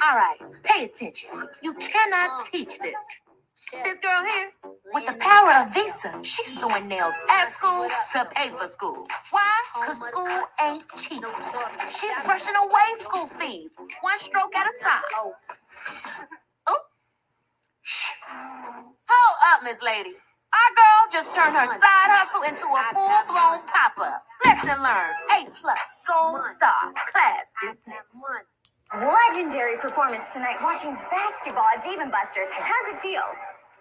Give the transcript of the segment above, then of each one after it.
All right, pay attention. You cannot teach this. This girl here, with the power of Visa, she's doing nails at school to pay for school. Why? Because school ain't cheap. She's brushing away school fees, one stroke at a time. Oh. Hold up, Miss Lady. Our girl just turned her side hustle into a full-blown pop-up. Lesson learned. A+, gold star, class dismissed. Legendary performance tonight watching basketball at Dave & Buster's. How's it feel?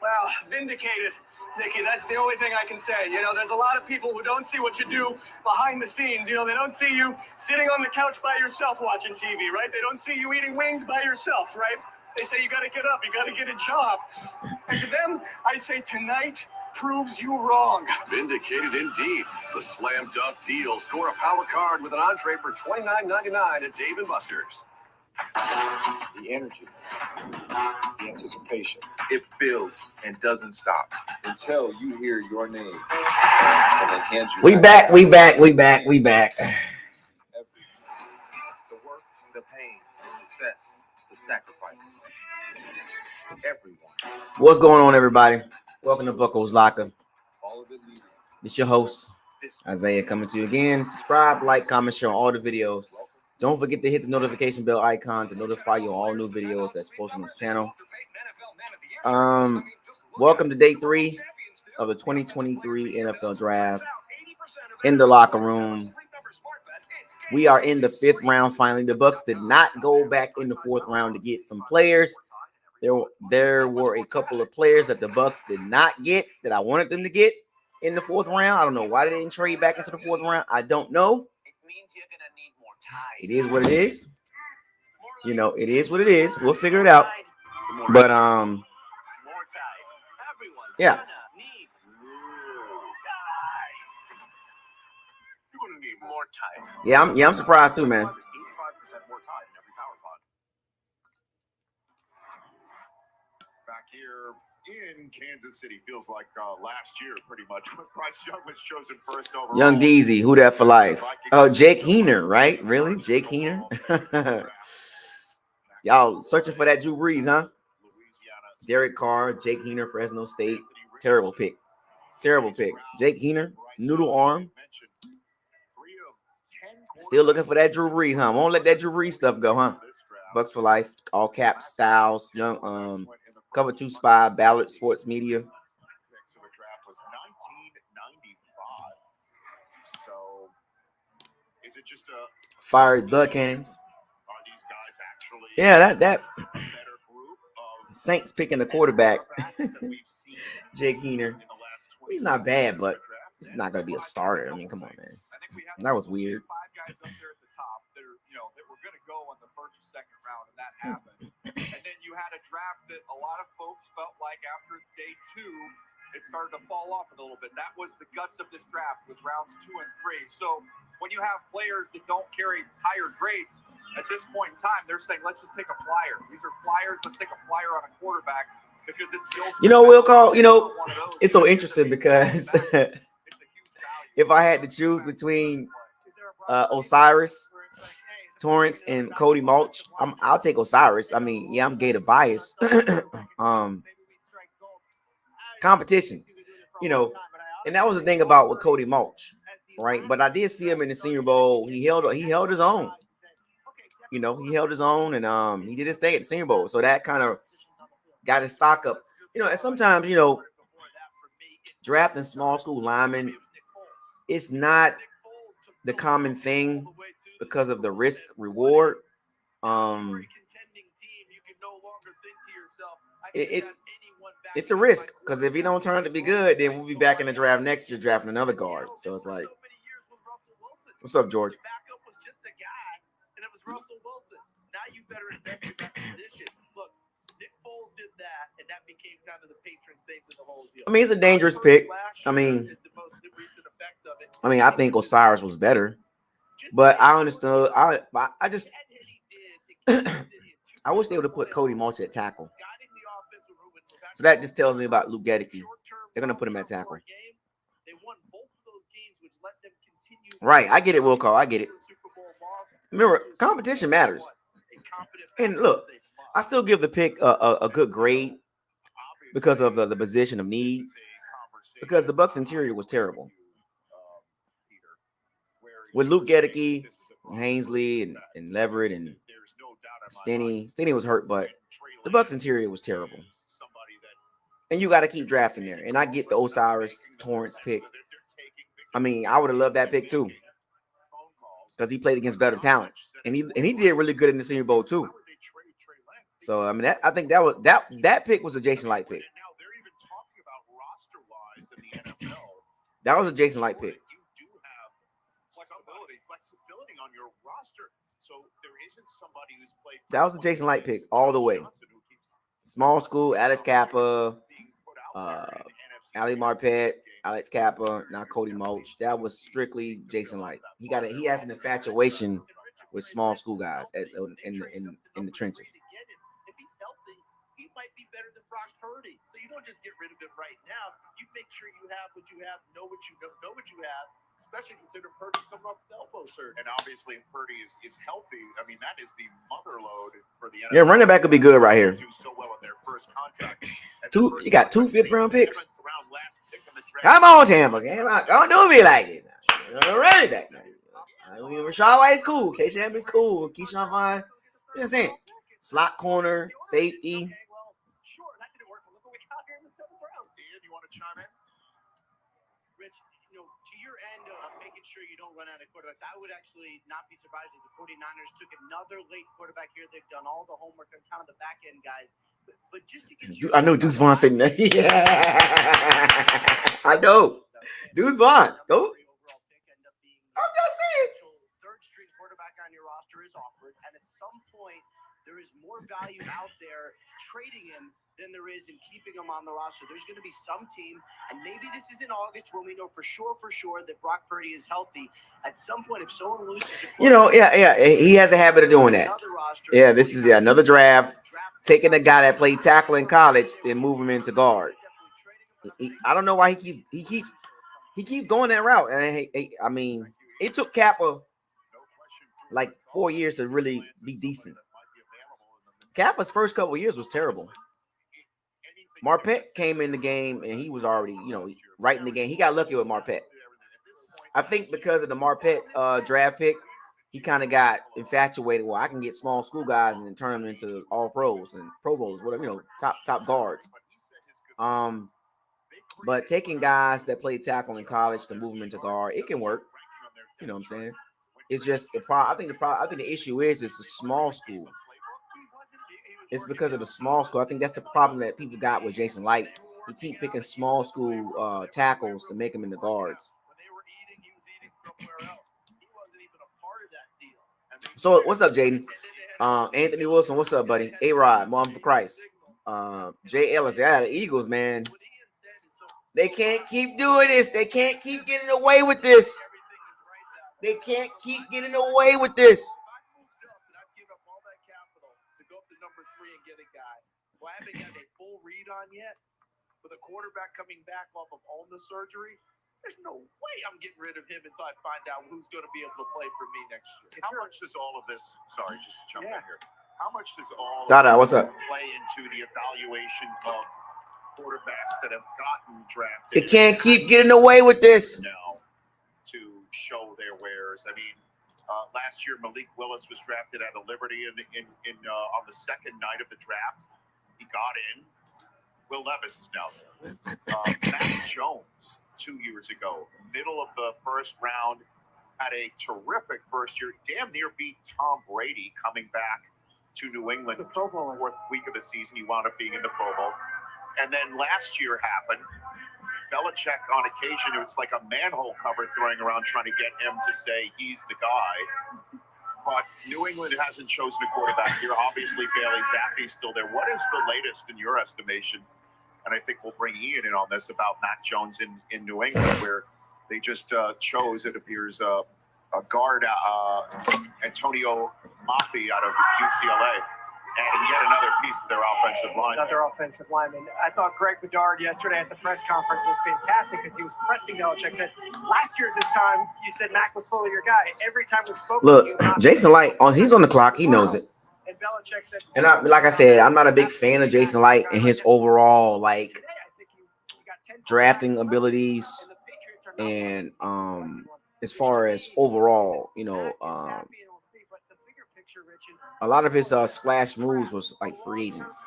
Well, vindicated, Nikki. That's the only thing I can say. You know, there's a lot of people who don't see what you do behind the scenes. You know, they don't see you sitting on the couch by yourself watching TV, right? They don't see you eating wings by yourself, right? They say you got to get up, you got to get a job. And to them, I say tonight proves you wrong. Vindicated indeed. The slam dunk deal. Score a power card with an entree for $29.99 at Dave & Buster's. The energy, the anticipation, it builds and doesn't stop until you hear your name. And then hands you we back. The work, the pain, the success, the sacrifice. Everyone. What's going on, everybody? Welcome to Bucos Locker. all of it leading. It's your host, Isaiah, coming to you again. Subscribe, like, comment, share on all the videos. Don't forget to hit the notification bell icon to notify you on all new videos that's posted on this channel. Welcome to day 3 of the 2023 NFL Draft. In the locker room, we are in the 5th round finally. The Bucs did not go back in the 4th round to get some players. There were a couple of players that the Bucs did not get that I wanted them to get in the 4th round. I don't know why they didn't trade back into the 4th round. I don't know. It is what it is. You know, it is what it is. We'll figure it out. But yeah. I'm surprised too, man. Back here in Kansas City, feels like last year pretty much when Bryce Young was chosen first overall. Young DZ, who that for life? Oh, Jake Heener, right? Really? Jake Heener? Y'all searching for that Drew Brees, huh? Derek Carr, Jake Heener, Fresno State. Terrible pick. Terrible pick. Jake Heener, noodle arm. Still looking for that Drew Brees, huh? Won't let that Drew Brees stuff go, huh? Bucks for life, all cap Styles, young cover 2 spy, Ballard Sports Media. Fired the Cannons. Yeah, that Saints picking the quarterback. Jake Heener. He's not bad, but he's not gonna be a starter. I mean, come on, man. That was weird. That happened. And then you had a draft that a lot of folks felt like after day 2, it started to fall off a little bit. That was the guts of this draft, was rounds 2 and 3. So when you have players that don't carry higher grades, at this point in time, they're saying, let's just take a flyer. These are flyers. Let's take a flyer on a quarterback because it's still. It's so interesting because if I had to choose between Osiris Torrance and Cody Mulch, I'll take Osiris. I mean, yeah, I'm Gator biased. Competition, and that was the thing about with Cody Mulch, right? But I did see him in the Senior Bowl. He held his own. He held his own, and he did his thing at the Senior Bowl. So that kind of got his stock up. And sometimes, drafting small school linemen, it's not the common thing because of the risk reward. It's a risk because if he don't turn out to be good, then we'll be back in the draft next year drafting another guard. So it's like, what's up, George? Now you better invest in that position. Look, Nick Foles did that, and that became kind of the patron saint of the whole deal. I mean, it's a dangerous pick. I think Osiris was better, but I understood. I just I wish they would have put Cody Mulch at tackle. So that just tells me about Luke Gedeke. They're gonna put him at tackle. They won both of those games, which let them Right, I get it, Wilco. I get it. Remember, competition matters. And look, I still give the pick a good grade because of the position of need. Because the Bucks interior was terrible. With Luke Gedeke, Hainsley, and Leverett, and Stinney. Stinney was hurt, but the Bucks interior was terrible. And you got to keep drafting there. And I get the Osiris Torrance pick. I mean, I would have loved that pick too, because he played against better talent, and he did really good in the Senior Bowl too. So I mean, I think that pick was a Jason Light pick. That was a Jason Light pick. That was a Jason Light pick all the way. Small school, Alex Kappa, Ali Marpet, Alex Kappa, now Cody Mulch. That was strictly Jason Light. He has an infatuation with small school guys in the trenches. If he's healthy, he might be better than Brock Purdy. So you don't just get rid of him right now. You make sure you have what you have, know what you have. Especially considering Purdy's coming off the elbow surgery. And obviously, if Purdy is healthy, I mean, that is the mother load for the NFL. Yeah, running back would be good right here. Do so well in their first contract. You got 2 5th-round picks. Come on, Tampa. Don't do me like this. Running back. Rashad White is cool. Keyshawn Hamilton's cool. Keyshawn Vaughn. You know what I'm saying? Slot corner, safety. Sure, that didn't work. But look what we got here in the 7th round. Dan, you want to chime in? Rich, to your end of making sure you don't run out of quarterbacks, I would actually not be surprised if the 49ers took another late quarterback here. They've done all the homework on kind of the back end guys. But just to get I know Deuce Vaughn saying that. Yeah. I know. Deuce Vaughn. Go. I'm just saying. Third string quarterback on your roster is offered, and at some point there is more value out there trading him than there is in keeping him on the roster. There's going to be some team, and maybe this is in August when we know for sure that Brock Purdy is healthy. At some point, if someone loses, he has a habit of doing that. Yeah, this is another draft, taking a guy that played tackle in college, then move him into guard. I don't know why he keeps going that route. And I mean, it took Kappa like 4 years to really be decent. Kappa's first couple of years was terrible. Marpet came in the game and he was already, right in the game. He got lucky with Marpet. I think because of the Marpet draft pick, he kind of got infatuated. Well, I can get small school guys and then turn them into all pros and Pro Bowls, whatever, top guards. But taking guys that played tackle in college to move them into guard, it can work. You know what I'm saying? It's just I think the issue is it's a small school. It's because of the small school. I think that's the problem that people got with Jason Light. He keep picking small school tackles to make them into guards. So what's up, Jaden? Anthony Wilson, what's up, buddy? A-Rod, Mom for Christ. Jay Ellis, the Eagles, man. They can't keep doing this. They can't keep getting away with this. They can't keep getting away with this. Well, I haven't got a full read on yet. With a quarterback coming back off of ulnar surgery, there's no way I'm getting rid of him until I find out who's going to be able to play for me next year. How much does all of this? Sorry, just jump in here. How much does all of Dada, what's up? Play into the evaluation of quarterbacks that have gotten drafted? They can't keep getting away with this. Now to show their wares. I mean, last year Malik Willis was drafted out of Liberty in on the second night of the draft. He got in. Will Levis is now there. Matt Jones 2 years ago, middle of the first round, had a terrific first year. Damn near beat Tom Brady coming back to New England. The Pro Bowl. Fourth week of the season, he wound up being in the Pro Bowl. And then last year happened. Belichick, on occasion, it was like a manhole cover throwing around trying to get him to say he's the guy. But New England hasn't chosen a quarterback here. Obviously, Bailey Zappi's still there. What is the latest in your estimation? And I think we'll bring Ian in on this about Mac Jones in New England, where they just chose, it appears, a guard, Antonio Mafi out of UCLA. And yet another piece of their offensive line. Another offensive lineman. I thought Greg Bedard yesterday at the press conference was fantastic because he was pressing Belichick. Said last year at this time you said Mac was fully your guy. Every time we spoke, look, Jason Light he's on the clock. He knows it. And Belichick said, and like I said, I'm not a big fan of Jason Light and his overall like drafting abilities and as far as overall, a lot of his splash moves was like free agents.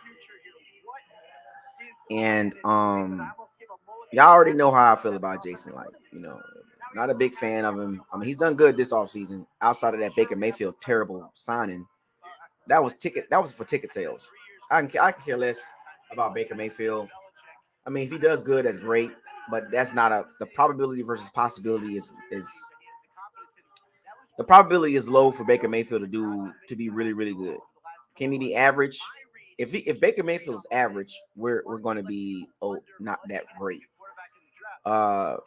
And y'all already know how I feel about Jason Light. Not a big fan of him. I mean, he's done good this offseason. Outside of that Baker Mayfield terrible signing, that was for ticket sales. I can care less about Baker Mayfield. I mean, if he does good, that's great. But that's not the probability versus possibility is the probability is low for Baker Mayfield to be really, really good. Can he be average? If Baker Mayfield is average, we're going to be not that great. The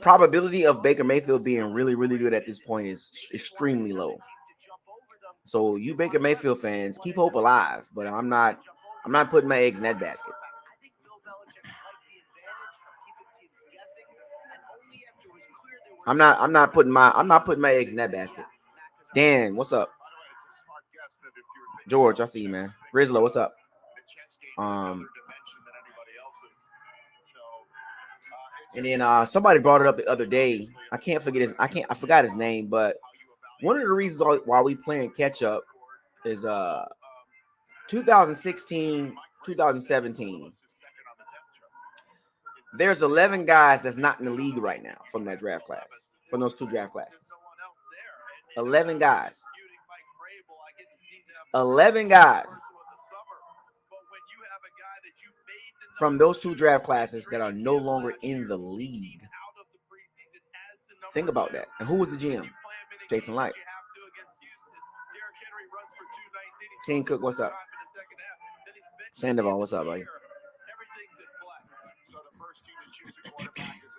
probability of Baker Mayfield being really, really good at this point is extremely low. So you Baker Mayfield fans, keep hope alive. But I'm not putting my eggs in that basket. I'm not putting my eggs in that basket. Dan, what's up? George, I see you, man. Grizzlo, what's up? And then somebody brought it up the other day. I forgot his name, but one of the reasons why we playing catch up is 2016, 2017. There's 11 guys that's not in the league right now from that draft class, from those two draft classes. 11 guys. 11 guys from those two draft classes that are no longer in the league. Think about that. And who was the GM? Jason Light. King Cook, what's up? Sandoval, what's up, buddy?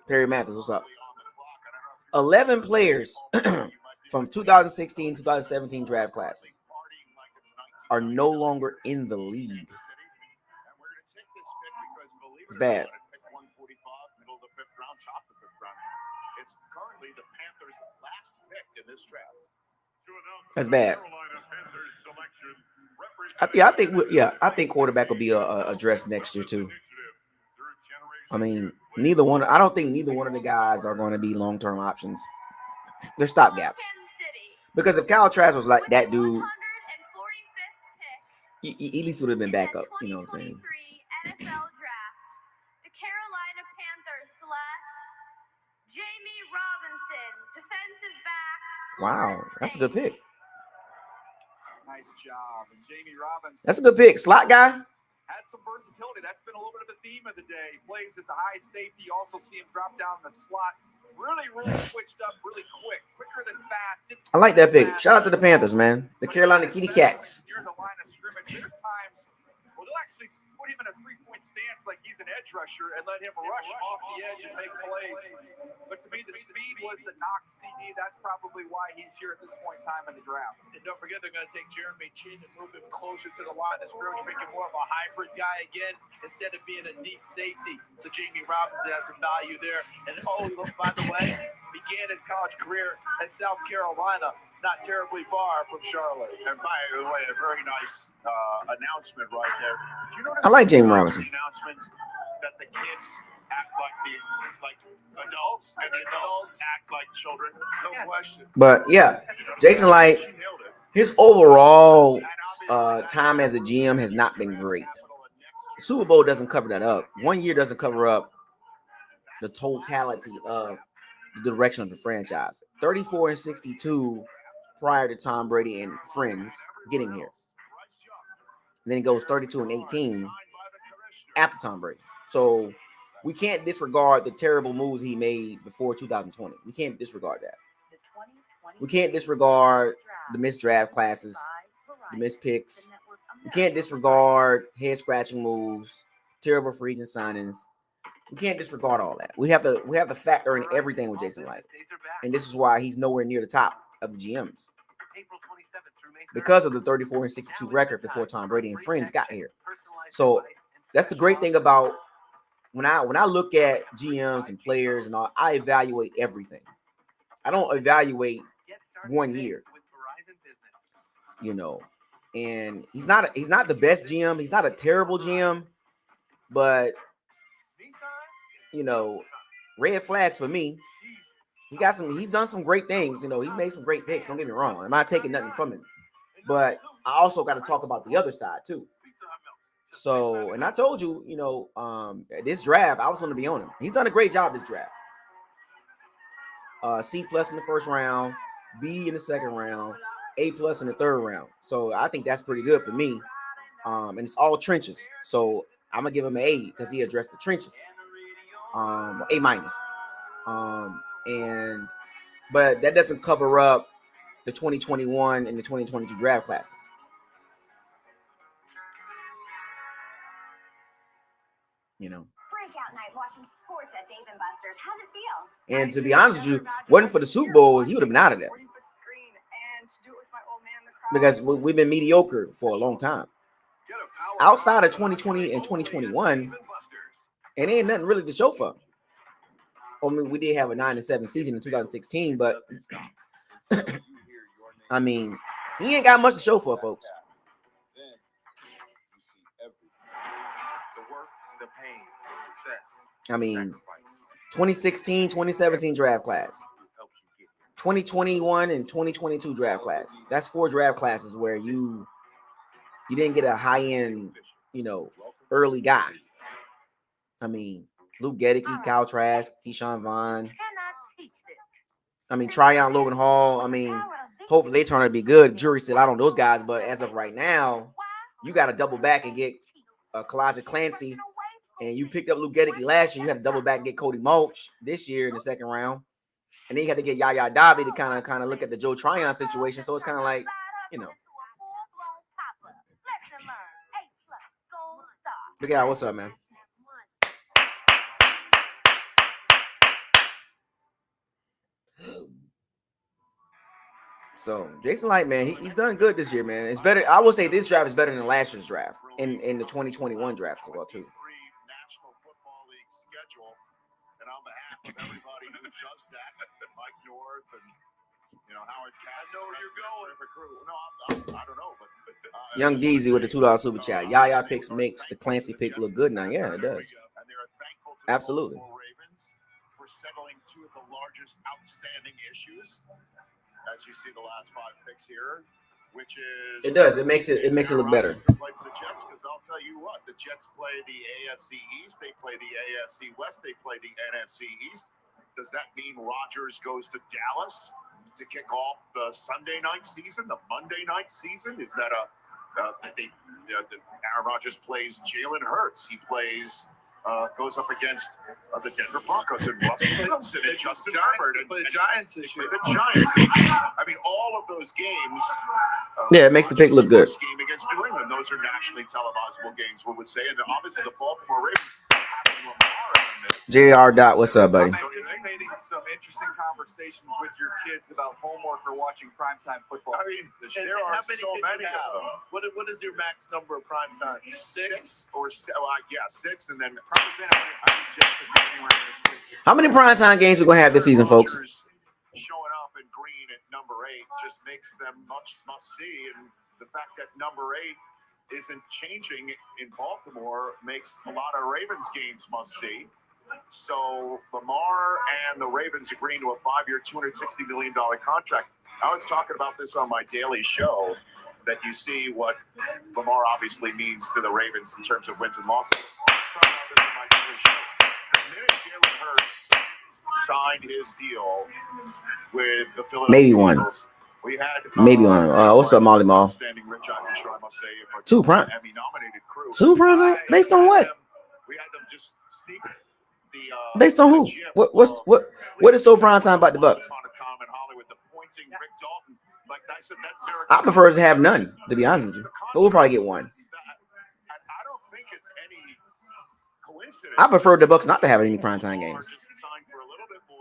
Perry Mathis, what's up? 11 players from 2016, 2017 draft classes are no longer in the league. It's bad. That's bad. I think quarterback will be addressed next year too. I mean, I don't think neither one of the guys are going to be long-term options. They're stopgaps. Because if Kyle Trask was like that dude, he at least would have been back up. You know what I'm saying? NFL draft. The Carolina Panthers select Jamie Robinson, defensive back. Wow, that's a good pick. Nice job. And Jamie Robinson. That's a good pick. Slot guy. Has some versatility. That's been a little bit of the theme of the day. He plays as a high safety. You also see him drop down the slot. Really switched up really quicker than fast. I like that pick. Shout out to the Panthers, man. The Carolina Kitty Cats. Near the line of scrimmage, there's times where they'll actually put him in a three-point stance like he's an edge rusher and let him rush off the edge and make plays. But to me, the speed was the knock CD. That's probably why he's here at this point in time in the draft. And don't forget, they're going to take Jeremy Chin and move him closer to the line of scrimmage, make him more of a hybrid guy again instead of being a deep safety. So Jamie Robinson has some value there. And by the way, began his college career at South Carolina, not terribly far from Charlotte. And by the way, a very nice announcement right there. Did you notice I like Jamie Robinson. Announcement that the kids act like adults and the adults act like children. No question. But yeah, Jason Light, his overall time as a GM has not been great. The Super Bowl doesn't cover that up. 1 year doesn't cover up the totality of the direction of the franchise. 34-62 prior to Tom Brady and friends getting here. And then it goes 32-18 after Tom Brady. So we can't disregard the terrible moves he made before 2020. We can't disregard that. We can't disregard the missed draft classes, the missed picks. We can't disregard head-scratching moves, terrible free agent signings. We can't disregard all that. We have to factor in everything with Jason Light. And this is why he's nowhere near the top of the GMs. because of the 34-62 record before Tom Brady and friends got here. So that's the great thing about when I look at GMs and players and all, I evaluate everything. I don't evaluate 1 year, you know. And he's not the best GM. He's not a terrible GM, but you know, red flags for me. He's done some great things. You know, he's made some great picks. Don't get me wrong. I'm not taking nothing from him, but I also got to talk about the other side too. So, and I told you, you know, this draft, I was going to be on him. He's done a great job this draft. C+ in the first round, B in the second round, A+ in the third round. So I think that's pretty good for me. And it's all trenches. So I'm gonna give him an A because he addressed the trenches. A-. But that doesn't cover up the 2021 and the 2022 draft classes. You know. Breakout night watching sports at Dave & Buster's. How's it feel? And to be honest with you, wasn't for the Super Bowl, he would have been out of there. Because we've been mediocre for a long time. Outside of 2020 and 2021, and ain't nothing really to show for him. I mean, we did have a 9-7 season in 2016, but I mean, he ain't got much to show for, folks. I mean, 2016, 2017 draft class, 2021 and 2022 draft class. That's 4 draft classes where you didn't get a high-end, you know, early guy. I mean, Luke Gedeke, Kyle Trask, Keyshawn Vaughn. I mean, Tryon, Logan Hall. I mean, hopefully they turn out to be good. Jury's still out on those guys, but as of right now, you got to double back and get Kalijah Clancy. And you picked up Luke Gedeke last year. You had to double back and get Cody Mulch this year in the second round. And then you had to get Yaya Dobby to kind of look at the Joe Tryon situation. So it's kind of like, you know. Look at what's up, man? So Jason Light, man, he's done good this year, man. It's better. I will say this draft is better than last year's draft in the 2021 draft as well, too. National Football League schedule, and on behalf of everybody who does that, Mike North and Howard Katz. I know where you're going. No, I don't know, but Young Deezy with the $2 super chat. Yaya picks makes the Clancy pick look good now. Yeah, it does. Absolutely. For settling 2 of the largest outstanding issues, as you see the last 5 picks here, which is it does. It makes it look better. Play for the Jets, because I'll tell you what, the Jets play the AFC East, they play the AFC West, they play the NFC East. Does that mean Rodgers goes to Dallas to kick off the Sunday night season, the Monday night season? Is that Aaron Rodgers plays Jalen Hurts? He plays. Goes up against the Denver Broncos and Russell Wilson and Justin Herbert and the Giants. I mean, all of those games. Yeah, it makes the pick look good. Game against New England. Those are nationally televisable games, we would say. And obviously, the Baltimore Ravens having Lamar in this. JR. What's up, buddy? I'm anticipating some interesting conversations with your kids about homework or watching primetime football. I mean, there are so many of them. What is your max number of primetime? 6 or 7? Yeah, 6, and then. How many primetime games we gonna have this season, folks? Showing up in green at number 8 just makes them must see, and the fact that number 8 isn't changing in Baltimore makes a lot of Ravens games must see. So Lamar and the Ravens agreeing to a 5-year, $260 million contract. I was talking about this on my daily show, that you see what Lamar obviously means to the Ravens in terms of wins and losses. The minute Jalen Hurts signed his deal with the Philadelphia Eagles, we had maybe one. What's up, Molly Mall? 2 prime. 2 prime based on what? We had them just sneak based on who? What is so prime time about the Bucks? I prefer to have none, to be honest with you. But we'll probably get one. I prefer the Bucks not to have any primetime games.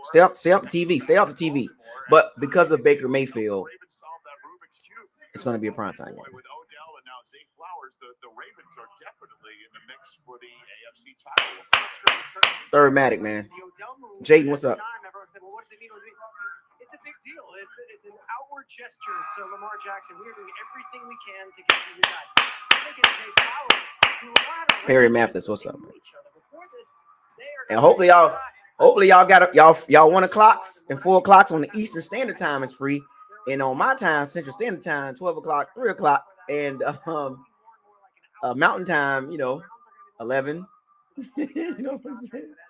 Stay off the TV. Stay off the TV. But because of Baker Mayfield, it's going to be a primetime game. With Odell and now Zay Flowers, the Ravens are definitely in the mix for the AFC title. Third Matic, man. Jaden, what's up? Everyone said, well, what does it mean? It's a big deal. It's an outward gesture to Lamar Jackson. We are doing everything we can to get you guys. Look at Zay Flowers, who a lot of Perry Mathis, what's up, man? before this, they are And hopefully y'all got y'all 1 o'clocks and 4 o'clocks on the Eastern Standard Time is free, and on my time, Central Standard Time, 12 o'clock, 3 o'clock, and Mountain Time, 11,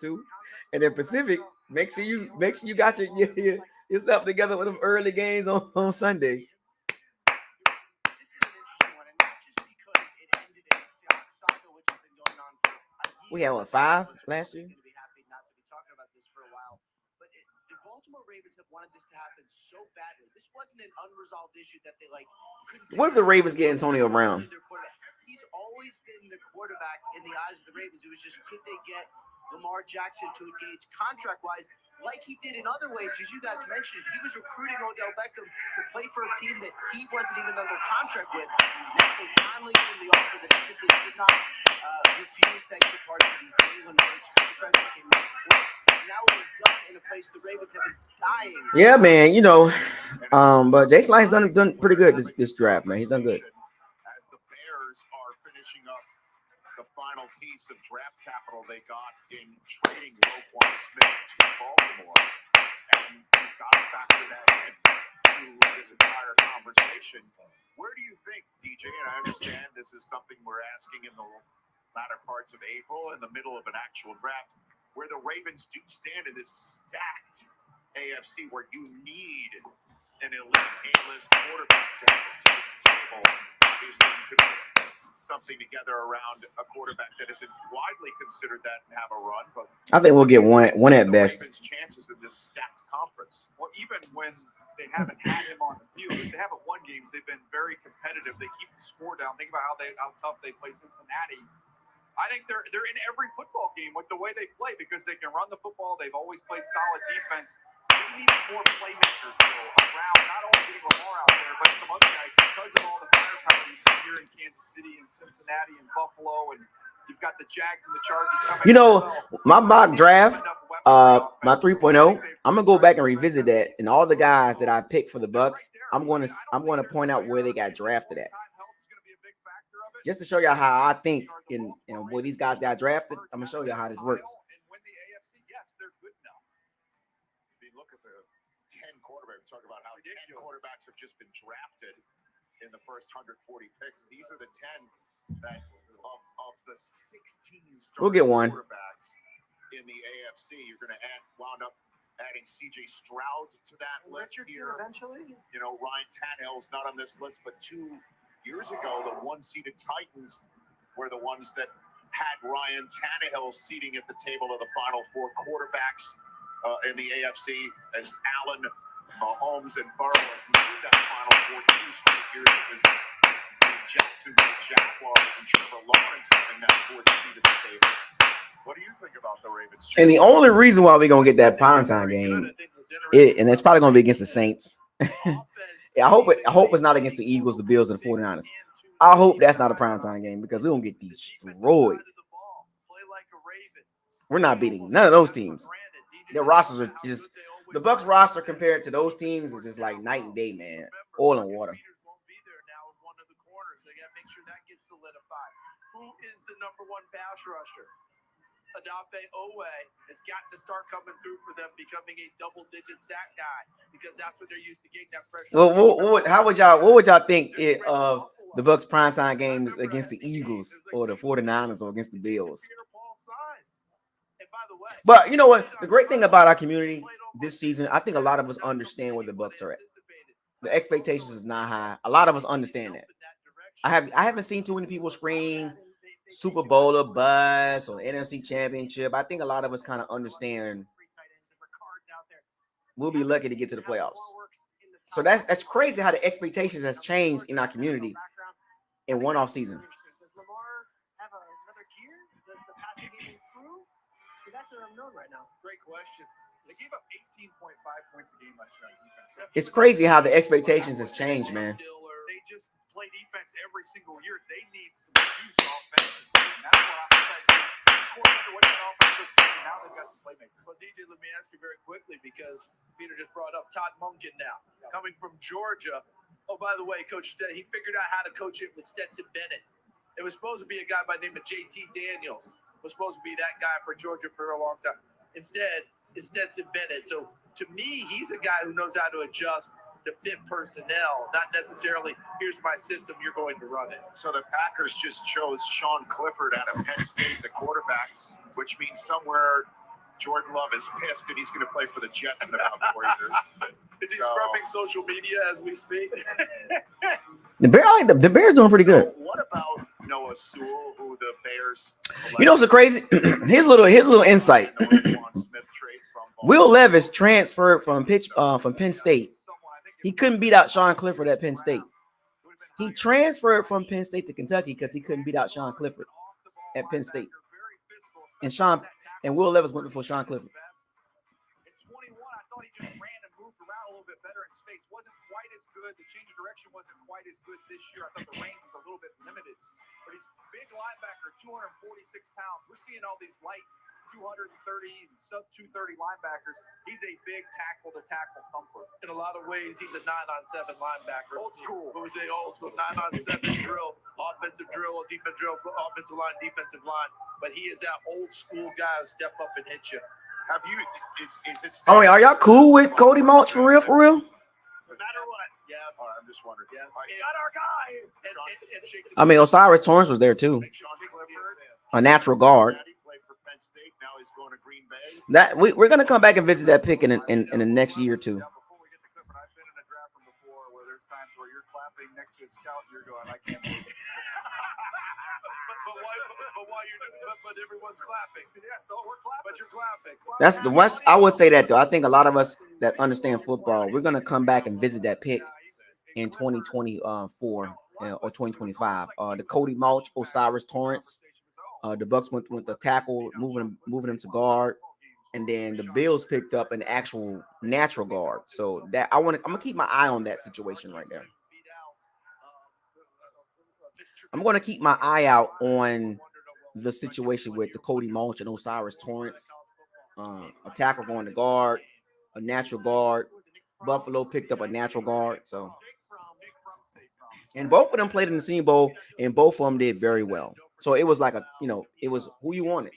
2, and then Pacific. Make sure you got your stuff together with them early games on Sunday. We had 5 last year. Ravens have wanted this to happen so badly. This wasn't an unresolved issue that they couldn't. What if the Ravens get Antonio Brown? He's always been the quarterback in the eyes of the Ravens. It was just, could they get Lamar Jackson to engage contract-wise, like he did in other ways, as you guys mentioned. He was recruiting Odell Beckham to play for a team that he wasn't even under contract with. They finally gave him the offer that he simply did not refuse to take part in the Cleveland contract that came out. Now it is done in a place the Ravens have been dying. Yeah, man. But Jason Licht's done pretty good this draft, man. He's done good. As the Bears are finishing up the final piece of draft capital they got in trading Roquan Smith to Baltimore, and you've got to factor that into this entire conversation. Where do you think, DJ? And I understand this is something we're asking in the latter parts of April, in the middle of an actual draft, where the Ravens do stand in this stacked AFC where you need an elite A-list quarterback to have a seat at the table. Obviously, you could put something together around a quarterback that isn't widely considered that and have a run, but I think we'll get one at best. Ravens' chances in this stacked conference. Well, even when they haven't had him on the field, if they haven't won games, they've been very competitive. They keep the score down. Think about how tough they play Cincinnati. I think they're in every football game with the way they play because they can run the football. They've always played solid defense. They need more playmakers around, not only getting Lamar out there, but some other guys because of all the firepower you see here in Kansas City and Cincinnati and Buffalo, and you've got the Jags and the Chargers coming. My mock draft, my 3.0, I'm gonna go back and revisit that, and all the guys that I picked for the Bucks, I'm gonna point out where they got drafted at. Just to show y'all how I think and where these guys got drafted, I'm gonna show y'all how this works. And when the AFC, yes, they're good enough. If you look at the 10 quarterbacks, talk about how 10 quarterbacks have just been drafted in the first 140 picks. These are the 10 that of the 16 we'll get one quarterbacks in the AFC. You're going to wound up adding C.J. Stroud to that list here. Eventually, Ryan Tannehill's not on this list, but 2 years ago, the 1-seeded Titans were the ones that had Ryan Tannehill seating at the table of the final 4 quarterbacks in the AFC as Allen, Mahomes, and Burrow made that final 4 straight years. It was the Jacksonville Jaguars and Trevor Lawrence having that 4th seat at the table. What do you think about the Ravens? And the only reason why we're gonna get that primetime game, and it's probably gonna be against the Saints. I hope it's not against the Eagles, the Bills, and the 49ers. I hope that's not a primetime game because we're going to get destroyed. We're not beating none of those teams. Their rosters are just – the Bucs roster compared to those teams is just like night and day, man. Oil and water. Who is the number 1 pass rusher? Adafe Owe has got to start coming through for them, becoming a double-digit sack guy because that's what they're used to getting that pressure. Well, what would y'all think of the Bucs primetime games against the Eagles or the 49ers or against the Bills? But you know what? The great thing about our community this season, I think a lot of us understand where the Bucs are at. The expectations is not high. A lot of us understand that. I haven't seen too many people scream Super Bowl or bust or NFC Championship. I think a lot of us kind of understand we'll be lucky to get to the playoffs. So that's crazy how the expectations has changed in our community in one off season. Does Lamar have another gear? Does the passing game improve? See, that's an unknown right now. Great question. They gave up 18.5 points a game last night. It's crazy how the expectations has changed, man. They just defense every single year. They need some juice offensively. And that's what I'm excited. Coordinator, what that offense looks like, and now they've got some playmakers. Well, DJ, let me ask you very quickly because Peter just brought up Todd Monken now, coming from Georgia. Oh, by the way, Coach, he figured out how to coach it with Stetson Bennett. It was supposed to be a guy by the name of JT Daniels. Was supposed to be that guy for Georgia for a long time. Instead, it's Stetson Bennett. So to me, he's a guy who knows how to adjust to fit personnel, not necessarily, here's my system, you're going to run it. So the Packers just chose Sean Clifford out of Penn State, the quarterback, which means somewhere Jordan Love is pissed and he's going to play for the Jets in about 4 years. Is he scrubbing social media as we speak? The Bears doing pretty good. What about Noah Sewell, who the Bears selected? You know what's so crazy? Here's a little insight. Will Levis transferred from Penn State. He couldn't beat out Sean Clifford at Penn State. He transferred from Penn State to Kentucky because he couldn't beat out Sean Clifford at Penn State. And Will Levis went before Sean Clifford. In 21, I thought he just ran and moved around a little bit better in space. Wasn't quite as good. The change of direction wasn't quite as good this year. I thought the range was a little bit limited. But he's a big linebacker, 246 pounds. We're seeing all these light 230 and sub-230 linebackers. He's a big tackle-to-tackle thumper. In a lot of ways, he's a 9-on-7 linebacker. Old school. It was a old school 9-on-7 drill, offensive drill, defensive drill, offensive line, defensive line. But he is that old school guy who step up and hit you. Have you? Is it? Oh, are y'all cool with Cody Mulch for real? For real? No matter what. Yes. All right, I'm just wondering. Yes. We got our guy. I mean, Osiris Torrance was there too. A natural guard. That we're gonna come back and visit that pick in the next year or two. Before we get to Clifford, I've been in a draft room before where there's times where you're clapping next to a scout and you're going, I can't believe it. but everyone's clapping. Yeah, so we're clapping. But you're clapping. That's the West. I would say that though. I think a lot of us that understand football, we're gonna come back and visit that pick in 2024 or 2025. The Cody Mulch, Osiris Torrance. The Bucks went with the tackle, moving him to guard. And then the Bills picked up an actual natural guard. So that I'm gonna keep my eye on that situation right there. I'm gonna keep my eye out on the situation with the Cody Mulch and Osiris Torrance. A tackle going to guard, a natural guard. Buffalo picked up a natural guard. So, and both of them played in the Senior Bowl, and both of them did very well. So it was like it was who you wanted,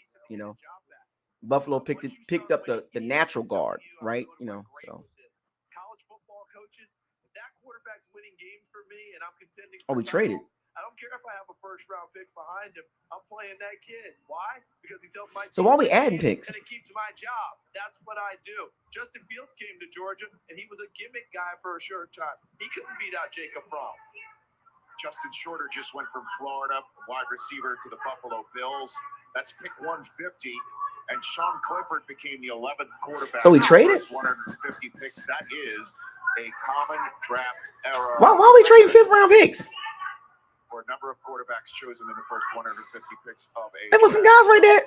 Buffalo picked up the natural guard, right? So. College football coaches, that quarterback's winning games for me, and I'm contending. Oh, we traded. I don't care if I have a first-round pick behind him. I'm playing that kid. Why? Because he's helped my team. So why are we adding picks? And it keeps my job. That's what I do. Justin Fields came to Georgia, and he was a gimmick guy for a short time. He couldn't beat out Jacob Fromm. Justin Shorter just went from Florida, wide receiver, to the Buffalo Bills. That's pick 150. And Sean Clifford became the 11th quarterback. So we traded? 150 picks. That is a common draft error. Why are we trading 5th-round picks? For a number of quarterbacks chosen in the first 150 picks of a. There was some guys right there.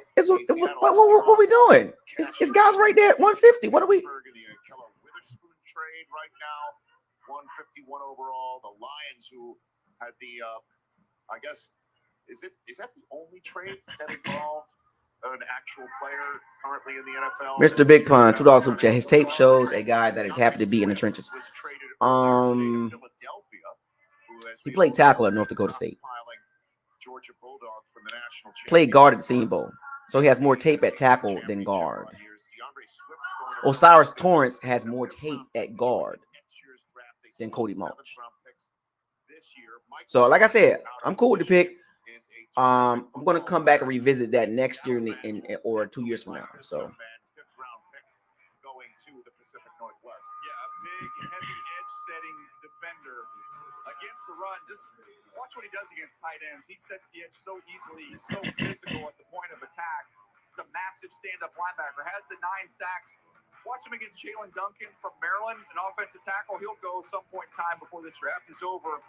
What we doing? It's guys right there at 150. What are we? Keller Witherspoon trade right now, 151 overall. The Lions, who had the, I guess, is that the only trade that involved an actual player currently in the NFL? Mr. Big Pun, $2 super chat. His tape shows a guy that is happy to be in the trenches. He played tackle at North Dakota State. Played guard at the Senior Bowl. So he has more tape at tackle than guard. Osiris Torrance has more tape at guard than Cody Mulch. So, like I said, I'm cool with the pick. I'm going to come back and revisit that next year or 2 years from now. So. Going to the Pacific Northwest. Yeah, a big, heavy edge-setting defender against the run. Just watch what he does against tight ends. He sets the edge so easily. He's so physical at the point of attack. It's a massive stand-up linebacker. Has the 9 sacks. Watch him against Jalen Duncan from Maryland, an offensive tackle. He'll go some point in time before this draft is over.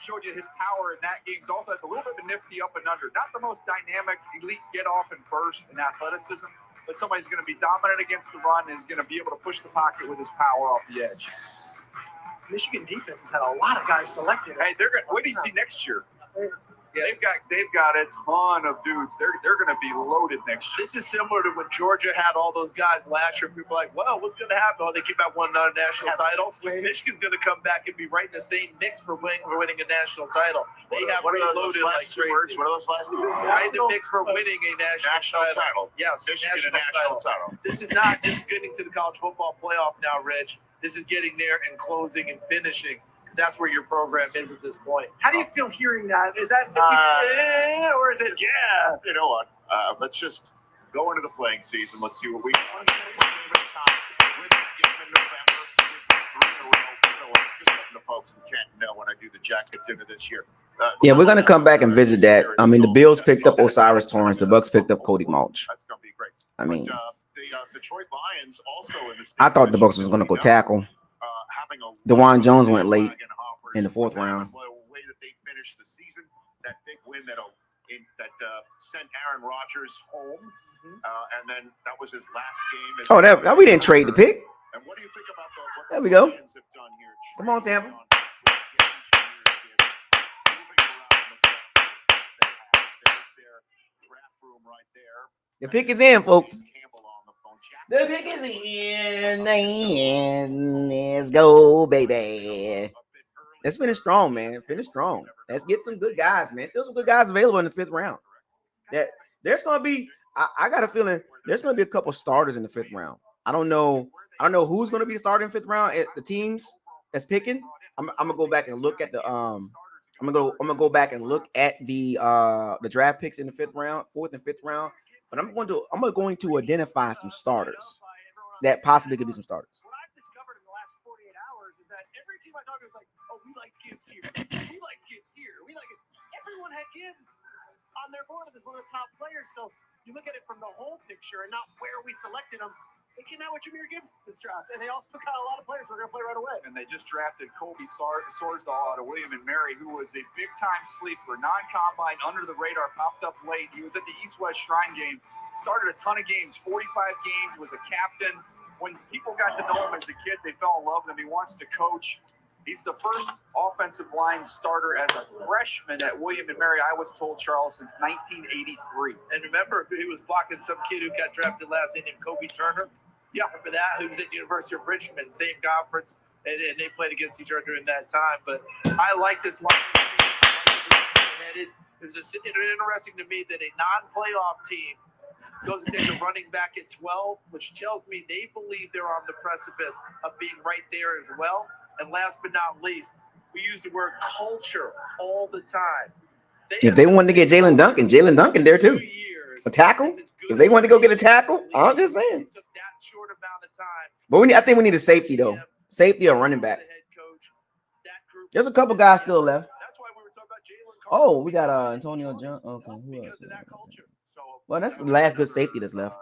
Showed you his power in that game. He also has a little bit of a nifty up and under. Not the most dynamic, elite get-off and burst and athleticism, but somebody's going to be dominant against the run and is going to be able to push the pocket with his power off the edge. Michigan defense has had a lot of guys selected. Hey, they're going. What do you see next year? Yeah, they've got a ton of dudes. They're going to be loaded next year. This is similar to when Georgia had all those guys last year. People were like, well, what's going to happen? Oh, they came out one national title. Michigan's going to come back and be right in the same mix for winning a national title. They have reloaded like crazy. What are those last two words? Right in the mix for winning a national title. Yes, Michigan national title. This is not just getting to the college football playoff now, Rich. This is getting there and closing and finishing. That's where your program is at this point. How do you feel hearing that? Is that or is it yeah? You know what? Let's just go into the playing season. Let's see what we can. Just letting the folks in Canton know when I do the jacket dinner this year. Yeah, we're gonna come back and visit that. I mean, the Bills picked up Osiris Torrance, the Bucks picked up Cody Mulch. That's gonna be great. I mean, the Detroit Lions also in the. I thought the Bucks was gonna go tackle. DeJuan Jones went late in the 4th round. The way that they finished the season, that big win that sent Aaron Rodgers home, and then that was his last game. Oh, that we didn't trade the pick. And what do you think about what there we go. Lions have done here? Come on, Tampa. The pick is in, folks. The pick is in, and let's go, baby. Let's finish strong, man. Finish strong. Let's get some good guys, man. Still some good guys available in the 5th round. That there's gonna be. I got a feeling there's gonna be a couple starters in the 5th round. I don't know who's gonna be the starter in 5th round. The teams that's picking. I'm gonna go back and look at the I'm gonna go back and look at the draft picks in the 5th round, 4th and 5th round. But I'm going to identify some starters that possibly could be some starters. What I've discovered in the last 48 hours is that every team I talk to is like, oh, we liked Gibbs here. We liked Gibbs here. We like it. Everyone had Gibbs on their board as one of the top players. So you look at it from the whole picture and not where we selected them. They came out with Jahmyr Gibbs this draft, and they also got a lot of players who are going to play right away. And they just drafted Colby Sorsdahl out of William & Mary, who was a big-time sleeper, non-combine, under the radar, popped up late. He was at the East-West Shrine game, started a ton of games, 45 games, was a captain. When people got to know him as a kid, they fell in love with him. He wants to coach. He's the first offensive line starter as a freshman at William & Mary, I was told, Charles, since 1983. And remember, he was blocking some kid who got drafted last name Kobe Turner. Yeah, remember that? Who was at University of Richmond, same conference, and they played against each other during that time. But I like this line. It was interesting to me that a non-playoff team goes and takes a running back at 12, which tells me they believe they're on the precipice of being right there as well. And last but not least, we use the word culture all the time. If they wanted to get Jalen Duncan there too. A tackle? If they want to go get a tackle, I'm just saying. But I think we need a safety though. Safety or running back. There's a couple guys still left. Oh, we got Antonio John. Okay, who else? Well, that's the last good safety that's left.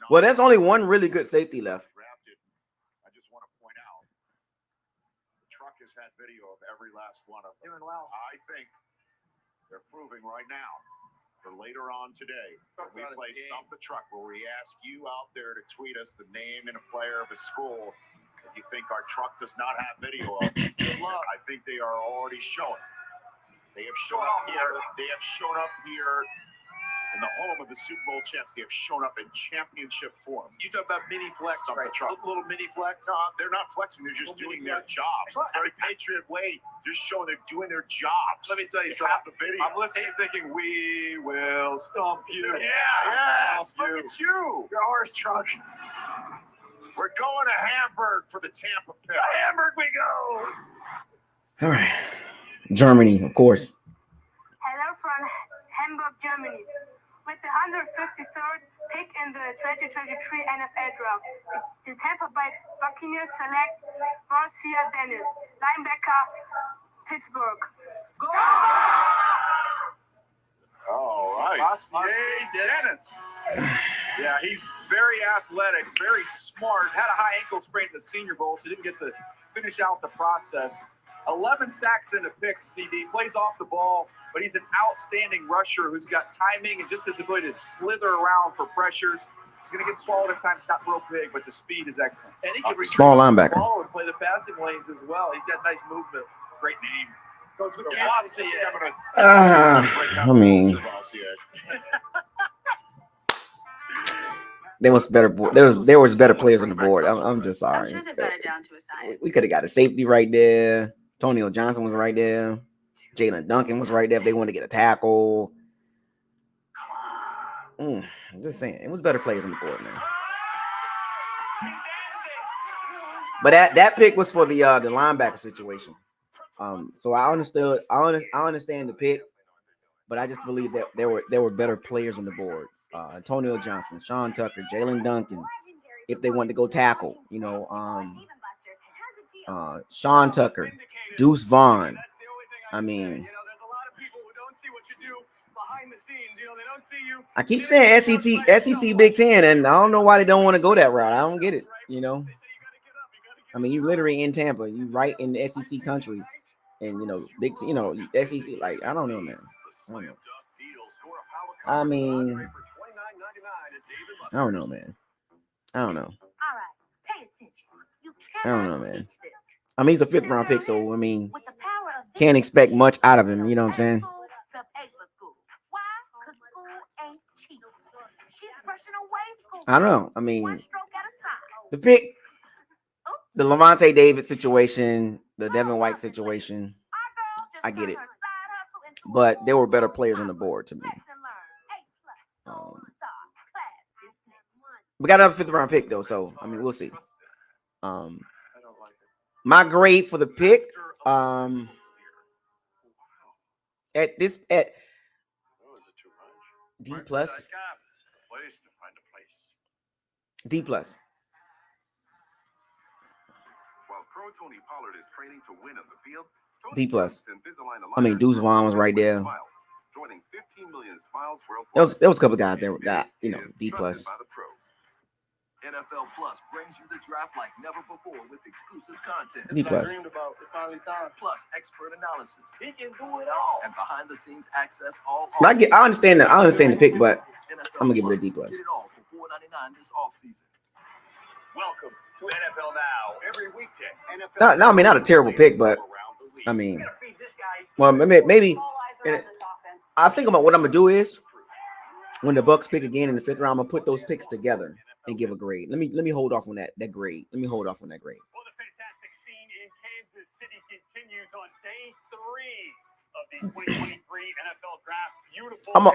Well, there's only one really good safety left. I just want to point out, the truck has had video of every last one of them. I think they're proving right now for later on today. We play Stump the Truck, where we ask you out there to tweet us the name and a player of a school that you think our truck does not have video of. I think they are already showing. They have shown up here. They have shown up here in the home of the Super Bowl champs. They have shown up in championship form. You talk about mini flex, right? Little mini flex. No, they're not flexing. They're just doing their jobs. It's very Patriot way. Just showing they're doing their jobs. Let me tell you something. The video. I'm listening and thinking, we will stump you. Yeah, yes, look at you. Your horse truck. We're going to Hamburg for the Tampa pick. Hamburg we go. All right. Germany, of course. Hello from Hamburg, Germany. With the 153rd pick in the 2023 NFL Draft, the Tampa Bay Buccaneers select Marcia Dennis, linebacker, Pittsburgh. Go! All right. Yay, Dennis. Yeah, he's very athletic, very smart. Had a high ankle sprain in the Senior Bowl, so didn't get to finish out the process. 11 sacks in a pick, CD. Plays off the ball, but he's an outstanding rusher who's got timing and just his ability to slither around for pressures. He's going to get swallowed at times, not real big, but the speed is excellent. And he can Small linebacker. ball and play the passing lanes as well. He's got nice movement. Great name. Goes with I mean, there was better. There was better players on the board. I'm just sorry. I'm sure they got it down to a science. We could have got a safety right there. Antonio Johnson was right there. Jalen Duncan was right there. If they wanted to get a tackle. I'm just saying, it was better players on the board, man. But that pick was for the linebacker situation. So I understood. I understand the pick, but I just believe that there were better players on the board. Antonio Johnson, Sean Tucker, Jalen Duncan. If they wanted to go tackle, Sean Tucker, Deuce Vaughn. I mean, I keep saying SEC Big Ten, and I don't know why they don't want to go that route. I don't get it. I mean, you literally in Tampa, you right in the SEC country, and big, SEC. Like, I don't know, man. I mean, I don't know, man. I don't know. All right, pay attention. You I don't know, cannot man. teach this. I mean, he's a 5th round pick, so I mean, With the power of can't expect much out of him. You know what I'm saying? To pay for school. Why? Because school ain't cheap. She's brushing away school. I don't know. I mean, One stroke at a time. the pick, the Levante David situation, the Devin White situation, I get it. But there were better players on the board to me. We got another 5th round pick though, so I mean, we'll see. My grade for the pick, at D plus. D plus. D plus. I mean, Deuce Vaughn was right there. There was a couple guys that got D plus. NFL Plus brings you the draft like never before with exclusive content. D plus. It's finally time. Plus expert analysis. He can do it all. And behind the scenes access all. I understand the pick, but I'm gonna give it a D plus. Get it all for $4.99 this offseason. Welcome to NFL Now. Every weekday, No, I mean, not a terrible pick, but I mean, well, maybe. I think about what I'm gonna do is when the Bucs pick again in the 5th round, I'm gonna put those picks together and give a grade. Let me hold off on that grade. Let me hold off on that grade. Well, the fantastic scene in Kansas City continues on day 3 of the 2023 NFL Draft. Beautiful. I'm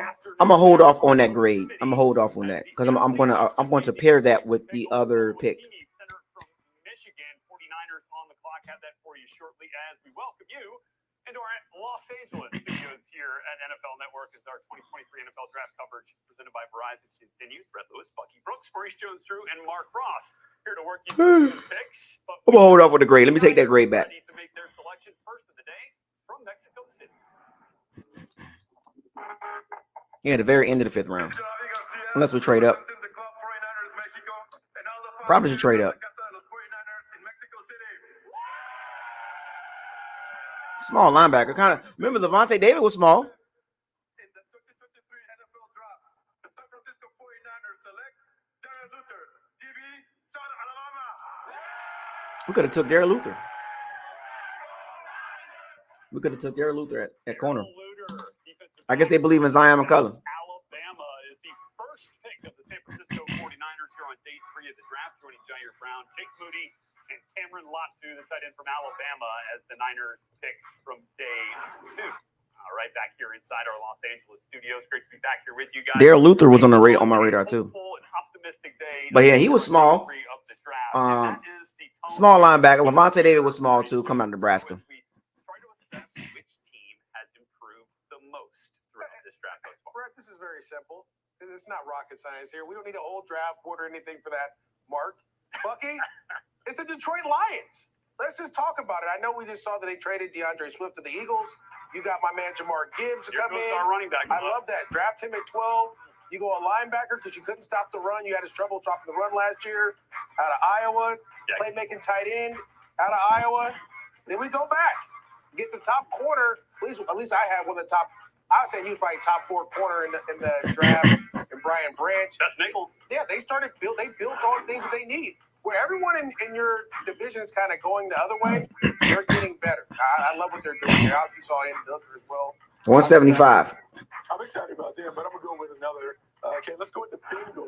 gonna hold off on that grade. I'm gonna hold off on that because I'm going to pair that with the other pick. Center from Michigan, 49ers on the clock. Have that for you shortly as we welcome you into our Los Angeles studios here at NFL Network as our 2023 NFL Draft coverage presented by Verizon continues. Brett Lewis, Bucky Brooks, Maurice Jones-Drew, and Mark Ross here to work you through the picks. I'm gonna hold off on the grade. Let me take that grade back. Ready to make their selection first of the day from Mexico City. Yeah, the very end of the 5th round. Unless we trade up. Probably should trade up. Small linebacker, kind of. Remember, Levante David was small. We could have took Darrell Luther. We could have took Darrell Luther at corner. I guess they believe in Zion McCullum. Alabama is the first pick of the San Francisco 49ers here on day 3 of the draft, joining Jair Brown, Jake Moody, and Cameron Latu, the tight end from Alabama, as the Niners picks from day 2. All right, back here inside our Los Angeles studios. Great to be back here with you guys. Darrell Luther was on my radar too. But yeah, he was small. Small linebacker. Levante David was small too. Come out of Nebraska. Try to assess which team has improved the most throughout this draft thus far. Brett, this is very simple. It's not rocket science here. We don't need a whole draft board or anything for that, Mark. Bucky, it's the Detroit Lions. Let's just talk about it. I know we just saw that they traded DeAndre Swift to the Eagles. You got my man Jamar Gibbs to come in. Our running back. I love that. Draft him at 12. You go a linebacker because you couldn't stop the run. You had his trouble dropping the run last year out of Iowa. Playmaking tight end out of Iowa. Then we go back. Get the top corner. At least I had one of the top. I would say he was probably top 4 corner in the draft. And and Brian Branch. That's nickel. Yeah, they built on things that they need. Where everyone in your division is kind of going the other way, they're getting better. I love what they're doing. They obviously saw Andy Hooker as well. 175. I'm excited about them, but I'm going to go with another. Okay, let's go with the Bengals.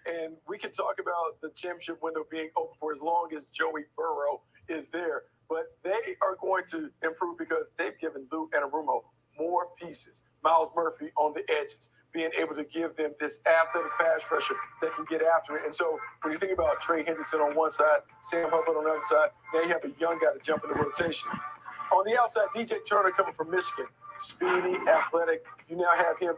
And we can talk about the championship window being open for as long as Joey Burrow is there. But they are going to improve because they've given Lou Anarumo more pieces. Miles Murphy on the edges, being able to give them this athletic pass rusher that can get after it. And so when you think about Trey Hendrickson on one side, Sam Hubbard on the other side, now you have a young guy to jump in the rotation. On the outside, DJ Turner coming from Michigan. Speedy, athletic. You now have him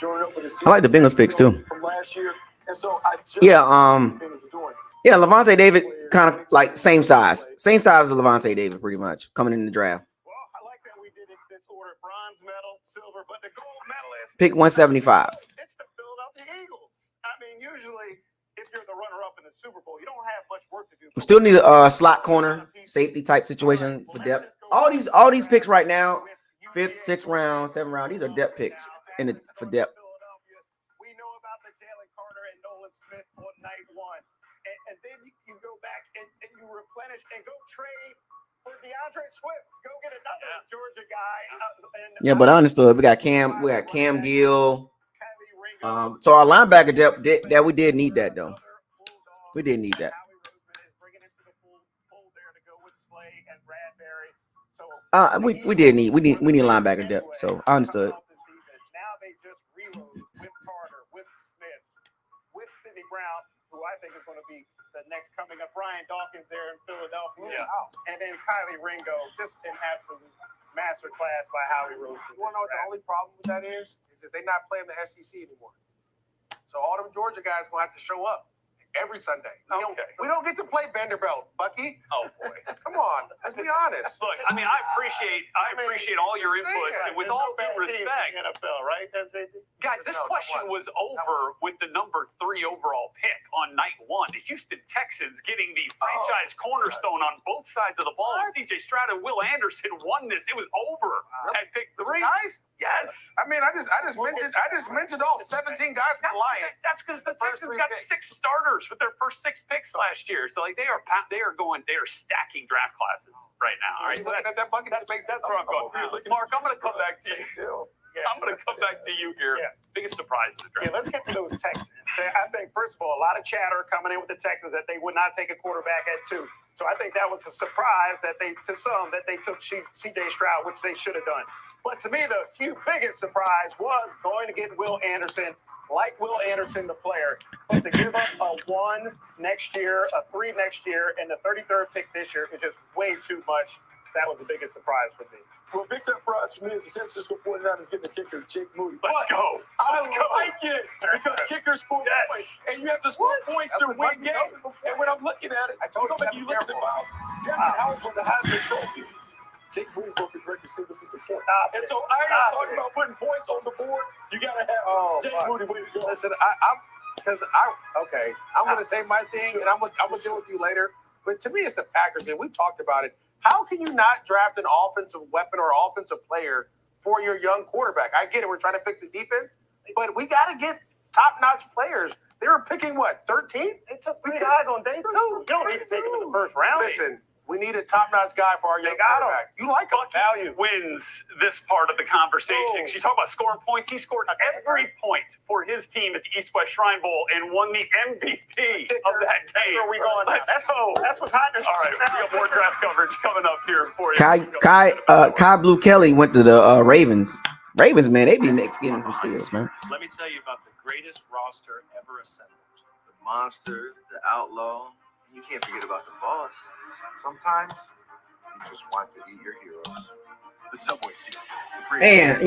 joining up with his team. I like the Bengals picks too. From last year. And so I just yeah, Levante David kind of like same size as Levante David, pretty much coming in the draft. Well, I like that we did it this order: bronze medal, silver, but the gold medalist. Pick 175. It's the Philadelphia Eagles. I mean, usually, if you're the runner-up in the Super Bowl, you don't have much work to do. We still need a slot corner, safety type situation for depth. All these picks right now, 5th, 6th round, 7th round, these are depth picks for depth. We know about the Jalen Carter and Nolan Smith on night one. And then you go back and you replenish and go trade for DeAndre Swift. Go get another Georgia guy. Yeah, but I understood. We got Cam Gill. So our linebacker depth that we did need that though. We did need that. We need linebacker depth. So I understood. Now they just reload with Carter, with Smith, with Sidney Brown, who I think is going to be the next coming up. Brian Dawkins there in Philadelphia. Yeah. And then Kylie Ringo, just an absolute masterclass by Howie Roseman. You want to know what the only problem with that is that they're not playing the SEC anymore. So all them Georgia guys going to have to show up every Sunday. We don't get to play Vanderbilt, Bucky. Oh boy, come on, let's be honest. Look, I mean, I appreciate all your input, and with all due respect, NFL, right? Guys, this question was over with the number 3 overall pick on night 1. The Houston Texans getting the franchise cornerstone on both sides of the ball. C.J. Stroud and Will Anderson won this. It was over at pick 3. Guys? Yes. I mean, I just mentioned all 17 guys for the Lions. That's because the Texans got 6 starters with their first 6 picks last year. So like they are stacking draft classes right now. All right. So that Bucky that's where I'm going. Mark, I'm going to come back to you. I'm going to come back to you here. Biggest surprise in the draft. Yeah, let's get to those Texans. I think, first of all, a lot of chatter coming in with the Texans that they would not take a quarterback at 2. So I think that was a surprise that they took C.J. Stroud, which they should have done. But to me, the biggest surprise was going to get Will Anderson, like Will Anderson, the player. But to give up a 1 next year, a 3 next year, and the 33rd pick this year is just way too much. That was the biggest surprise for me. Well, big surprise for me is the San Francisco 49ers getting the kicker, Jake Moody. Let's go. I like it because kickers score points, and you have to score points to win games. And when I'm looking at it, you look at the Miles. Devin Howard won the Heisman Trophy. Jake Moody broke his record single season point. And so I am talking about putting points on the board. You got to have Jake Moody way to go. Listen, I'm going to say my thing, and I'm going to deal with you later. But to me, it's the Packers game. We've talked about it. How can you not draft an offensive weapon or offensive player for your young quarterback? I get it. We're trying to fix the defense, but we got to get top-notch players. They were picking, 13th? They took 3 guys on day 2. You don't need to take them in the first round. Listen, we need a top-notch guy for our young quarterback. You like him? Value wins this part of the conversation. You talk about scoring points. He scored every point for his team at the East-West Shrine Bowl and won the MVP of that game. Where we going? That's what's happening. All right, we got more draft coverage coming up here for you. Kai Blue Kelly went to the Ravens. Ravens, man, they be getting some steals, man. Let me tell you about the greatest roster ever assembled. The monster, the outlaw. You can't forget about the boss. Sometimes you just want to eat your heroes. The Subway Series. And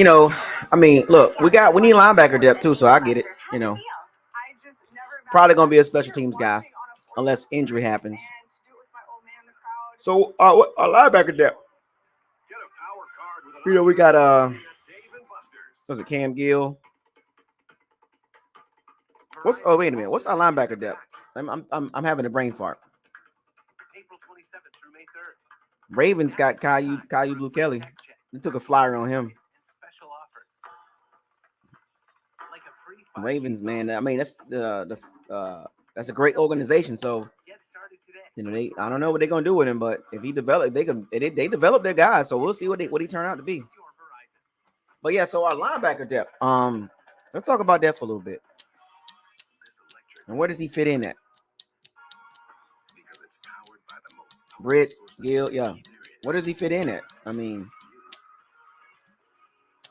look, we need linebacker depth too, so I get it. Probably gonna be a special teams guy unless injury happens. So our linebacker depth. We got was it Cam Gill? Wait a minute. What's our linebacker depth? I'm having a brain fart. April 27th through May 3rd. Ravens got Caillou Blue Kelly. They took a flyer on him. Special offers. Like a free Ravens, man. I mean, that's that's a great organization. So I don't know what they're gonna do with him, but if he develop, they develop their guys. So we'll see what he turn out to be. But yeah, so our linebacker depth. Let's talk about that for a little bit. And where does he fit in at? Britt, Gill, yeah. Where does he fit in at? I mean,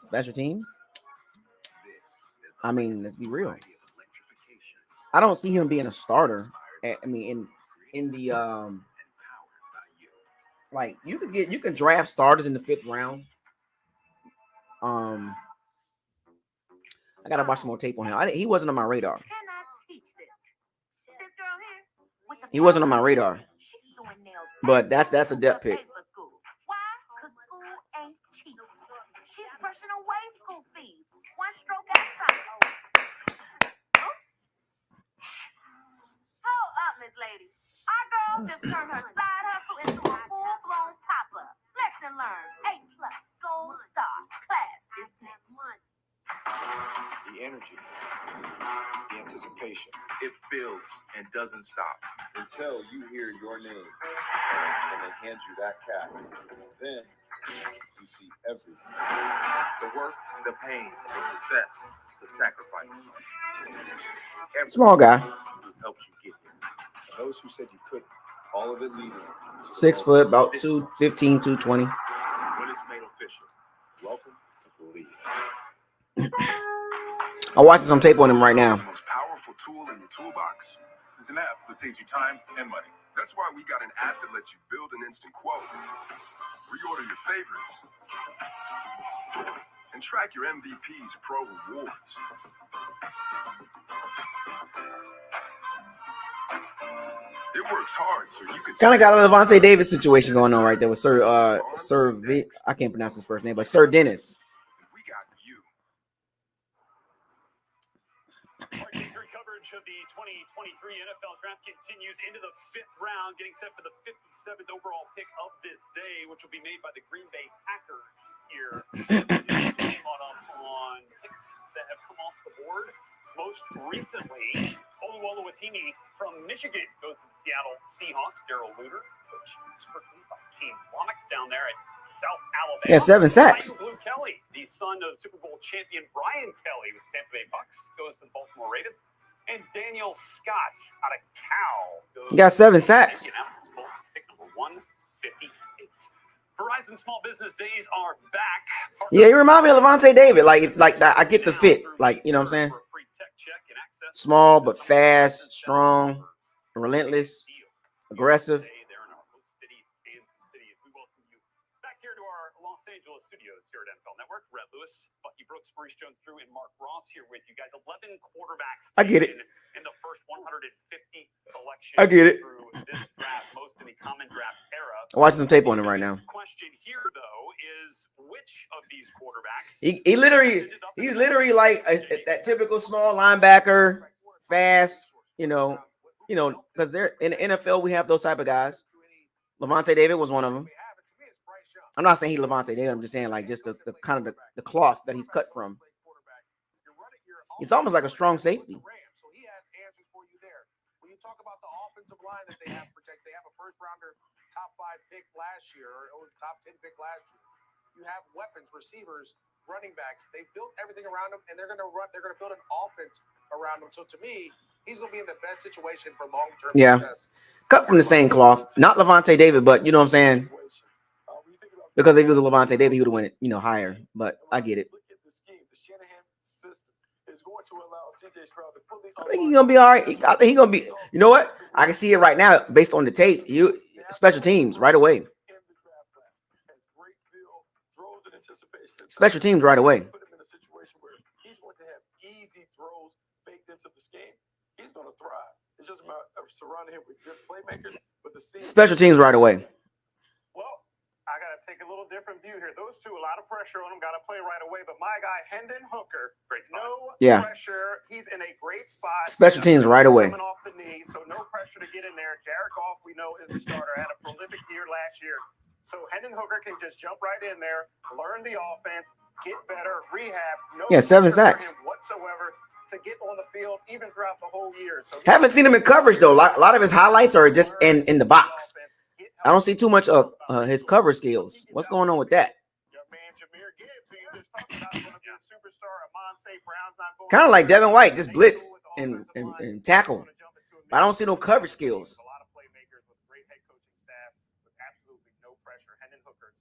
special teams. I mean, let's be real. I don't see him being a starter. I mean, in the like you can draft starters in the 5th round. I gotta watch some more tape on him. He wasn't on my radar. He wasn't on my radar. But that's a depth pick. Why? Because school ain't cheap. She's brushing away school fees. One stroke outside. Hold up, Miss Lady. Our girl just turned her side hustle into a full-blown pop-up. Lesson learned. A+, gold star. Class dismissed. The energy, the anticipation, it builds and doesn't stop until you hear your name and they hand you that cap. Then you see everything. The work, the pain, the success, the sacrifice. Small guy. Who helps you get here. And those who said you couldn't, all of it leading. 6 foot, about 215, 220. When it's made official, welcome to Believe. I'm watching some tape on him right now. The most powerful tool in your toolbox is an app that saves you time and money. That's why we got an app that lets you build an instant quote, reorder your favorites, and track your MVP's pro rewards. It works hard, so you can Kind of got a Levante Davis situation going on right there with Sir I can't pronounce his first name, but Sir Dennis. Our Day 3 coverage of the 2023 NFL Draft continues into the 5th round, getting set for the 57th overall pick of this day, which will be made by the Green Bay Packers here. Caught up on picks that have come off the board. Most recently, Oluwatimi from Michigan goes to the Seattle Seahawks. Darrell Luter, coached expertly by Kane Womack down there at South Alabama. Yeah, 7 sacks. Blue Kelly, the son of Super Bowl champion Brian Kelly with Tampa Bay Bucks, goes to the Baltimore Ravens. And Daniel Scott out of Cal goes He got 7 sacks. Pick number 158. Verizon Small Business Days are back. Yeah, you remind me of Levante David. Like that. I get the fit. Like, you know what I'm saying? Small but fast, strong, relentless, aggressive. Back here to our Los Angeles studios here at NFL Network. Rhett Lewis, Bucky Brooks, Maurice Jones-Drew, and Mark Ross here with you guys. 11 quarterbacks. I get it. In the first 150 selections. I get it. Through this draft, most in the common draft era. I'm watching some tape on him right now. Question here, though, is which of these quarterbacks? He's literally like that typical small linebacker, fast. You know, because they're in the NFL. We have those type of guys. Levante David was one of them. I'm not saying he's Levante David. I'm just saying like just the kind of the cloth that he's cut from. It's almost like a strong safety. So he has answers for you there. When you talk about the offensive line that they have protect, they have a first rounder, top 5 pick last year, or it was top 10 pick last year. You have weapons, receivers, running backs. They built everything around them, and they're going to build an offense around them. So to me, he's going to be in the best situation for long-term success. Cut from the same cloth. Not Levante David, but you know what I'm saying? Because if he was a Levante David, he would have went, higher. But I get it. I think he's gonna be all right. I think he's gonna be. You know what? I can see it right now based on the tape. Special teams right away. Special teams right away. Put him in a situation where he's going to have easy throws baked into the scheme. He's going to thrive. It's just about surrounding him with good playmakers. But special teams right away. I got to take a little different view here. Those two, a lot of pressure on him, got to play right away. But my guy, Hendon Hooker, pressure. He's in a great spot. Special teams right away. Coming off the knee, so no pressure to get in there. Jared Goff, we know, is the starter. Had a prolific year last year. So Hendon Hooker can just jump right in there, learn the offense, get better, rehab. No 7 sacks whatsoever to to get on the field even throughout the whole year. So Haven't seen him in coverage though. A lot of his highlights are just in the box. I don't see too much of his cover skills. What's going on with that? Kind of like Devin White, just blitz and tackle. But I don't see no coverage skills. A lot of playmakers with great head coaching staff with absolutely no pressure. Hendon Hooker's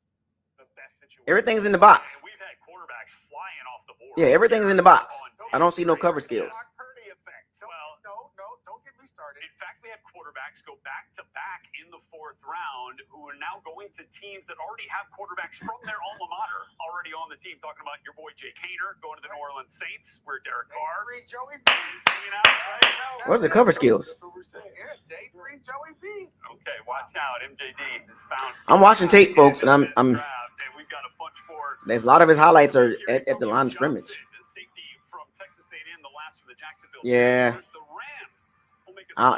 the best situation. Everything's in the box. We've had quarterbacks flying off the board. Yeah, everything's in the box. I don't see no cover skills. Well, don't get me started. In fact, we had quarterbacks go back to back in the 4th round who are now going to teams that already have quarterbacks from their alma mater already on the team. Talking about your boy Jake Haener going to the New Orleans Saints, where Derek Carr is hanging out right now. Where's the cover skills? Day 3, Joey B. Okay, watch out. MJD is found. I'm watching tape, folks, and I'm. There's a lot of his highlights are at the line of scrimmage. Yeah.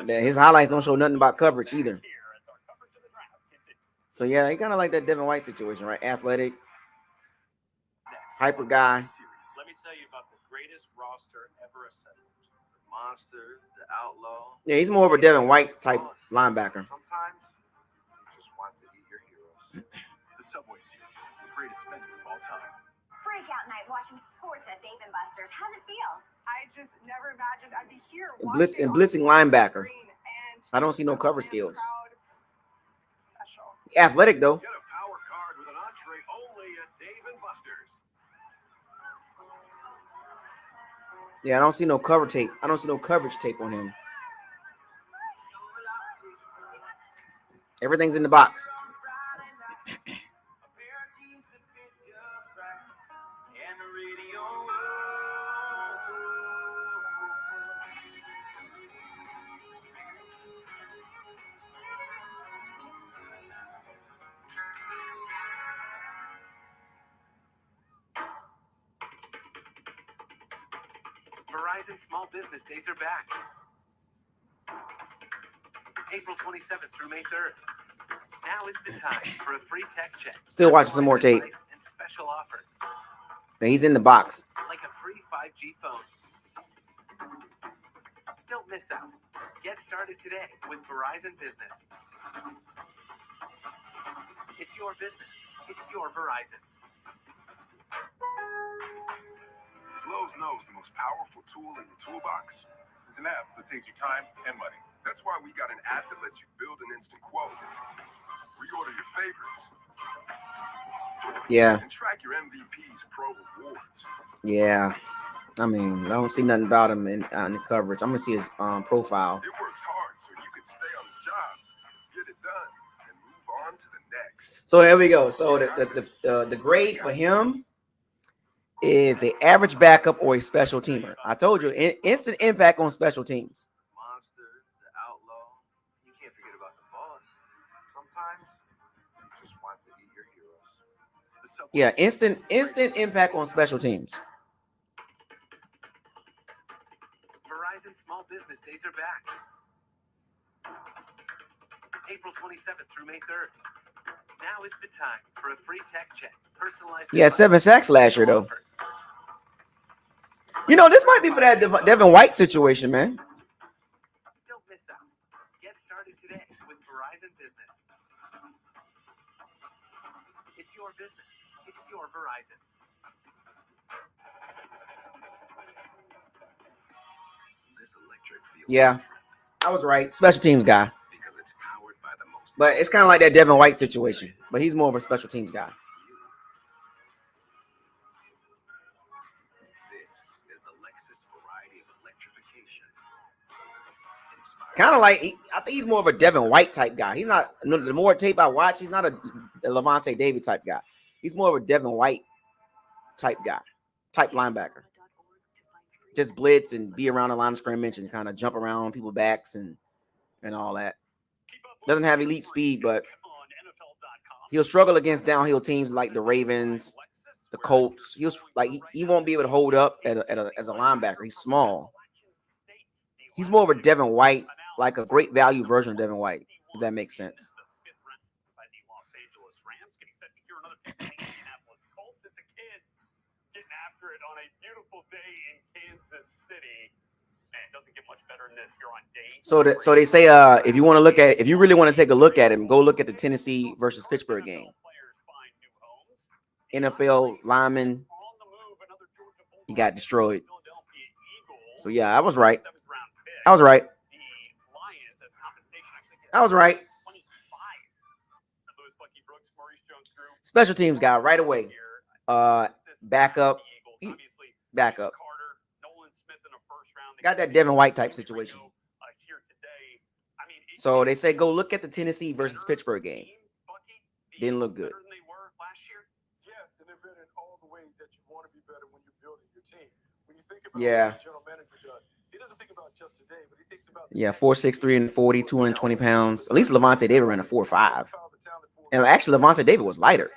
His highlights don't show nothing about coverage either. So yeah, he kind of like that Devin White situation, right? Athletic, hyper guy. Let me tell you about the greatest roster ever assembled. The monster, the outlaw. Yeah, he's more of a Devin White type linebacker. Sometimes you just want to eat your heroes. The Subway Series, the greatest menu of all time. Breakout night watching sports at Dave & Buster's. How's it feel? I just never imagined I'd be here Blitzing linebacker. I don't see no cover skills. Athletic though. Get a power card with an entree only at Dave & Buster's. Yeah, I don't see no cover tape. I don't see no coverage tape on him. Everything's in the box. Verizon Small Business Days are back. April 27th through May 3rd. Now is the time for a free tech check. Still watching some more tape. And special offers. Man, he's in the box. Like a free 5G phone. Don't miss out. Get started today with Verizon Business. It's your business. It's your Verizon. Lowe's knows the most powerful tool in the toolbox is an app that saves you time and money. That's why we got an app that lets you build an instant quote, reorder your favorites, and track your MVP's pro rewards. Yeah. I mean, I don't see nothing about him on the coverage. I'm gonna see his profile. It works hard so you can stay on the job, get it done, and move on to the next. So there we go. So the grade for him is an average backup or a special teamer. I told you, instant impact on special teams. Monster, the outlaw. You can't forget about the boss. Sometimes you just want to eat your heroes. Yeah, instant impact on special teams. Verizon Small Business Days are back. April 27th through May 3rd. Now is the time for a free tech check. Personalized. He had 7 sacks last year, though. You know, this might be for that Devin White situation, man. Don't miss out. Get started today with Verizon Business. It's your business. It's your Verizon. This electric field. Yeah, I was right. Special teams guy. But it's kind of like that Devin White situation. But he's more of a special teams guy. Kind of like, I think he's more of a Devin White type guy. He's not, the more tape I watch, he's not a Levante David type guy. He's more of a Devin White type guy, type linebacker. Just blitz and be around the line of scrimmage and kind of jump around people's backs and all that. Doesn't have elite speed, but he'll struggle against downhill teams like the Ravens, the Colts. He won't be able to hold up as a linebacker. He's small. He's more of a Devin White, like a great value version of Devin White, if that makes sense. Getting after it on a beautiful day in Kansas Kansas City. Man, it doesn't get much better than this. You're on day. So they say if you want to look at, if you really want to take a look at him, go look at the Tennessee versus Pittsburgh game. NFL lineman, he got destroyed. So yeah, I was right. I was right. I was right. Special teams guy right away. Backup. Backup. Got that Devin White type situation. So they say go look at the Tennessee versus Pittsburgh game. Didn't look good. Yes, and they're better in all the ways that you want to be better when you're building your team. When you think about what the general manager does, he doesn't think about just today, but he thinks about 4'6", and 40, 220 pounds. At least Levante David ran a 4'5". And actually Levante David was lighter.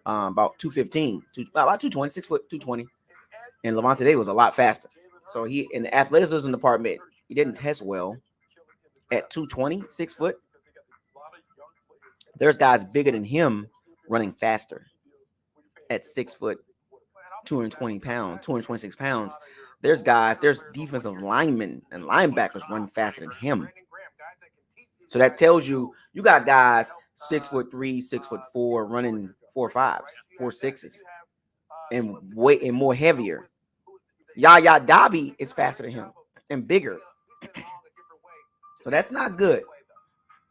About 215, about 220, 6 foot 220. And Levante David was a lot faster. So he in the athleticism department, he didn't test well at 220, 6 foot. There's guys bigger than him running faster at 6 foot, 220 pounds, 226 pounds. There's defensive linemen and linebackers running faster than him. So that tells you got guys 6'3", 6'4", running 4.5s, 4.6s, and more heavier. Yaya Dobby is faster than him and bigger. So that's not good.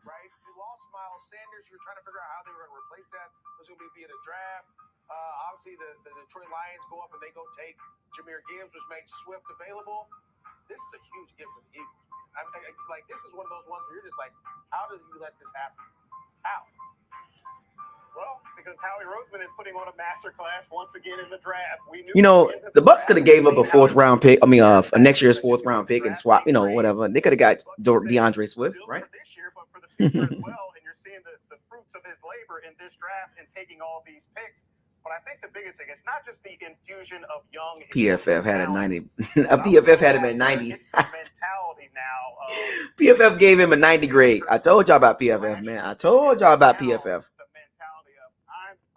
Right? You lost Miles Sanders. You were trying to figure out how they were going to replace that. Was it going to be via the draft? Obviously, the Detroit Lions go up and they go take Jahmyr Gibbs, which makes Swift available. This is a huge gift for the Eagles. Like, this is one of those ones where you're just like, how did you let this happen? How? Well, because Howie Roseman is putting on a masterclass once again in the draft. We knew The Bucks could have gave up a fourth round pick. I mean, a next year's fourth round pick and swap, whatever. They could have got DeAndre Swift, right? This year, but for the future as well. And you're seeing the fruits of his labor in this draft and taking all these picks. But I think the biggest thing is not just the infusion of young. PFF had a 90. PFF had him at 90. It's the mentality now. PFF gave him a 90 grade. I told y'all about PFF, man. I told y'all about PFF.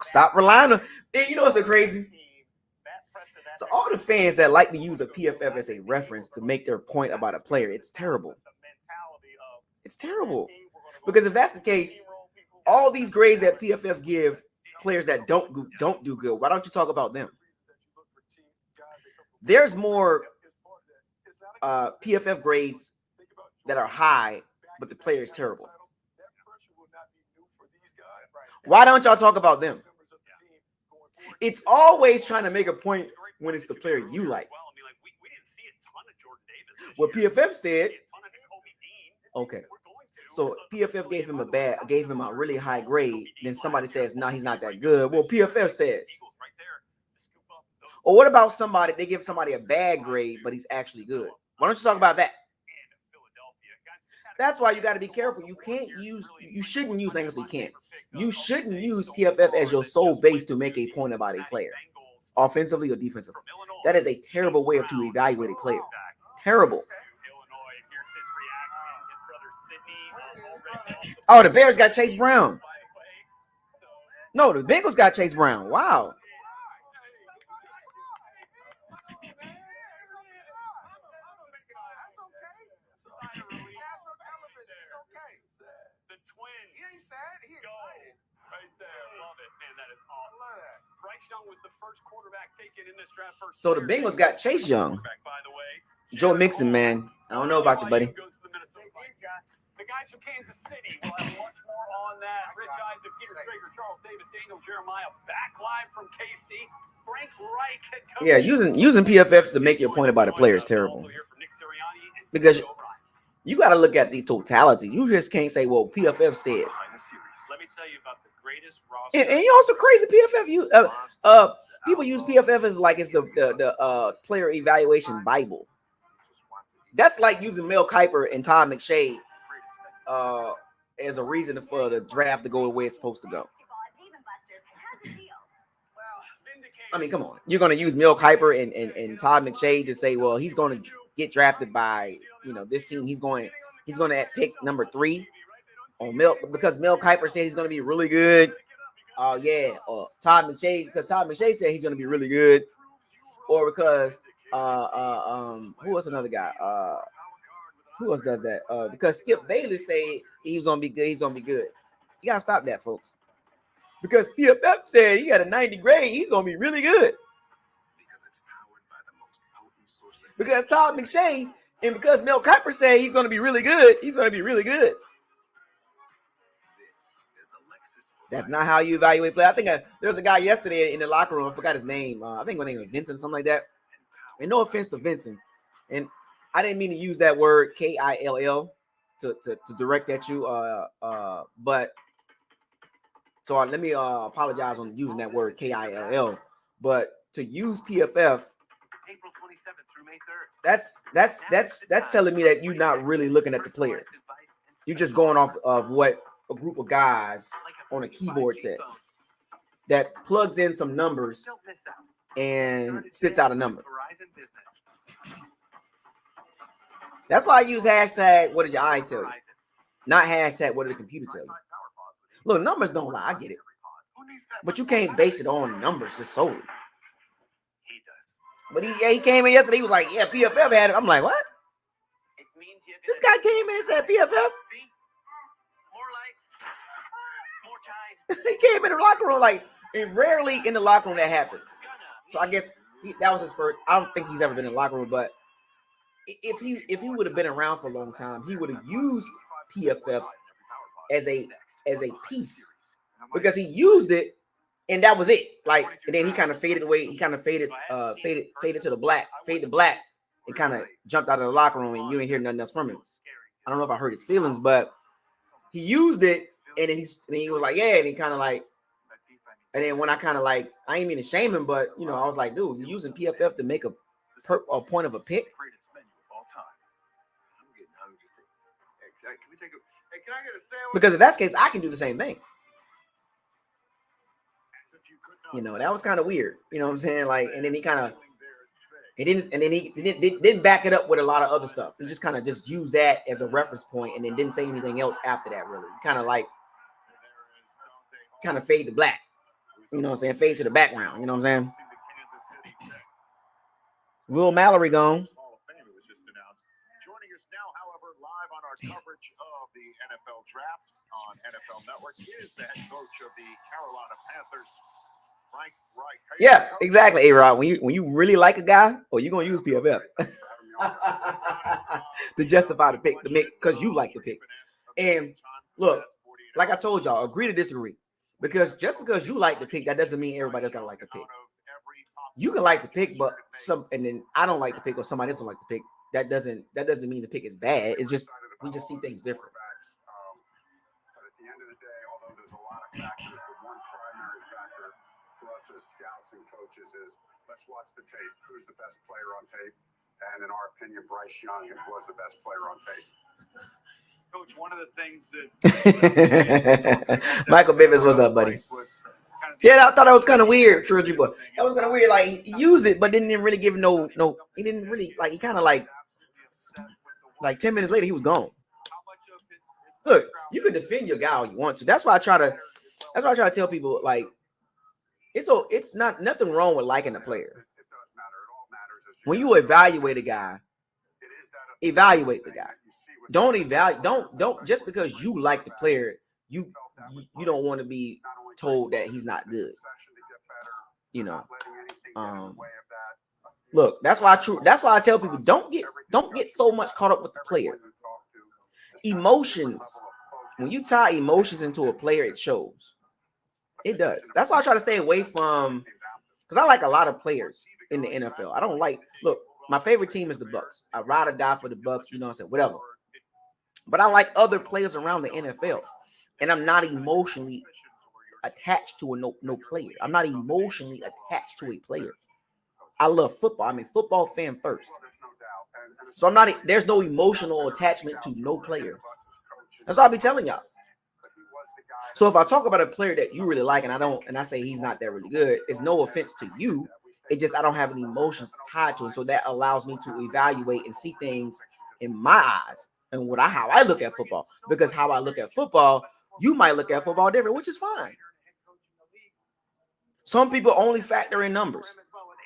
Stop relying on. And you know what's so crazy? To all the fans that like to use a PFF as a reference to make their point about a player, it's terrible. It's terrible. Because if that's the case, all these grades that PFF give players that don't do good, why don't you talk about them? There's more PFF grades that are high, but the player is terrible. Why don't y'all talk about them? It's always trying to make a point when it's the player you like. What PFF said, okay. So PFF gave him a really high grade. Then somebody says, no, he's not that good. Well, PFF says. Or what about somebody, they give somebody a bad grade, but he's actually good? Why don't you talk about that? That's why you got to be careful. You shouldn't use PFF as your sole base to make a point about a player, offensively or defensively. That is a terrible way to evaluate a player. Terrible. Oh, the Bears got Chase Brown. No, the Bengals got Chase Brown. Wow. So the Bengals got Chase Young. Joe Mixon, man. I don't know about you, buddy. The guys from Kansas City will have much more on that. Rich Isaac, Peter Traeger, Charles Davis, Daniel Jeremiah, back live from KC. Frank Reich. Yeah, using PFF to make your point about a player is terrible. Because you got to look at the totality. You just can't say, well, PFF said. Let me tell you about the greatest roster. And you also crazy PFF. People use PFF as like it's the player evaluation Bible. That's like using Mel Kiper and Todd McShay as a reason for the draft to go the way it's supposed to go. I mean, come on. You're going to use Mel Kiper and Todd McShay to say, well, he's going to get drafted by, this team. He's going to pick number 3 on Mel because Mel Kiper said he's going to be really good. Todd McShay, because Todd McShay said he's going to be really good. Or because Who was another guy? Who else does that? Because Skip Bayless say he was gonna be good. He's gonna be good. You gotta stop that, folks. Because PFF said he got a 90 grade. He's gonna be really good. Because Todd McShay and because Mel Kiper said he's gonna be really good. He's gonna be really good. That's not how you evaluate play. I think there was a guy yesterday in the locker room. I forgot his name. I think his name was Vincent, something like that. And no offense to Vincent, and I didn't mean to use that word KILL to direct at you. But so let me apologize on using that word KILL. But to use PFF, April 27th through May 3rd. That's telling me that you're not really looking at the player. You're just going off of what a group of guys on a keyboard says that plugs in some numbers and spits out a number. That's why I use hashtag what did your eyes tell you? Not hashtag what did the computer tell you? Look, numbers don't lie. I get it. But you can't base it on numbers just solely. But he came in yesterday. He was like, yeah, PFF had it. I'm like, what? This guy came in and said PFF. He came in the locker room like, and rarely in the locker room that happens. So I guess that was his first. I don't think he's ever been in the locker room, but if he would have been around for a long time, he would have used PFF as a piece because he used it and that was it. Like, and then he kind of faded away. He kind of faded to the black, and kind of jumped out of the locker room, and you didn't hear nothing else from him. I don't know if I hurt his feelings, but he used it, and then he was like, yeah, and he kind of like, and then when I kind of like, I ain't mean to shame him, but you know, I was like, dude, you're using PFF to make a point of a pick. Because if that's the case, I can do the same thing. You know, that was kind of weird. You know what I'm saying? Like, and then he kind of, he didn't back it up with a lot of other stuff. He just kind of just used that as a reference point, and then didn't say anything else after that. Really, kind of like, kind of fade to black. You know what I'm saying? Fade to the background. You know what I'm saying? Will Mallory gone. Joining us now, however, live on our coverage of the NFL draft on NFL Network is the head coach of the Carolina Panthers, Frank Reich. Yeah, exactly, A-Rod. When you really like a guy, you're gonna use PFF to justify the pick, to make because you like the pick. And look, like I told y'all, agree to disagree. Because just because you like the pick, that doesn't mean everybody else gotta like the pick. You can like the pick, but and then I don't like the pick, or somebody else don't like the pick. That doesn't mean the pick is bad. It's just we just see things different. But at the end of the day, although there's a lot of factors, the one primary factor for us as scouts and coaches is let's watch the tape. Who's the best player on tape? And in our opinion, Bryce Young was the best player on tape. Coach, one of the things that Michael Bivens, what's up, buddy? Yeah, I thought that was kind of weird, Trilogy, but that was kind of weird. Like he used it, but didn't really give no. He didn't really like. He kind of like 10 minutes later, he was gone. Look, you can defend your guy all you want to. That's why I try to tell people like it's not nothing wrong with liking a player. When you evaluate a guy, evaluate the guy. Don't just because you like the player, you don't want to be told that he's not good. You know. Look, that's why I tell people don't get so much caught up with the player. Emotions, when you tie emotions into a player, it shows. It does. That's why I try to stay away from, because I like a lot of players in the NFL. I don't like, look, my favorite team is the Bucks. I ride or die for the Bucks, you know what I'm saying? Whatever. But I like other players around the NFL. And I'm not emotionally attached to no player. I'm not emotionally attached to a player. I love football. I'm a football fan first. So there's no emotional attachment to no player. That's all I'll be telling y'all. So if I talk about a player that you really like and I say he's not that really good, it's no offense to you. It's just I don't have any emotions tied to him. So that allows me to evaluate and see things in my eyes and how I look at football. Because how I look at football, you might look at football different, which is fine. Some people only factor in numbers.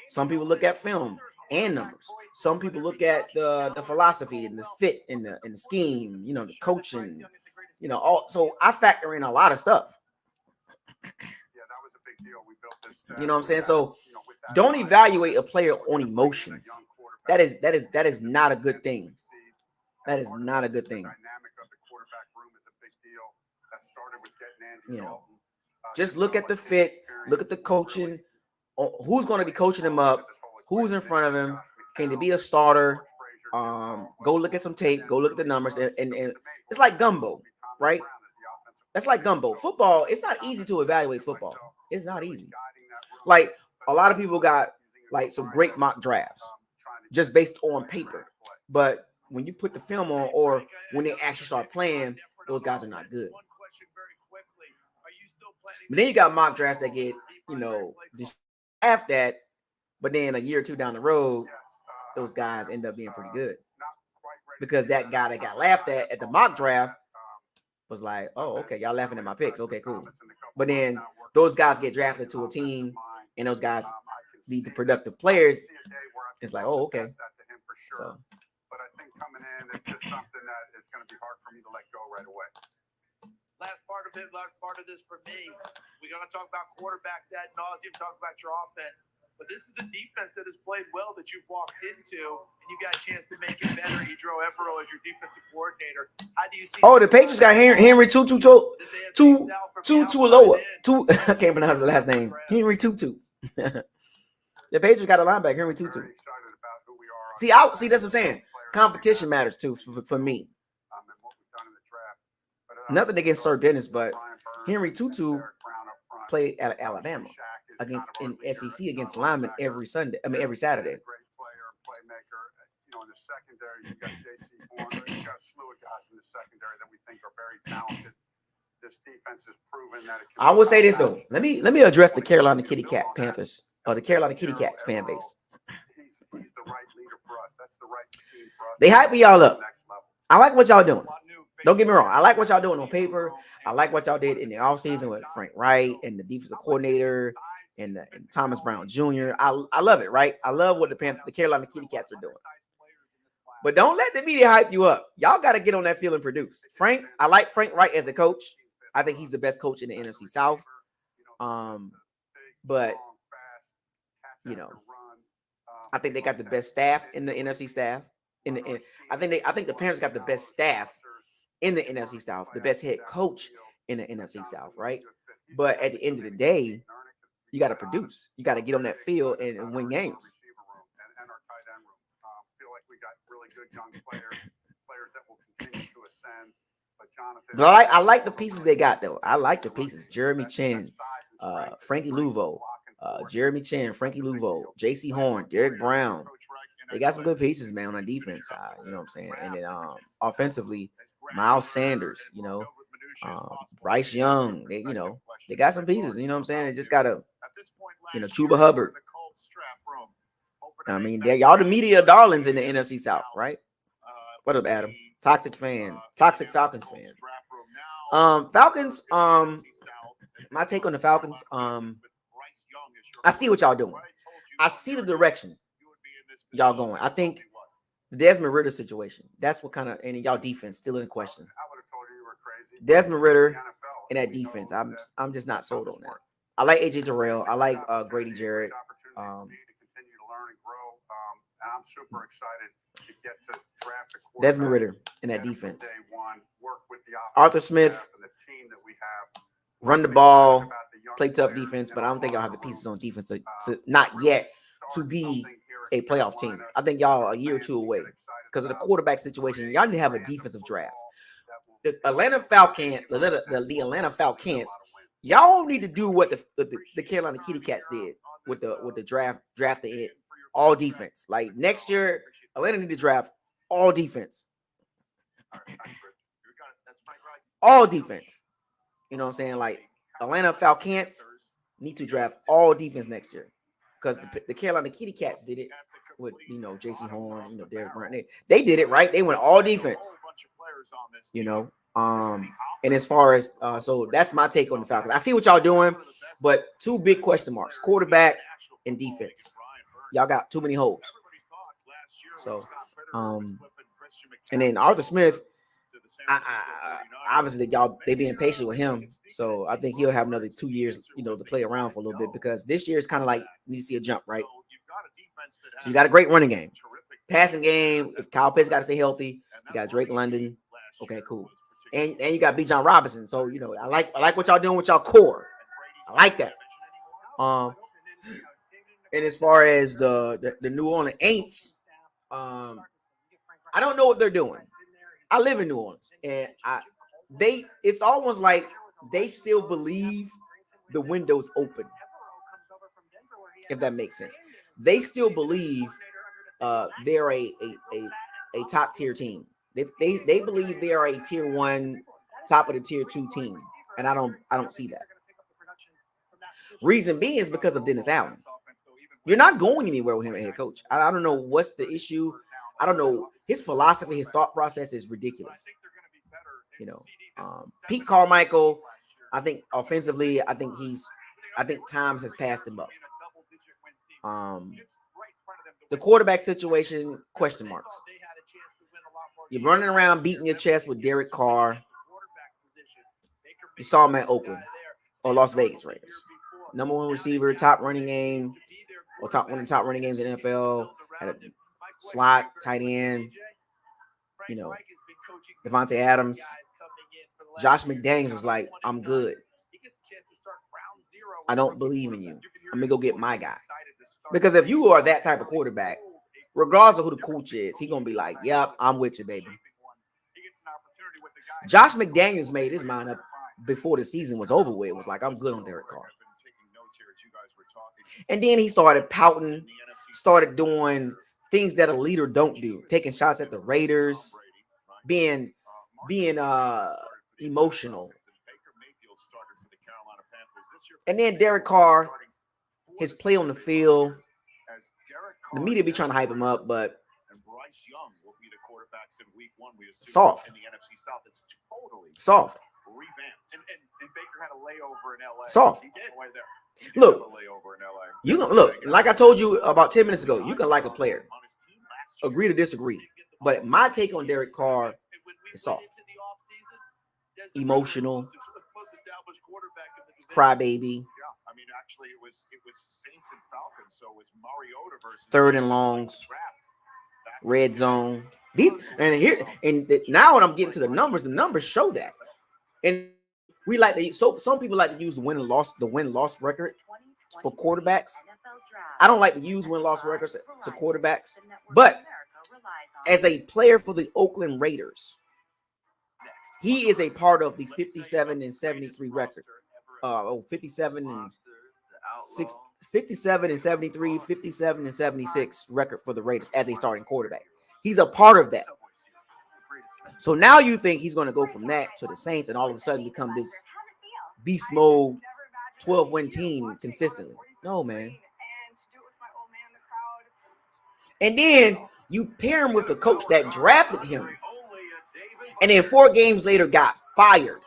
Some people look at film and numbers. Some people look at the philosophy and the fit and the scheme, you know, the coaching, you know, all. So I factor in a lot of stuff. You know what I'm saying? So don't evaluate a player on emotions. That is not a good thing. That is not a good thing. You know, just look at the fit, look at the coaching. Who's going to be coaching him up? Who's in front of him? Can he be a starter? Go look at some tape. Go look at the numbers, and it's like gumbo, right? That's like gumbo. Football, it's not easy to evaluate football. It's not easy. Like a lot of people got like some great mock drafts just based on paper, but when you put the film on or when they actually start playing, those guys are not good. But then you got mock drafts that get, you know, just after that, but then a year or two down the road, those guys end up being pretty good because that guy that got laughed at the mock draft was like, oh, okay, y'all laughing at my picks. Okay, cool. But then those guys get drafted to a team and those guys lead to productive players. It's like, oh, okay. So, but I think coming in, it's just something that is going to be hard for me to let go right away. Last part of this for me, we're going to talk about quarterbacks ad nauseum, talk about your offense. But this is a defense that has played well that you've walked into, and you got a chance to make it better. Edro Evero as your defensive coordinator. How do you see? Oh, the Patriots got Henry Tutu Aloha. I can't pronounce the last name. Henry Tutu. The Patriots got a linebacker, Henry Tutu. See, that's what I'm saying. Competition matters too for me. Nothing against Sir Dennis, but Henry Tutu played at Alabama in SEC against linemen every Saturday. You know, in the secondary, you got J.C. Horn. You got a slew of guys in the secondary that we think are very talented. This defense has proven that it can. I will say this though. Let me address the Carolina Kitty Cat Panthers or the Carolina Kitty Cats fan base. He's the right leader for us. That's the right scheme for us. They hype y'all up. I like what y'all doing. Don't get me wrong. I like what y'all doing on paper. I like what y'all did in the offseason with Frank Wright and the defensive coordinator and Thomas Brown Jr. I love it, right? I love what the Carolina Kitty Cats are doing. But don't let the media hype you up. Y'all got to get on that field and produce. I like Frank Wright as a coach. I think he's the best coach in the NFC South. But you know, I think they got the best staff in the NFC staff. I think the Panthers got the best staff in the NFC South, the best head coach in the NFC South, right? But at the end of the day, you got to produce. You got to get on that field and win games. And our tight end room. Feel like we got really good young players that will continue to ascend. But Jonathan, but I like the pieces they got though. I like the pieces. Jeremy Chin, Frankie Louvo, Jeremy Chin, Frankie Louvo, J.C. Horn, Derek Brown. They got some good pieces, man, on the defense side. You know what I'm saying? And then offensively, Miles Sanders, you know, Bryce Young. They got some pieces. You know what I'm saying? They just gotta, Chuba Hubbard. I mean, y'all the media darlings in the NFC South, right? What up, Adam? Toxic Falcons fan. Falcons. My take on the Falcons. I see what y'all doing. I see the direction y'all going. I think the Desmond Ritter situation. That's what kind of, and y'all defense still in question. Desmond Ritter and that defense. I'm just not sold on that. I like AJ Terrell. I like Grady Jarrett. I'm super excited to get to draft a quarterback. Desmond Ritter in that defense. Arthur Smith, run the ball, play tough defense, but I don't think y'all have the pieces on defense to not yet to be a playoff team. I think y'all a year or two away because of the quarterback situation. Y'all need to have a defensive draft. The Atlanta Falcons, y'all need to do what the Carolina Kitty Cats did with the drafting it all defense. Like next year, Atlanta need to draft all defense. All defense. You know what I'm saying? Like Atlanta Falcons need to draft all defense next year. Because the Carolina Kitty Cats did it with, J.C. Horn, Derek Brown. They did it, right? They went all defense. And as far as so that's my take on the Falcons. I see what y'all doing, but two big question marks: quarterback and defense. Y'all got too many holes. So, and then Arthur Smith, obviously they being patient with him. So I think he'll have another 2 years, to play around for a little bit, because this year is kind of like you need to see a jump, right? So you got a great running game, passing game. If Kyle Pitts got to stay healthy, you got Drake London. Okay, cool. And you got B. John Robinson. So I like what y'all doing with y'all core. I like that. And as far as the New Orleans Aints, I don't know what they're doing. I live in New Orleans, and it's almost like they still believe the window's open. If that makes sense, they still believe they're a top tier team. They believe they are a tier 1, top of the tier 2 team, and I don't see that. Reason being is because of Dennis Allen. You're not going anywhere with him as head coach. I don't know what's the issue. I don't know. His philosophy, his thought process is ridiculous. Pete Carmichael, I think offensively, I think times has passed him up. The quarterback situation, question marks. You're running around beating your chest with Derek Carr. You saw him at Oakland or Las Vegas Raiders. Number 1 receiver, top running game, or one of the top running games in the NFL. Had a slot, tight end. Devontae Adams. Josh McDaniels was like, I'm good. I don't believe in you. I'm going to go get my guy. Because if you are that type of quarterback, regardless of who the coach is, he's going to be like, yep, I'm with you, baby. Josh McDaniels made his mind up before the season was over with. It was like, I'm good on Derek Carr. And then he started pouting, started doing things that a leader don't do, taking shots at the Raiders, being emotional. And then Derek Carr, his play on the field, the media be trying to hype him up, but soft. Soft. Soft. Look, you can look, like I told you about 10 minutes ago, you can like a player, agree to disagree. But my take on Derek Carr is soft, emotional, crybaby. Actually, it was Saints and Falcons, so it was Mariota versus 3rd and longs, red zone. Now when I'm getting to the numbers show that. And we like to, so some people like to use the win-loss record for quarterbacks. I don't like to use win-loss records to quarterbacks, but as a player for the Oakland Raiders, he is a part of the 57-73 record. 57-73, 57-76 record for the Raiders as a starting quarterback. He's a part of that. So now you think he's going to go from that to the Saints and all of a sudden become this beast mode 12-win team consistently. No, man. And then you pair him with the coach that drafted him, and then 4 games later got fired.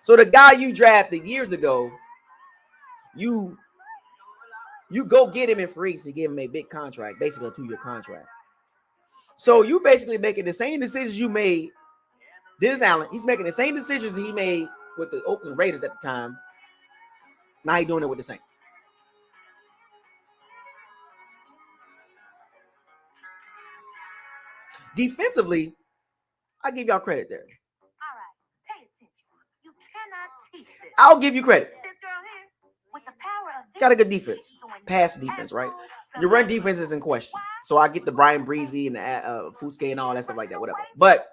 So the guy you drafted years ago, you go get him in free agency, give him a big contract, basically a 2-year contract. So you basically making the same decisions you made. Dennis Allen, he's making the same decisions he made with the Oakland Raiders at the time. Now he's doing it with the Saints. Defensively, I give y'all credit there. All right, pay attention. You cannot teach this. I'll give you credit. This girl here, with the power of Got a good defense. Pass defense, right? Your run defense is in question. So I get the Brian Breezy and the Fuske and all that stuff like that, whatever. But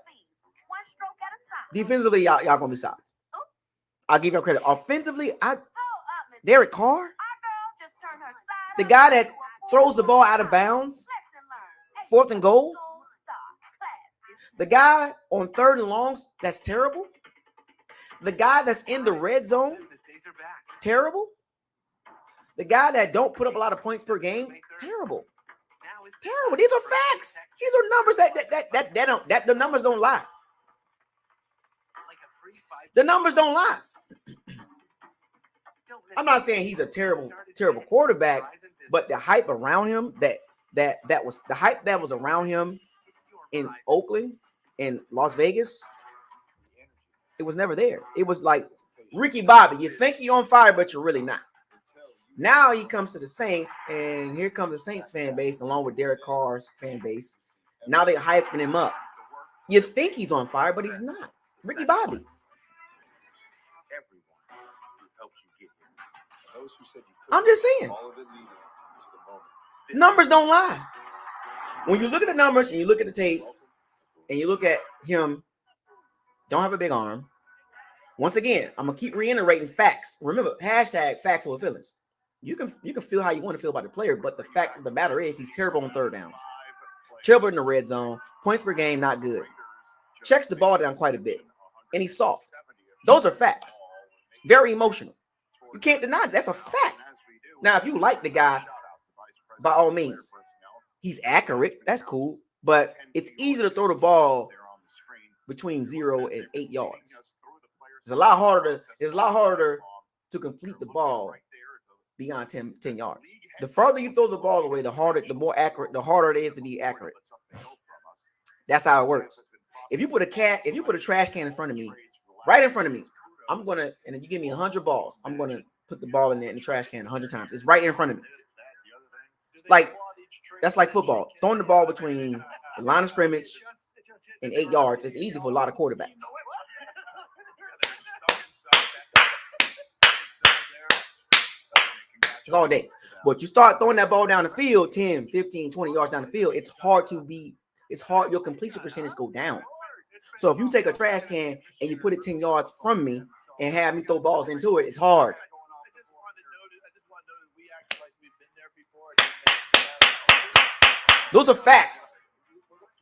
defensively, y'all gonna be solid. I'll give y'all credit. Offensively, Derek Carr, the guy that throws the ball out of bounds, 4th and goal. The guy on 3rd and longs, that's terrible. The guy that's in the red zone, terrible. The guy that don't put up a lot of points per game, terrible. Terrible. These are facts. These are numbers that the numbers don't lie. The numbers don't lie. I'm not saying he's a terrible quarterback, but the hype around him that that was the hype that was around him in Oakland and Las Vegas. It was never there. It was like Ricky Bobby. You think you're on fire, but you're really not. Now he comes to the Saints, and here comes the Saints fan base along with Derek Carr's fan base. Now they're hyping him up. You think he's on fire, but he's not. Ricky Bobby. I'm just saying. Numbers don't lie. When you look at the numbers and you look at the tape and you look at him, don't have a big arm. Once again, I'm gonna keep reiterating facts. Remember, hashtag facts over feelings. You can feel how you want to feel about the player, but the fact of the matter is he's terrible on third downs. Terrible in the red zone. Points per game, not good. Checks the ball down quite a bit. And he's soft. Those are facts. Very emotional. You can't deny it. That's a fact. Now, if you like the guy, by all means, he's accurate. That's cool. But it's easy to throw the ball between 0 and 8 yards. It's a lot harder to complete the ball beyond 10 yards. The farther you throw the ball away, the harder it is to be accurate. That's how it works. If you put a trash can in front of me, right in front of me, I'm gonna, and then you give me 100 balls, I'm gonna put the ball in there in the trash can 100 times. It's right in front of me. That's like football. Throwing the ball between the line of scrimmage and 8 yards. It's easy for a lot of quarterbacks. It's all day. But you start throwing that ball down the field, 10, 15, 20 yards down the field, it's hard, your completion percentage go down. So if you take a trash can and you put it 10 yards from me and have me throw balls into it, it's hard. Those are facts.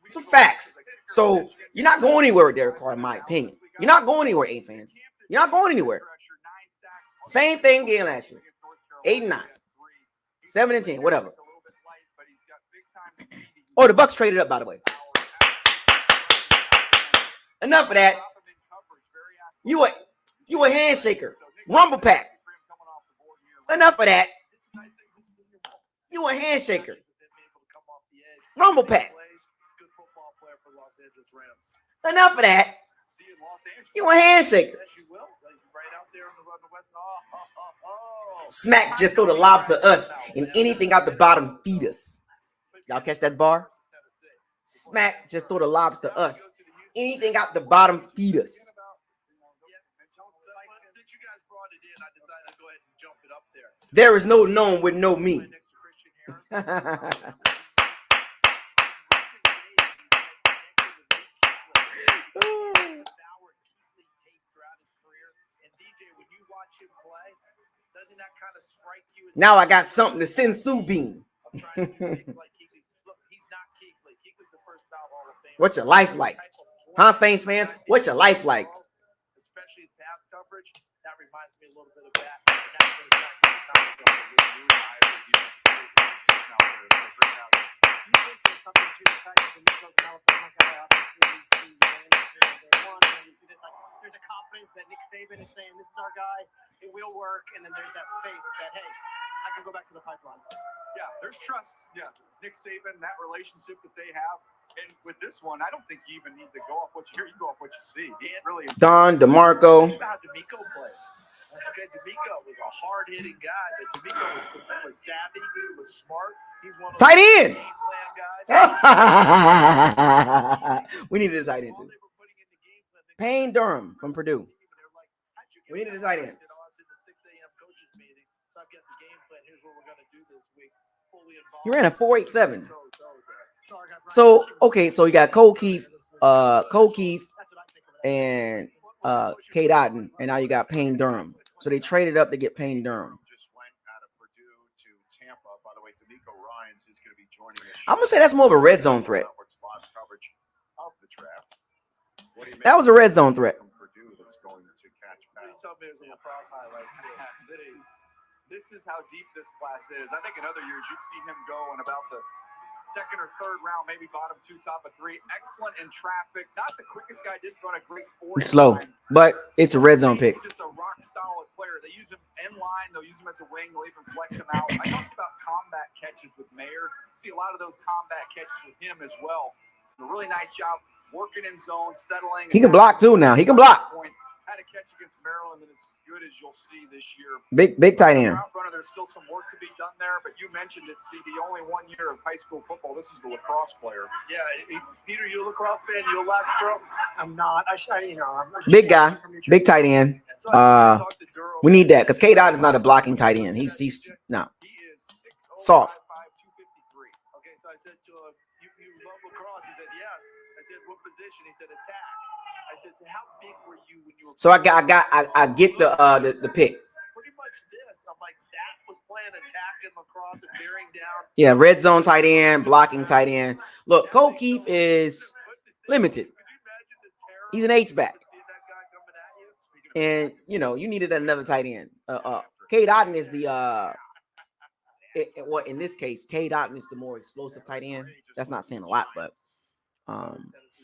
Those are facts. So you're not going anywhere with Derek Carr, in my opinion. You're not going anywhere, A fans. You're not going anywhere. Same thing again last year. 8 and 9. 7 and 10, whatever. Oh, the Bucks traded up, by the way. Enough of that. You a handshaker. Rumble pack. Enough of that. You a handshaker. Rumble pack. Enough of that. You a handshaker. Smack just throw the lobs to us, and anything out the bottom feed us. Y'all catch that bar? Smack just throw the lobs to us. Anything out the bottom feed us. There is no known with no me. Now I got something to send Sue Bean. What's your life like? Huh, Saints fans? What's your life like? Especially pass coverage. That reminds me a little bit of that. You think there's something to the fact that Nico's an Alabama guy? Obviously, we see Anderson day one, and we see this there's a confidence that Nick Saban is saying this is our guy, it will work, and then there's that faith that hey, I can go back to the pipeline. Yeah, there's trust. Yeah, Nick Saban, that relationship that they have. And with this one, I don't think you even need to go off what you hear. You go off what you see. Really, Don DeMarco. Think about how DeMeco played. Okay, DeMeco was a hard-hitting guy, but DeMeco was savvy, was smart. He's one of tight end. Game plan guys. We needed a tight end too. Payne Durham from Purdue. We needed a tight end. He ran a 4.87. So okay, so you got Cole Keith, and K. Dotton, and now you got Payne Durham. So they traded up to get Payne Durham. I'm gonna say that's more of a red zone threat. That was a red zone threat. This is how deep this class is. I think in other years you'd see him go in about the second or third round, maybe bottom 2, top of 3. Excellent in traffic. Not the quickest guy, did run a great 40. He's slow, but it's a red zone pick. He's just a rock solid player. They use him in line. They'll use him as a wing. They'll even flex him out. I talked about combat catches with Mayer. See a lot of those combat catches with him as well. A really nice job working in zone, settling. He can block too now. He can block. Had a catch against Maryland that is good as you'll see this year. Big tight end. There's still some work to be done there, but you mentioned it, CD, only 1 year of high school football. This is the lacrosse player. Yeah, Peter, you a lacrosse fan? You a Lax bro? I'm not. I'm Big guy, big tight end. We need that because K-Dot is not a blocking tight end. He's no soft. Okay, so I said to him, you love lacrosse? He said, yes. I said, what position? He said, attack. I said, so how big were you when you were? So I get the pick. Pretty much this. I'm like, that was playing attack in lacrosse and bearing down. Yeah, red zone tight end, blocking tight end. Look, Cole Keith is limited. He's an H-back. And, you know, you needed another tight end. Cade Otton is the in this case, Cade Otton is the more explosive tight end. That's not saying a lot, but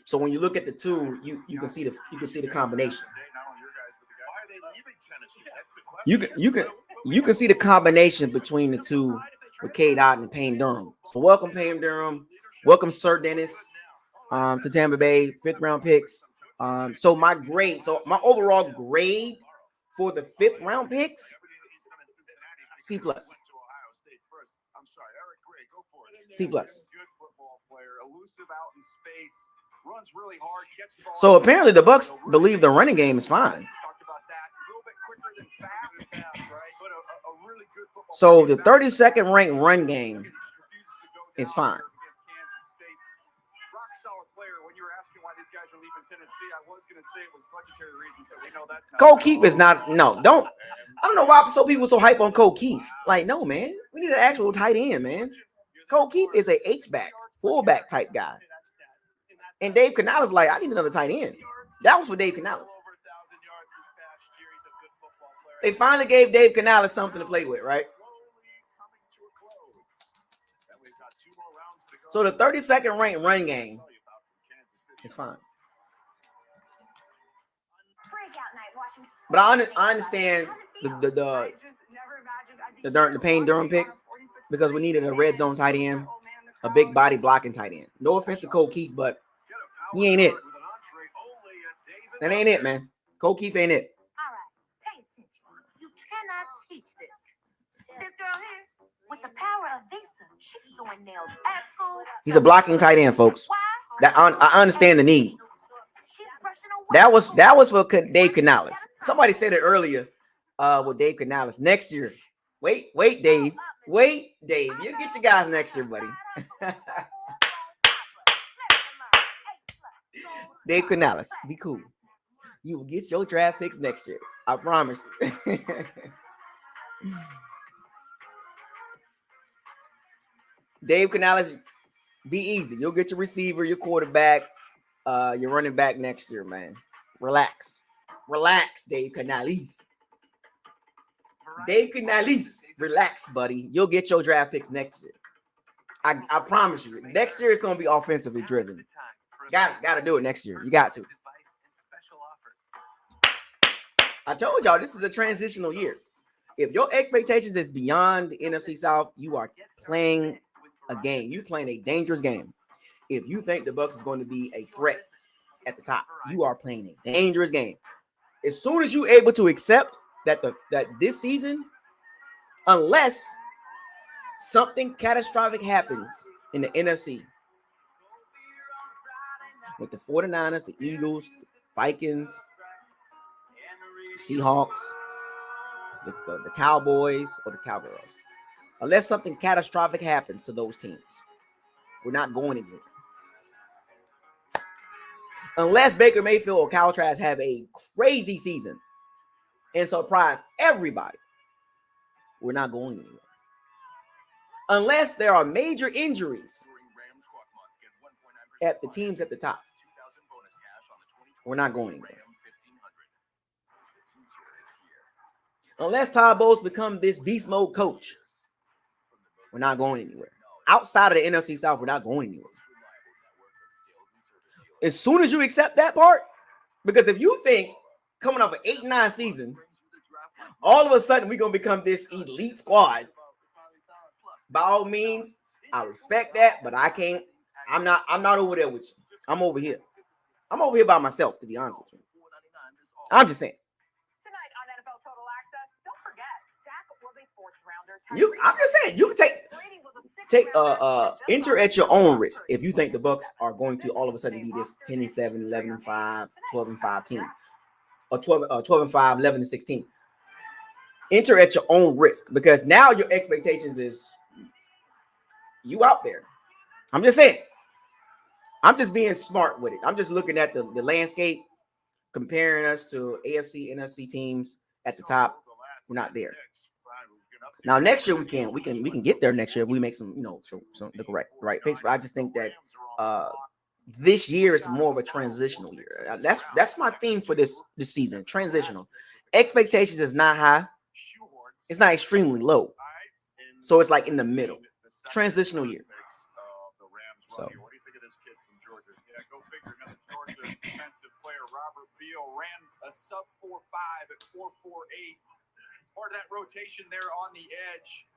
so when you look at the two, you can see the combination. You can see the combination between the two with Cade Otton and Payne Durham. So welcome Payne Durham, welcome Sir Dennis to Tampa Bay, 5th round picks. So my overall grade for the 5th round picks, C+. C+. So apparently the Bucs believe the running game is fine. So the 32nd ranked run game is fine. Cole Keith is not. No, don't. I don't know why people so hype on Cole Keith. Like, no, man. We need an actual tight end, man. Cole Keith is a H-back, fullback type guy. And Dave Canales like, I need another tight end. That was for Dave Canales. They finally gave Dave Canales something to play with, right? So the 32nd ranked run game is fine. But I understand the Payne Durham pick because we needed a red zone tight end, a big body blocking tight end. No offense to Cole Keith, but he ain't it. That ain't it, man. Cole Keith ain't it. All right, pay attention. You cannot teach this. This girl here, with the power of Visa, she's doing nails at school. He's a blocking tight end, folks. That I understand the need. That was for Dave Canales. Somebody said it earlier with Dave Canales. Next year. Wait, Dave. Wait, Dave. You get your guys next year, buddy. Dave Canales, be cool. You will get your draft picks next year. I promise. Dave Canales, be easy. You'll get your receiver, your quarterback, your running back next year, man. Relax, Dave Canales. Dave Canales, relax, buddy. You'll get your draft picks next year. I promise you. Next year it's gonna be offensively driven. Got to do it next year. You got to. I told y'all this is a transitional year. If your expectations is beyond the NFC South, you are playing a game. You're playing a dangerous game. If you think the Bucs is going to be a threat at the top, you are playing a dangerous game. As soon as you're able to accept that this season, unless something catastrophic happens in the NFC with the 49ers, the Eagles, the Vikings, the Seahawks, the Cowboys, or the Cowgirls, unless something catastrophic happens to those teams, we're not going anywhere. Unless Baker Mayfield or Kyle Trask have a crazy season and surprise everybody, we're not going anywhere. Unless there are major injuries at the teams at the top, we're not going anywhere. Unless Todd Bowles become this beast mode coach, we're not going anywhere. outside of the NFC South, we're not going anywhere. As soon as you accept that part, because if you think coming off an 8-9 season, all of a sudden we're gonna become this elite squad. By all means, I respect that, but I can't. I'm not over there with you. I'm over here. I'm over here by myself, to be honest with you. I'm just saying. Tonight on NFL Total Access, don't forget, Dak was a fourth rounder. I'm just saying you can enter at your own risk if you think the Bucs are going to all of a sudden be this 10-7, 11-5, 12-5 team, or 12-5, 11-16. Enter at your own risk, because now your expectations is you out there. I'm just saying. I'm just being smart with it. I'm just looking at the landscape, comparing us to AFC, NFC teams at the top. We're not there. Now next year we can get there next year if we make some the right picks. But I just think that this year is more of a transitional year. That's my theme for this season. Transitional. Expectations is not high. It's not extremely low. So it's like in the middle. Transitional year. So. Georgia defensive player Robert Beal ran a sub 4.5 at 4.48. Part of that rotation there on the edge.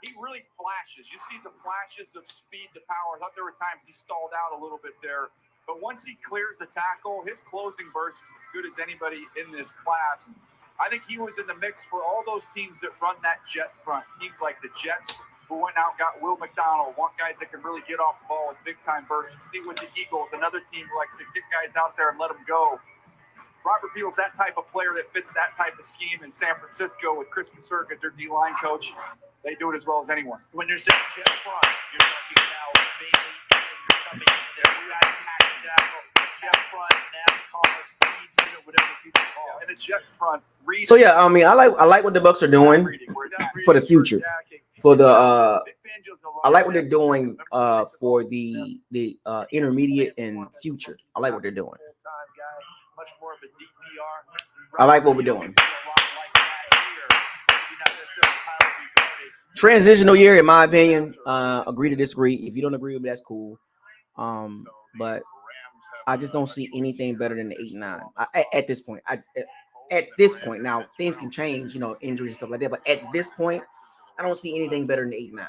He really flashes. You see the flashes of speed to power. I thought there were times he stalled out a little bit there. But once he clears the tackle, his closing burst is as good as anybody in this class. I think he was in the mix for all those teams that run that jet front. Teams like the Jets, who went out and got Will McDonald, want guys that can really get off the ball with big-time bursts. You see with the Eagles, another team who likes to get guys out there and let them go. Robert Beal's that type of player that fits that type of scheme in San Francisco with Chris Masurk as their D-line coach. They do it as well as anyone. When you're saying jet front, you're talking about mainly coming in there. We got jet front, NASCAR, speed unit, whatever people call it. And a jet front. So yeah, I mean, I like what the Bucs are doing for the future. For the I like what they're doing for the intermediate and future. I like what they're doing. I like what we're doing. Transitional year, in my opinion. Agree to disagree. If you don't agree with me, that's cool. But I just don't see anything better than the 8-9 at this point. At this point, now things can change, injuries and stuff like that. But at this point, I don't see anything better than the 8-9.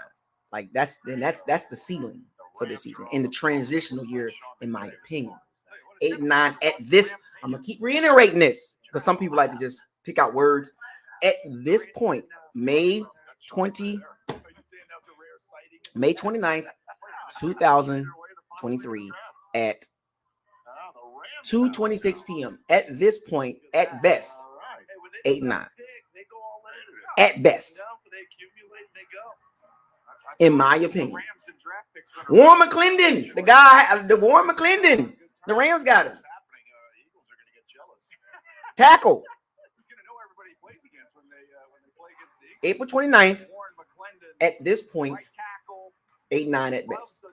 Like that's the ceiling for this season in the transitional year, in my opinion. 8-9 at this. I'm gonna keep reiterating this because some people like to just pick out words. At this point, May 29th, 2023 at 2:26 p.m. At this point, at best, 8-9. At best, in my opinion. Warren McClendon, Warren McClendon, the Rams got him. Tackle. April 29th, at this point, 8-9 at best.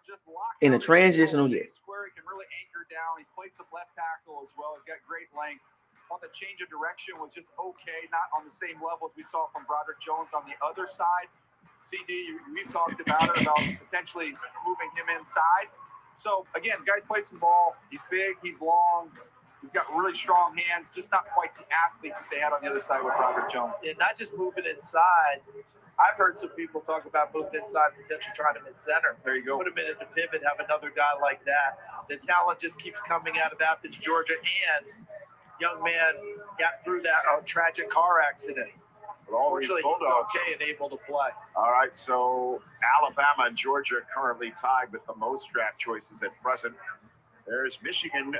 In a transitional year. He can really anchor down. He's played some left tackle as well. He's got great length. On the change of direction was just okay, not on the same level as we saw from Broderick Jones on the other side. CD, we've talked about it, about potentially moving him inside. So, again, guys played some ball. He's big, he's long, he's got really strong hands, just not quite the athlete that they had on the other side with Broderick Jones. And not just moving inside. I've heard some people talk about moving inside, potentially trying him in center. There you go. Put him in the pivot, have another guy like that. The talent just keeps coming out of Athens, Georgia, and young man got through that tragic car accident. Fortunately, he's okay and able to play. All right, so Alabama and Georgia are currently tied with the most draft choices at present. There's Michigan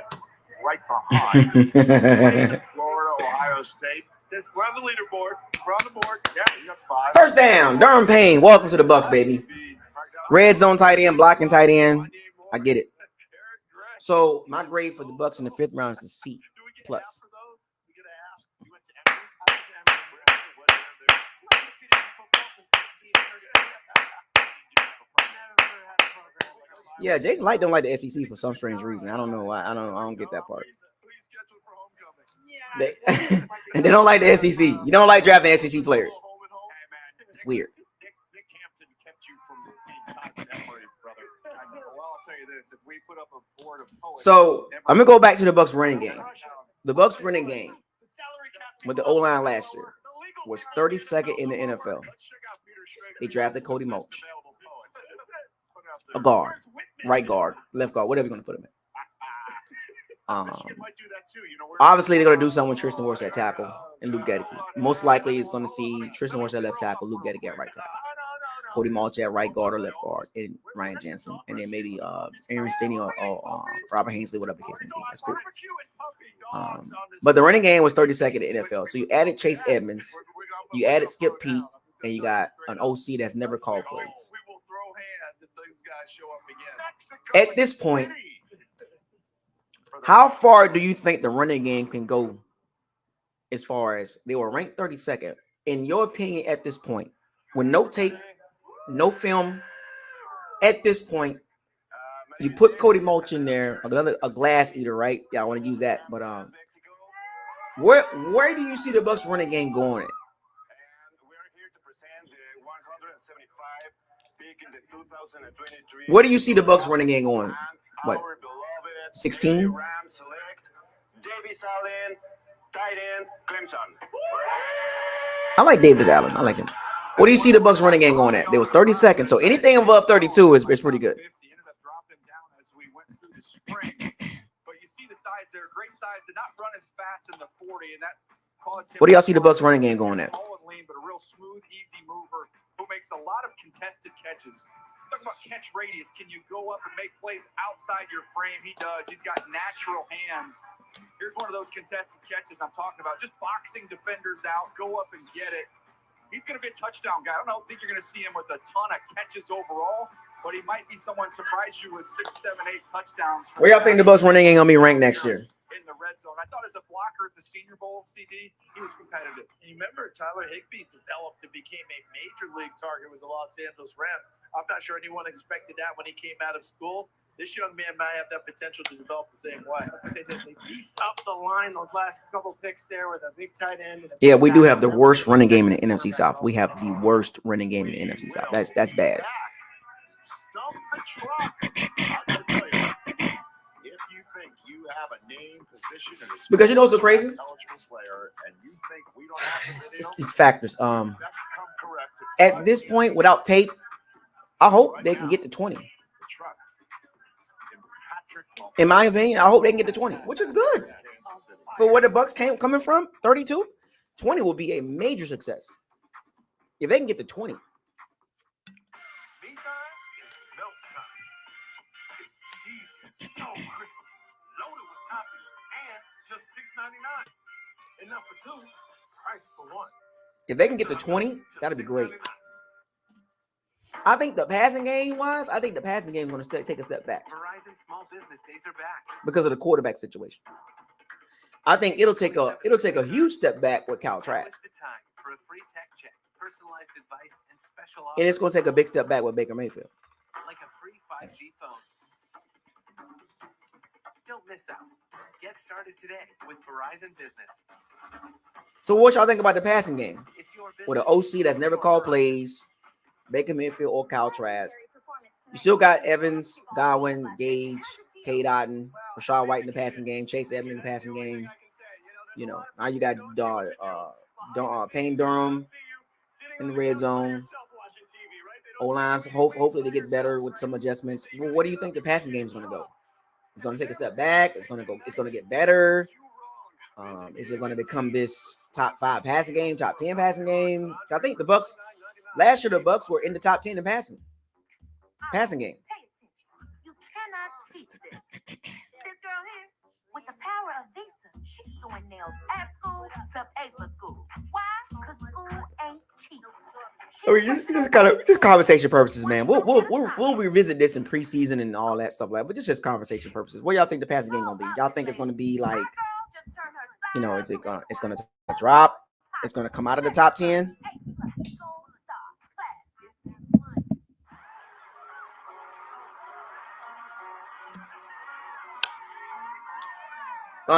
right behind. Florida, Ohio State. Just we're on the leaderboard. We're on the board. Yeah, you got 5. First down, Durham Payne. Welcome to the Bucs, baby. Red zone tight end, blocking tight end. I get it. So my grade for the Bucs in the 5th round is a C plus. Yeah, Jason Light don't like the SEC for some strange reason. I don't know why. I don't get that part. And they don't like the SEC. You don't like drafting SEC players. It's weird. Well, I'll tell you this: if we put up a board of poets, So I'm gonna go back to the Bucks running game. The Bucks running game with the O-line last year was 32nd in the NFL. They drafted Cody Mulch, a guard, right guard, left guard, whatever you're gonna put him in. Obviously, they're gonna do something with Tristan Wirfs at tackle and Luke Gedeke. Most likely, it's gonna see Tristan Wirfs at left tackle, Luke Gedeke at right tackle, Cody Mulch at right guard or left guard, and Ryan Jensen, and then maybe Aaron Stinney or Robert Hainsley, whatever the case may be. That's cool. But the running game was 32nd in the NFL. So you added Chase Edmonds, you added Skip Pete, and you got an OC that's never called plays. At this point, how far do you think the running game can go as far as they were ranked 32nd? In your opinion, at this point, with no tape, no film, at this point, you put Cody Mulch in there, a glass eater, right? Yeah, I want to use that. But where do you see the Bucks running game going at? Where do you see the Bucks running game going? What? 16? I like Davis Allen. I like him. What do you see the Bucks running game going at? There was 32nd, so anything above 32 is pretty good. But you see the size there, great size, did not run as fast in the 40, and that caused him. What do y'all see the Bucks running game going at? Tall and lean, but a real smooth, easy mover who makes a lot of contested catches. Talk about catch radius. Can you go up and make plays outside your frame? He does. He's got natural hands. Here's one of those contested catches I'm talking about. Just boxing defenders out, go up and get it. He's going to be a touchdown guy. I don't think you're going to see him with a ton of catches overall, but he might be someone surprise you with 6, 7, 8 touchdowns. Where y'all think the Bucks running game gonna be ranked next year? In the red zone. I thought as a blocker at the Senior Bowl, CD, he was competitive. And you remember Tyler Higbee developed and became a major league target with the Los Angeles Rams. I'm not sure anyone expected that when he came out of school. This young man might have that potential to develop the same way. They beefed up the line those last couple picks there with a big tight end. Yeah, we do have the worst running game in the NFC South. We have the worst running game in the NFC South. That's bad. Because you know what's so crazy? It's these factors. At this point, without tape, I hope they can get to 20. In my opinion, I hope they can get to 20, which is good. For where the Bucks coming from, 32, 20 will be a major success. If they can get to 20. Me time is melt time. It's cheesy, so crispy, loaded with toppings, and just $6.99. Enough for two, price for one. If they can get to 20, that'd be great. I think the passing game wise, I think the passing game is going to take a step back. Verizon small business days are back because of the quarterback situation. I think it'll take a huge step back with Kyle Trask. For a free tech check, personalized advice, and special And it's going to take a big step back with Baker Mayfield. Like a free 5G phone. Don't miss out. Get started today with Verizon Business. So what y'all think about the passing game? With an OC that's never called plays, Baker Mayfield or Kyle Trask. You still got Evans, Godwin, Gage, K. Dotton, Rashad White in the passing game, Chase Edmonds in the passing game. You know, now you got Payne Durham in the red zone. O-lines, hopefully they get better with some adjustments. Well, what do you think the passing game is going to go? It's going to take a step back. It's going to get better. Is it going to become this top 5 passing game, top 10 passing game? I think the Bucks. Last year, the Bucks were in the top 10 in passing game. You cannot teach this. This girl here, with the power of Visa, she's doing nails at school to pay for school. Why? Because school ain't cheap. I mean, just conversation purposes, man. We'll revisit this in preseason and all that stuff like that, but just conversation purposes. What y'all think the passing game gonna be? Y'all think it's gonna be like, you know, it's gonna drop? It's gonna come out of the top 10?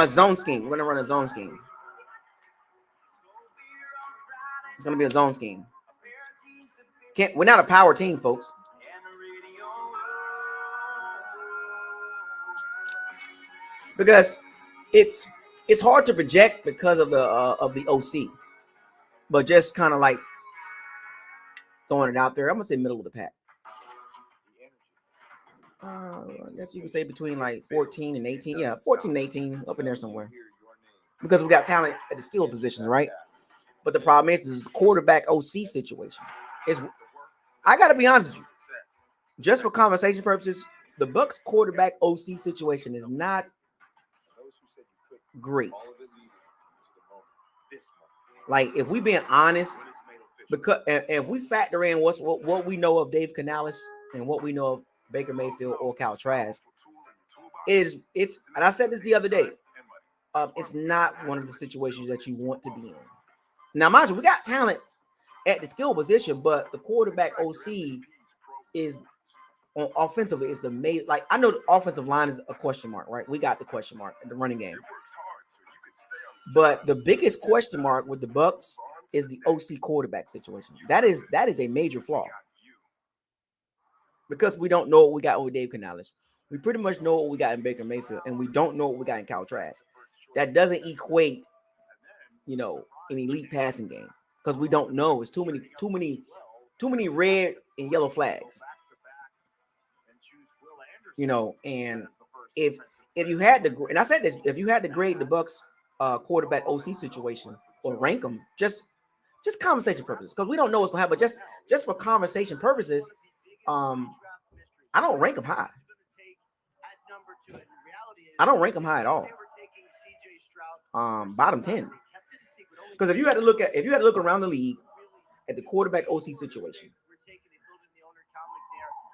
Zone scheme. We're gonna run a zone scheme. It's gonna be a zone scheme. We're not a power team, folks. because it's hard to project because of the OC, but just kind of like throwing it out there. I'm gonna say middle of the pack. I guess you can say between like 14 and 18. Yeah, 14 and 18, up in there somewhere. Because we got talent at the skill positions, right? But the problem is the quarterback OC situation. I got to be honest with you. Just for conversation purposes, the Bucks quarterback OC situation is not great. Like, if we being honest, because if we factor in what we know of Dave Canales and what we know of Baker Mayfield or Kyle Trask, it's and I said this the other day. It's not one of the situations that you want to be in. Now, mind you, we got talent at the skill position, but the quarterback OC is on offensively is the main. Like, I know the offensive line is a question mark, right? We got the question mark in the running game, but the biggest question mark with the Bucks is the OC quarterback situation. That is a major flaw because we don't know what we got with Dave Canales. We pretty much know what we got in Baker Mayfield, and we don't know what we got in Kyle Trask. That doesn't equate, an elite passing game because we don't know. It's too many red and yellow flags. And if you had to, and I said this, if you had to grade the Bucks quarterback OC situation or rank them, just conversation purposes, because we don't know what's gonna happen. But just for conversation purposes, I don't rank them high. I don't rank them high at all. Bottom 10. Because if you had to look around the league at the quarterback OC situation.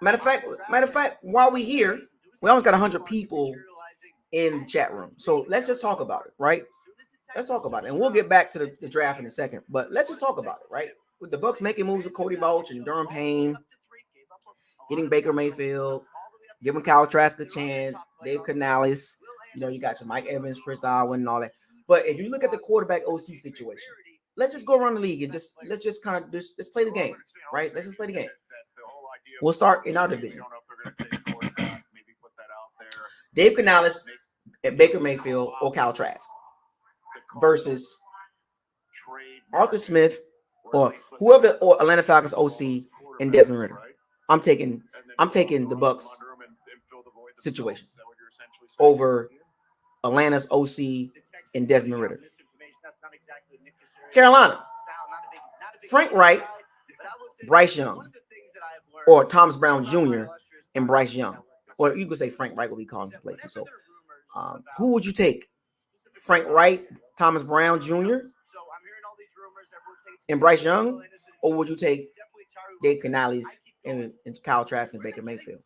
Matter of fact, while we here, we almost got 100 people in the chat room. So let's just talk about it, right? Let's talk about it, and we'll get back to the draft in a second. But let's just talk about it, right? With the Bucks making moves with Cody Bouch and Durham Payne, getting Baker Mayfield, giving Kyle Trask a chance, Dave Canales. You got your Mike Evans, Chris Godwin, and all that. But if you look at the quarterback OC situation, let's just go around the league and let's just play the game, right? Let's just play the game. We'll start in our division. Dave Canales and Baker Mayfield or Kyle Trask versus Arthur Smith or whoever, or Atlanta Falcons OC and Desmond Ridder. I'm taking the Bucks situation over Atlanta's OC and Desmond Ridder. Carolina, Frank Wright, Bryce Young, or Thomas Brown Jr. and Bryce Young. Or you could say Frank Wright will be calling some plays too. So who would you take? Frank Wright, Thomas Brown Jr. and Bryce Young? Or would you take Dave Canales and Kyle Trask and Baker Mayfield?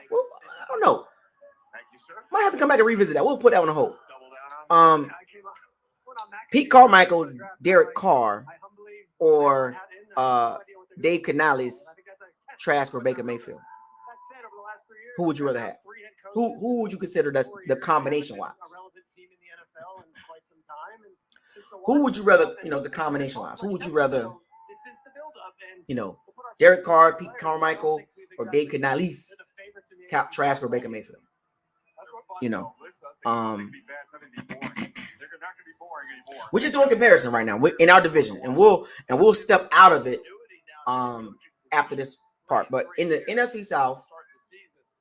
Well, I don't know. Might have to come back and revisit that. We'll put that on hold. Pete Carmichael, Derek Carr, or Dave Canales, Trask, or Baker Mayfield? Who would you rather have? Who would you consider that's the combination wise? Who would you rather, the combination wise? Who would you rather, Derek Carr, Pete Carmichael, or Dave Canales, Trask, or Baker Mayfield? We're just doing comparison right now. We're in our division, and we'll step out of it after this part. But in the NFC South,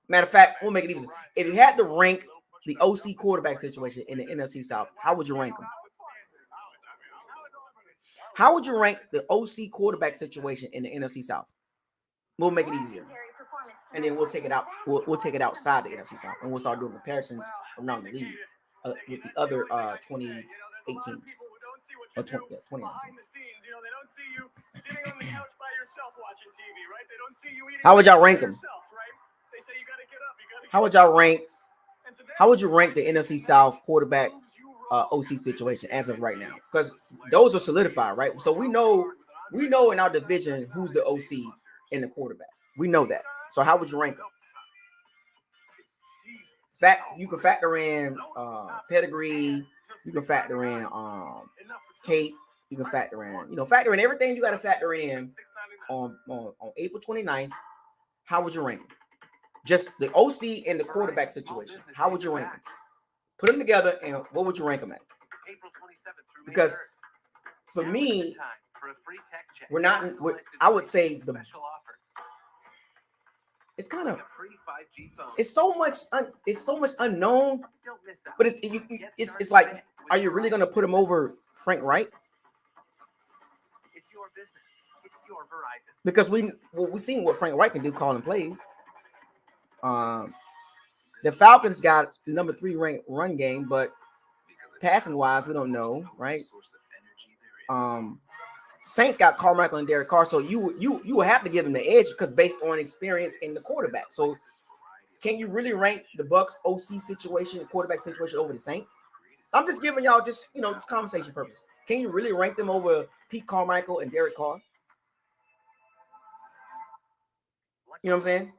matter of fact, we'll make it easy. If you had to rank the OC quarterback situation in the NFC South, how would you rank them? How would you rank the OC quarterback situation in the NFC South? We'll make it easier, and then we'll take it out. We'll take it outside the NFC South, and we'll start doing comparisons around the league with the other 28 teams. Or 2019. How would y'all rank them? How would y'all rank? How would you rank the NFC South quarterback OC situation as of right now? Because those are solidified, right? So we know in our division who's the OC and the quarterback. We know that. So how would you rank them? You can factor in pedigree. You can factor in tape. You can factor in everything you got to factor in on April 29th. How would you rank them? Just the OC and the quarterback situation. How would you rank them? Put them together, and what would you rank them at? Because for me, we're not. I would say it's kind of. It's so much. It's so much unknown. But it's like, are you really gonna put him over Frank Wright? It's your business. It's your Verizon. Because we've seen what Frank Wright can do calling plays. The Falcons got number 3 ranked run game, but passing wise, we don't know, right? Saints got Carmichael and Derek Carr, so you will have to give them the edge because based on experience in the quarterback. So can you really rank the Bucs OC situation, quarterback situation over the Saints? I'm just giving y'all just conversation purpose. Can you really rank them over Pete Carmichael and Derek Carr? You know what I'm saying?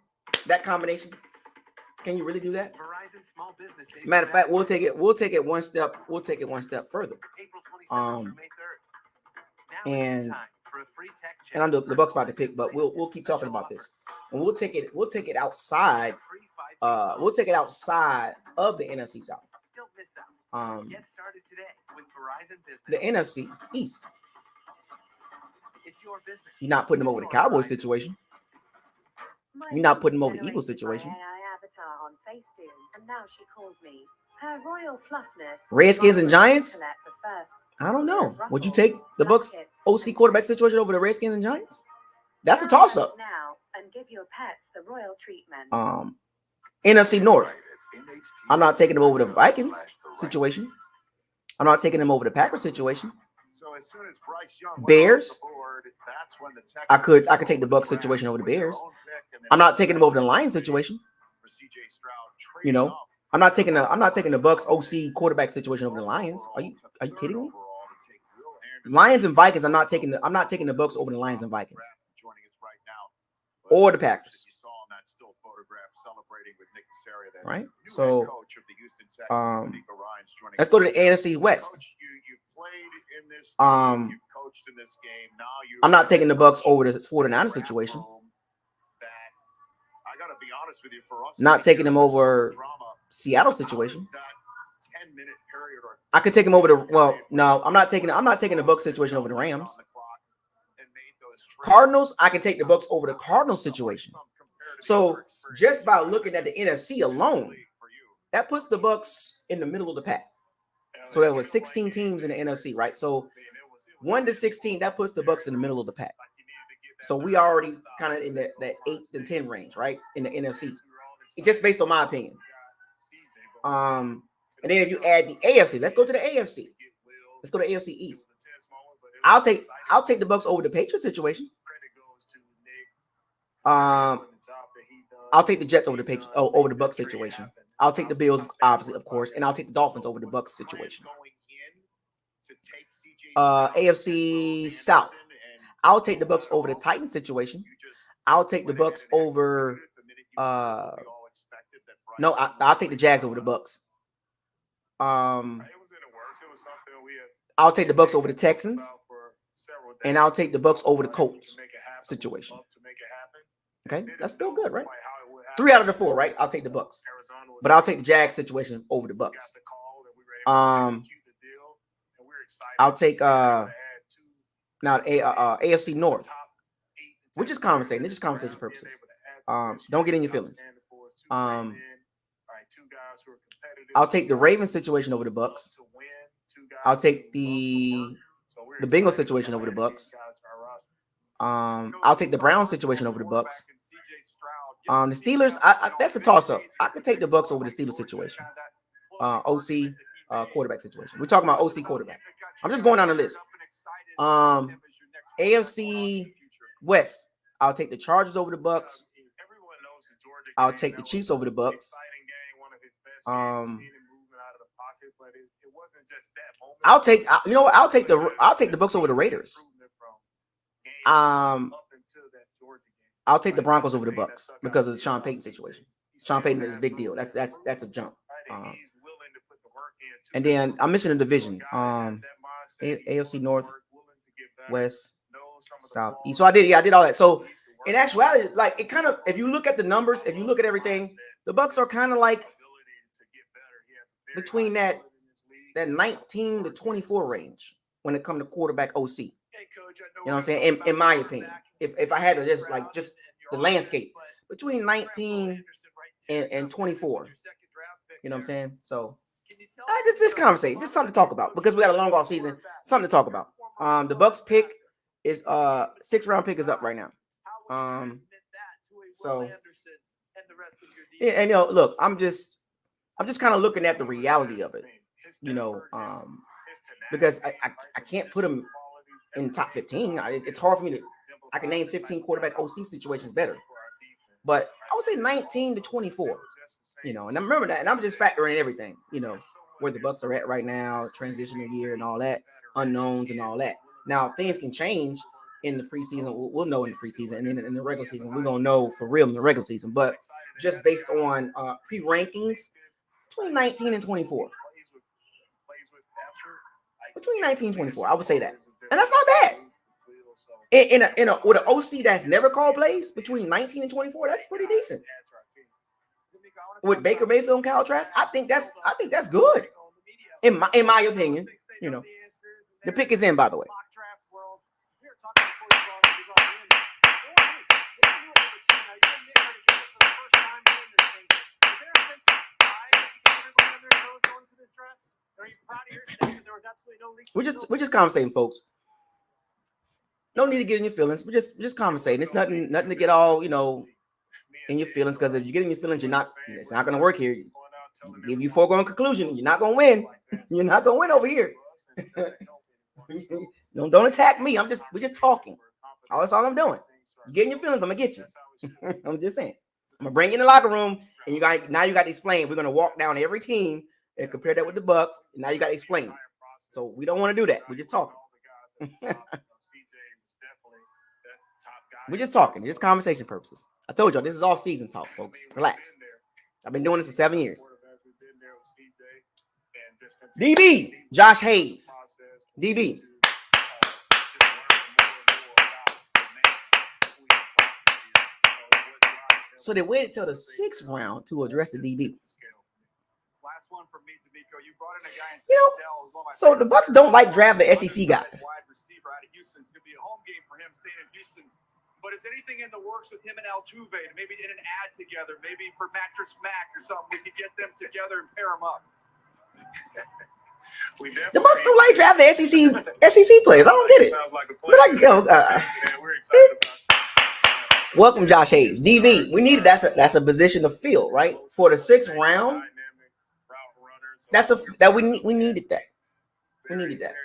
That combination. Can you really do that? Matter of fact, we'll take it one step. We'll take it one step further. And I know the Bucs about to pick, but we'll keep talking about this. And we'll take it outside. We'll take it outside of the NFC South. Get started today with Verizon Business. The NFC East. It's your business. You're not putting them over the Cowboys situation. You're not putting them over the Eagles situation. Avatar on Facetune, and now she calls me her royal fluffness. Redskins and Giants? I don't know. Would you take the Bucs OC quarterback situation over the Redskins and Giants? That's a toss-up. Now and give your pets the royal treatment. NFC North. I'm not taking them over the Vikings situation. I'm not taking them over the Packers situation. So as soon as Bryce Young Bears. that's when the I could take the Bucs situation over the Bears. I'm not taking them over the Lions situation. You know, I'm not taking the Bucs OC quarterback situation over the Lions. Are you kidding me? Lions and Vikings. I'm not taking the Bucs over the Lions and Vikings. Or the Packers. Right. So let's go to the NFC West. I'm not taking the Bucs over the 49ers situation. I gotta be honest with you, for us, not taking them over Seattle situation. I could take them over I'm not taking the Bucs situation over the Rams. Cardinals, I can take the Bucs over the Cardinals situation. So just by looking at the NFC alone, that puts the Bucs in the middle of the pack. So there was 16 teams in the NFC, right? So 1 to 16, that puts the Bucs in the middle of the pack. So we already kind of in that 8 to 10 range, right? In the NFC. Just based on my opinion. And then if you add the AFC, let's go to the AFC. Let's go to AFC East. I'll take the Bucs over the Patriots situation. I'll take the Jets over the over the Bucs situation. I'll take the Bills, obviously, of course, and I'll take the Dolphins over the Bucs situation. AFC South. I'll take the Bucs over the Titans situation. I'll take the Bucs over. I'll take the Jags over the Bucs. I'll take the Bucs over the Texans, and I'll take the Bucs over the Colts situation. Okay, that's still good, right? 3 out of the 4, right? I'll take the Bucs, but I'll take the Jags situation over the Bucs. I'll take AFC North. We're just conversating. This is conversation purposes. Don't get in your feelings. I'll take the Ravens situation over the Bucs. I'll take the Bengals situation over the Bucs. I'll take the Browns situation over the Bucs. The Steelers, that's a toss-up. I could take the Bucs over the Steelers situation. OC quarterback situation. We're talking about OC quarterback. I'm just going down the list. AFC West. I'll take the Chargers over the Bucs. I'll take the Chiefs over the Bucs. I'll take the Bucs over the Raiders. I'll take the Broncos over the Bucs because of the Sean Payton situation. Sean Payton is a big deal. That's a jump. And then I'm missing a division. AFC North, West, South, East. So I did all that. So in actuality, like it kind of, if you look at the numbers, if you look at everything, the Bucks are kind of like between that 19 to 24 range when it comes to quarterback OC. You know what I'm saying? In my opinion, if I had to just the landscape between 19 and 24. You know what I'm saying? So just conversate, just something to talk about because we got a long off season. Something to talk about. The Bucks pick is 6th round pick is up right now. So yeah, and look, I'm just kind of looking at the reality of it, because I can't put him in top 15. It's hard for me to. I can name 15 quarterback OC situations better, but I would say 19 to 24. And I remember that, and I'm just factoring in everything, where the Bucks are at right now, transitional year and all that, unknowns and all that. Now things can change in the preseason. We'll know in the preseason, and then in the regular season, we're gonna know for real in the regular season. But just based on pre-rankings, between 19 and 24. Between 19 and 24, I would say that, and that's not bad. With an OC that's never called plays between 19 and 24, that's pretty decent. With Baker Mayfield and Kyle Trask, I think that's good. In my opinion, the pick is in, by the way. We're just conversating, folks. No need to get in your feelings. We're just conversating. It's nothing to get all in your feelings, because if you get in your feelings, it's not going to work here. Give you foregone conclusion. You're not going to win. You're not going to win over here. Don't attack me. We're just talking. That's all I'm doing. You get in your feelings, I'm gonna get you. I'm just saying. I'm gonna bring you in the locker room, and you got to explain. We're gonna walk down every team and compare that with the Bucks. And now you got to explain. So we don't want to do that. We're just talking. We're just talking. Just conversation purposes. I told y'all this is off-season talk, folks. Relax. I've been doing this for 7 years. DB, Josh Hayes. DB. So they waited till the 6th round to address the DB. Last one from me, D'Amico. You brought in a guy in so the Bucks don't like draft the SEC guys. Wide receiver out of Houston. It's going to be a home game for him staying in Houston. But is anything in the works with him and Altuve to maybe in an ad together, maybe for Mattress Mac or something? We could get them together and pair them up. The Bucks don't like draft the SEC players. I don't get it. Welcome, Josh Hayes. DB, we needed that's a position to fill, right? For the 6th round. We needed that. We needed that.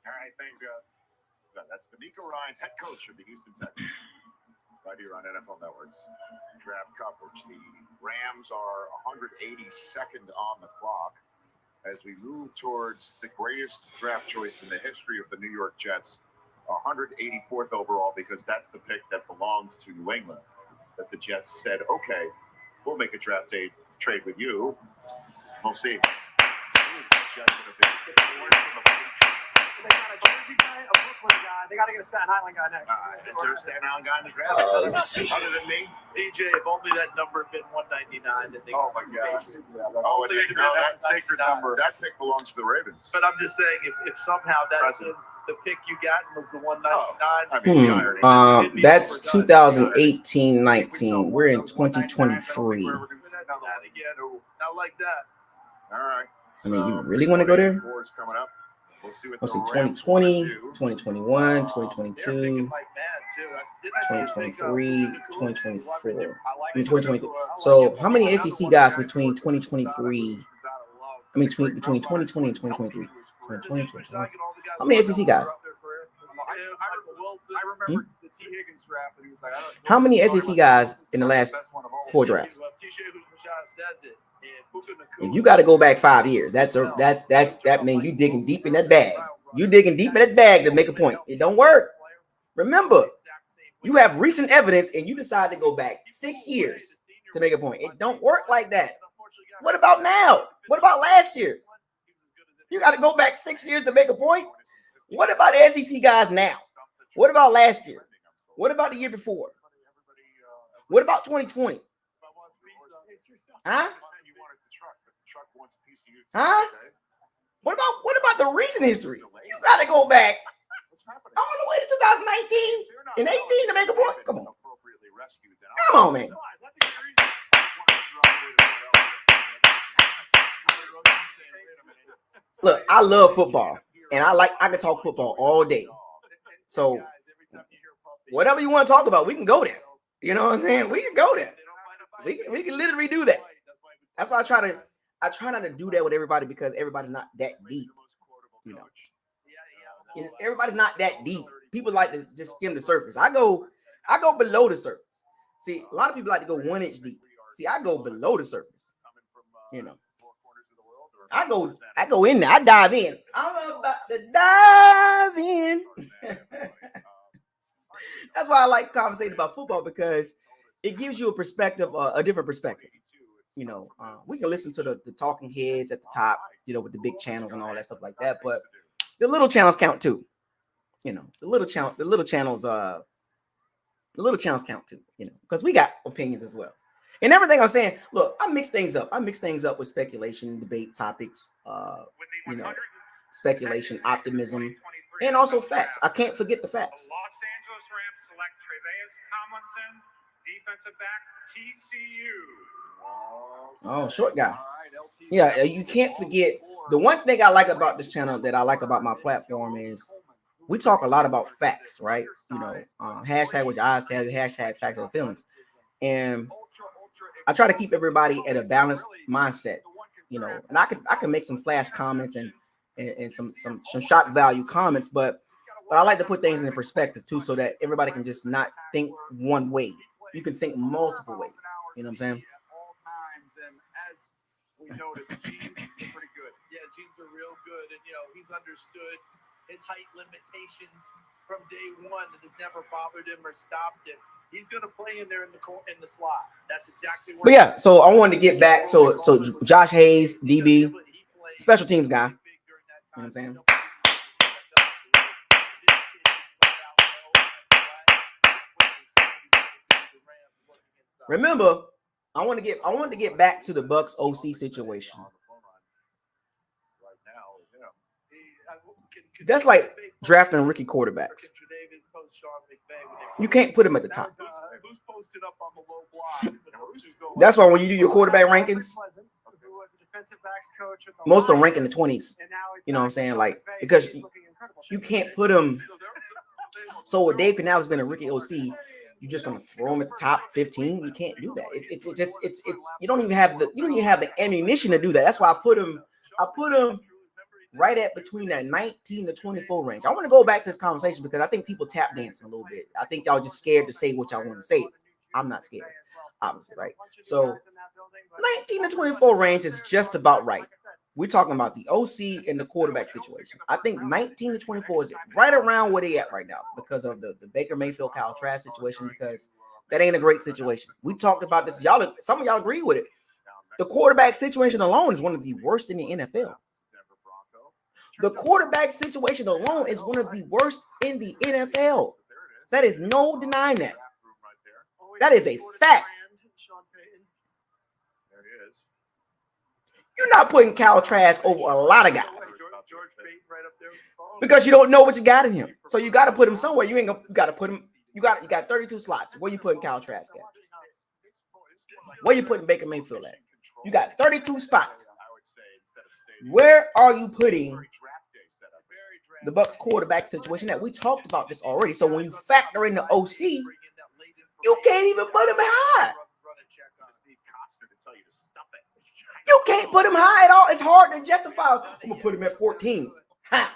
All right, thanks, guys. That's D'Amico Ryan's head coach of the Houston Texans. Right here on NFL Network's draft coverage. The Rams are 182nd on the clock as we move towards the greatest draft choice in the history of the New York Jets, 184th overall, because that's the pick that belongs to New England. That the Jets said, okay, we'll make a draft trade with you. We'll see. They got a Jersey guy, a Brooklyn guy. They got to get a Staten Island guy next. Is there a Staten Island guy in the draft? Let's see. Other than me? DJ, if only that number had been 199, then they Oh my God! Oh, it's that sacred number. That pick belongs to the Ravens. But I'm just saying, if somehow that's the pick you got was the 199, that's 2018-19. We're in 2023. not like that. All right. I mean, you really want to go there? Is coming up. We'll see what Let's see, 2020, 2021, 2022, 2023, 2024. I mean, 2023. So how many SEC guys between 2023? I mean, between 2020 and 2023. 2020. How many SEC guys? How many SEC guys in the last 4 drafts? If you got to go back 5 years, that means you digging deep in that bag. You digging deep in that bag to make a point. It don't work. Remember, You have recent evidence, and you decide to go back 6 years to make a point. It don't work like that. What about now? What about last year? You got to go back 6 years to make a point. What about the SEC guys now? What about last year? What about the year before? What about 2020? Huh? Huh? What about the recent history? You got to go back. I want to wait to 2019 and 18 to make a point. Come on. Come on, man. Look, I love football, and I can talk football all day. So whatever you want to talk about, we can go there. You know what I'm saying? We can go there. We can literally do that. That's why I try not to do that with everybody, because everybody's not that deep. You know, everybody's not that deep. People like to just skim the surface. I go below the surface. See, a lot of people like to go 1 inch deep. See, I go below the surface. You know, I go in there. I dive in. I'm about to dive in. That's why I like conversating about football, because it gives you a perspective, a different perspective. You know, we can listen to the talking heads at the top, you know, with the big channels and all that stuff like that. But the little channels count too. You know, the little channels count too. You know, because we got opinions as well. And everything I'm saying, look, I mix things up. I mix things up with speculation, debate topics, you know, speculation, optimism, and also facts. I can't forget the facts. The Los Angeles Rams select Tre'Davious Tomlinson, defensive back, TCU. Oh, short guy. Yeah, you can't forget. The one thing I like about this channel, that I like about my platform, is we talk a lot about facts, right? You know, hashtag with your eyes tell you, hashtag facts or feelings. And I try to keep everybody at a balanced mindset, you know, and I can make some flash comments and some shock value comments, but I like to put things in perspective too, so that everybody can just not think one way. You can think multiple ways. You know what I'm saying? And as we noted, the genes are pretty good. Yeah, genes are real good, and you know he's understood his height limitations from day one. It has never bothered him or stopped him. He's going to play in there in the slot. That's exactly what. But yeah, so I wanted to get back. So Josh Hayes, DB, special teams guy. You know what I'm saying? Remember, I want to get back to the Bucks OC situation. That's like drafting rookie quarterbacks. You can't put him at the top. That's why when you do your quarterback rankings, most of them rank in the 20s. You know what I'm saying? Like, because you can't put him. So with Dave Canales been a rookie OC, you're just gonna throw him at the top 15. You can't do that. It's you don't even have the ammunition to do that. That's why I put him right at between that 19 to 24 range. I want to go back to this conversation because I think people tap dancing a little bit. I think y'all just scared to say what y'all want to say. I'm not scared, obviously, right? So 19 to 24 range is just about right. We're talking about the OC and the quarterback situation. I think 19 to 24 is right around where they at right now because of the Baker Mayfield, Kyle Trask situation, because that ain't a great situation. We talked about this. Some of y'all agree with it. The quarterback situation alone is one of the worst in the NFL. The quarterback situation alone is one of the worst in the NFL. That is no denying that. That is a fact. You're not putting Kyle Trask over a lot of guys because you don't know what you got in him. So you got to put him somewhere. You got to put him. You got 32 slots. Where you putting Kyle Trask at? Where you putting Baker Mayfield at? You got 32 spots. Where are you putting the Bucs quarterback situation at? We talked about this already. So when you factor in the OC, you can't even put him high. You can't put him high at all. It's hard to justify. I'm gonna put him at 14. How?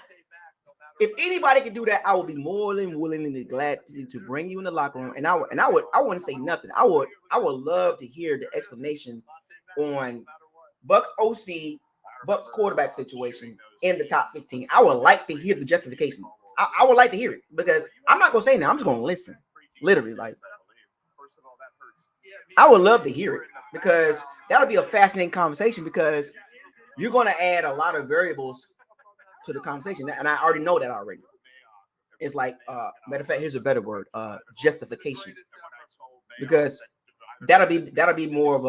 If anybody can do that, I would be more than willing and glad to bring you in the locker room. And I wouldn't say nothing. I would love to hear the explanation on Bucs OC, Bucs quarterback situation in the top 15. I would like to hear the justification. I would like to hear it because I'm not gonna say now. I'm just gonna listen. Literally, like, I would love to hear it because that'll be a fascinating conversation because you're going to add a lot of variables to the conversation, and I already know that already. It's like, matter of fact, here's a better word, justification, because that'll be more of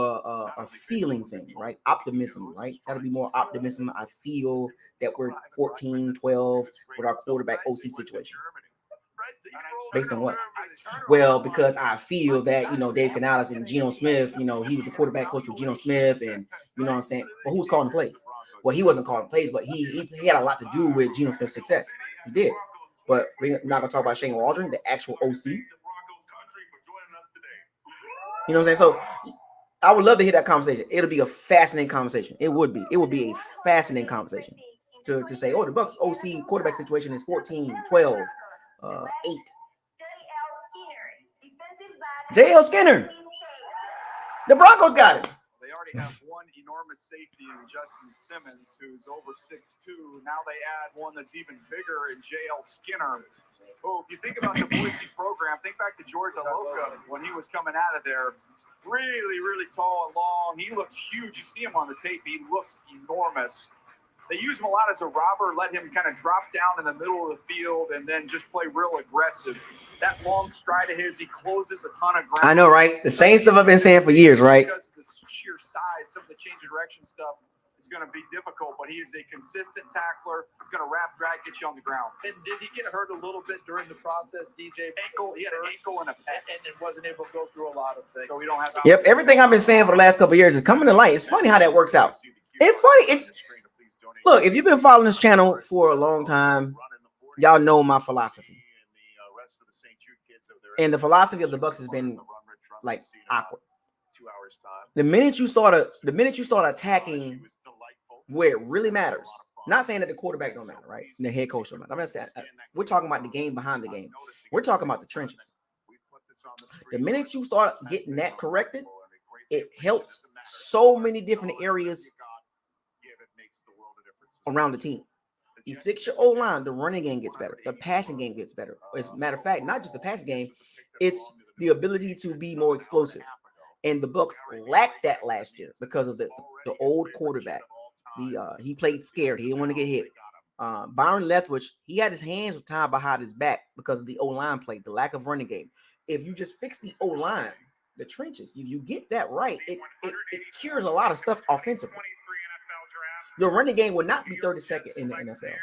a feeling thing, right? Optimism, right? That'll be more optimism. I feel that we're 14-12 with our quarterback OC situation. Based on what? Well, because I feel that, Dave Canales and Geno Smith, he was the quarterback coach with Geno Smith, and you know what I'm saying? But who was calling the plays? Well, he wasn't calling plays, but he had a lot to do with Geno Smith's success. He did. But we're not gonna talk about Shane Waldron, the actual OC. You know what I'm saying? So I would love to hear that conversation. It'll be a fascinating conversation. It would be a fascinating conversation to say, oh, the Bucs OC quarterback situation is 14-12, 8. J.L. Skinner. The Broncos got him. They already have one enormous safety in Justin Simmons, who's over 6'2". Now they add one that's even bigger in J.L. Skinner. Oh, if you think about the Boise program, think back to George Aloka when he was coming out of there. Really, really tall and long. He looks huge. You see him on the tape. He looks enormous. They use him a lot as a robber, let him kind of drop down in the middle of the field and then just play real aggressive. That long stride of his, he closes a ton of ground. I know, right? The same stuff I've been saying for years, right? Because of the sheer size, some of the change of direction stuff is going to be difficult, but he is a consistent tackler. He's going to wrap, drag, get you on the ground. And did he get hurt a little bit during the process, DJ? Ankle, he had an ankle and a pec. And wasn't able to go through a lot of things. So we don't have. Yep, everything I've been saying for the last couple of years is coming to light. It's funny how that works out. It's funny. Look, if you've been following this channel for a long time, y'all know my philosophy. And the philosophy of the Bucs has been like awkward. The minute you start attacking where it really matters, not saying that the quarterback don't matter, right? And the head coach don't matter. I'm not saying we're talking about the game behind the game. We're talking about the trenches. The minute you start getting that corrected, it helps so many different areas around the team. You fix your O-line, the running game gets better. The passing game gets better. As a matter of fact, not just the passing game, it's the ability to be more explosive. And the Bucs lacked that last year because of the old quarterback. He played scared. He didn't want to get hit. Byron Leftwich, he had his hands tied behind his back because of the O-line play, the lack of running game. If you just fix the O-line, the trenches, if you get that right, it cures a lot of stuff offensively. Your running game will not be 32nd in the NFL.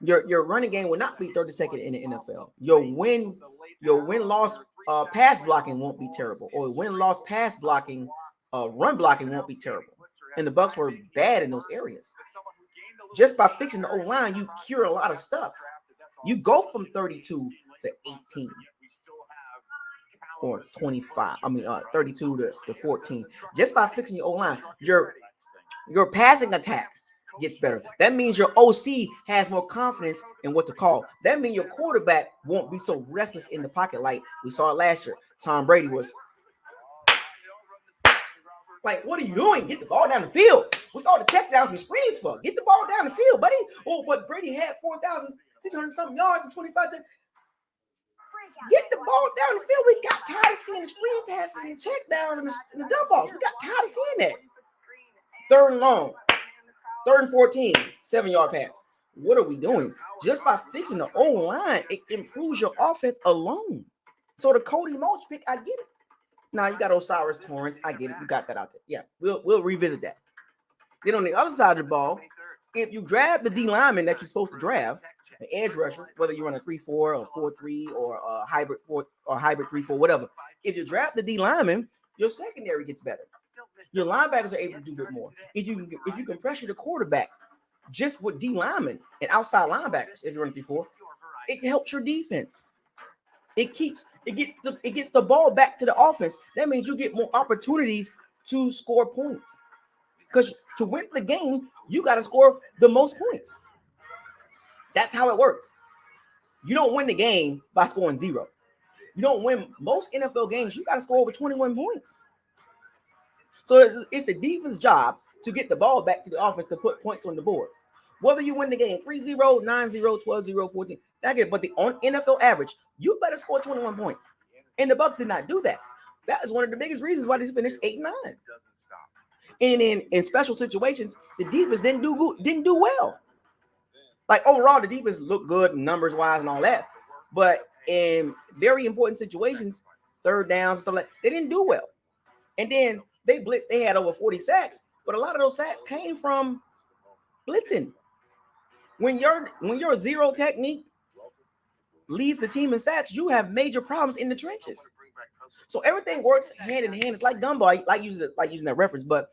Your running game will not be 32nd in the NFL. Your win-loss pass blocking won't be terrible, or win-loss pass blocking, run blocking won't be terrible. And the Bucs were bad in those areas. Just by fixing the O-line, you cure a lot of stuff. You go from 32 to 18. Or 25. 32 to 14. Just by fixing your O-line, your passing attack gets better. That means your OC has more confidence in what to call. That means your quarterback won't be so reckless in the pocket like we saw it last year. Tom Brady was like, what are you doing? Get the ball down the field. What's all the checkdowns and screens for? Get the ball down the field, buddy. Oh, but Brady had 4,600 something yards and 25. Get the ball down the field. We got tired of seeing the screen passes and the checkdowns and the dump balls. We got tired of seeing that. Third and long. 3rd and 14. 7-yard pass. What are we doing? Just by fixing the O-line, it improves your offense alone. So the Cody Mulch pick, I get it. Now you got Osiris Torrance. I get it. You got that out there. Yeah, we'll revisit that. Then on the other side of the ball, if you draft the D lineman that you're supposed to draft, the edge rusher, whether you run a 3-4 or 4-3 or a hybrid 4 or hybrid 3-4, whatever. If you draft the D lineman, your secondary gets better. Your linebackers are able to do a bit more. If you can pressure the quarterback just with D linemen and outside linebackers, if you run 3-4, it helps your defense. It gets the ball back to the offense. That means you get more opportunities to score points. Because to win the game, you got to score the most points. That's how it works. You don't win the game by scoring 0. You don't win most NFL games. You got to score over 21 points. So it's the defense's job to get the ball back to the offense to put points on the board. Whether you win the game 3-0, 9-0, 12-0, 14, that get. But the on NFL average, you better score 21 points. And the Bucs did not do that. That is one of the biggest reasons why they finished 8-9. And in special situations, the defense didn't do well. Like overall, the defense looked good numbers wise and all that, but in very important situations, third downs and stuff like that, they didn't do well. And then they blitzed. They had over 40 sacks, but a lot of those sacks came from blitzing. When your zero technique leads the team in sacks, you have major problems in the trenches. So everything works hand in hand. It's like gumbo. I like using that reference, but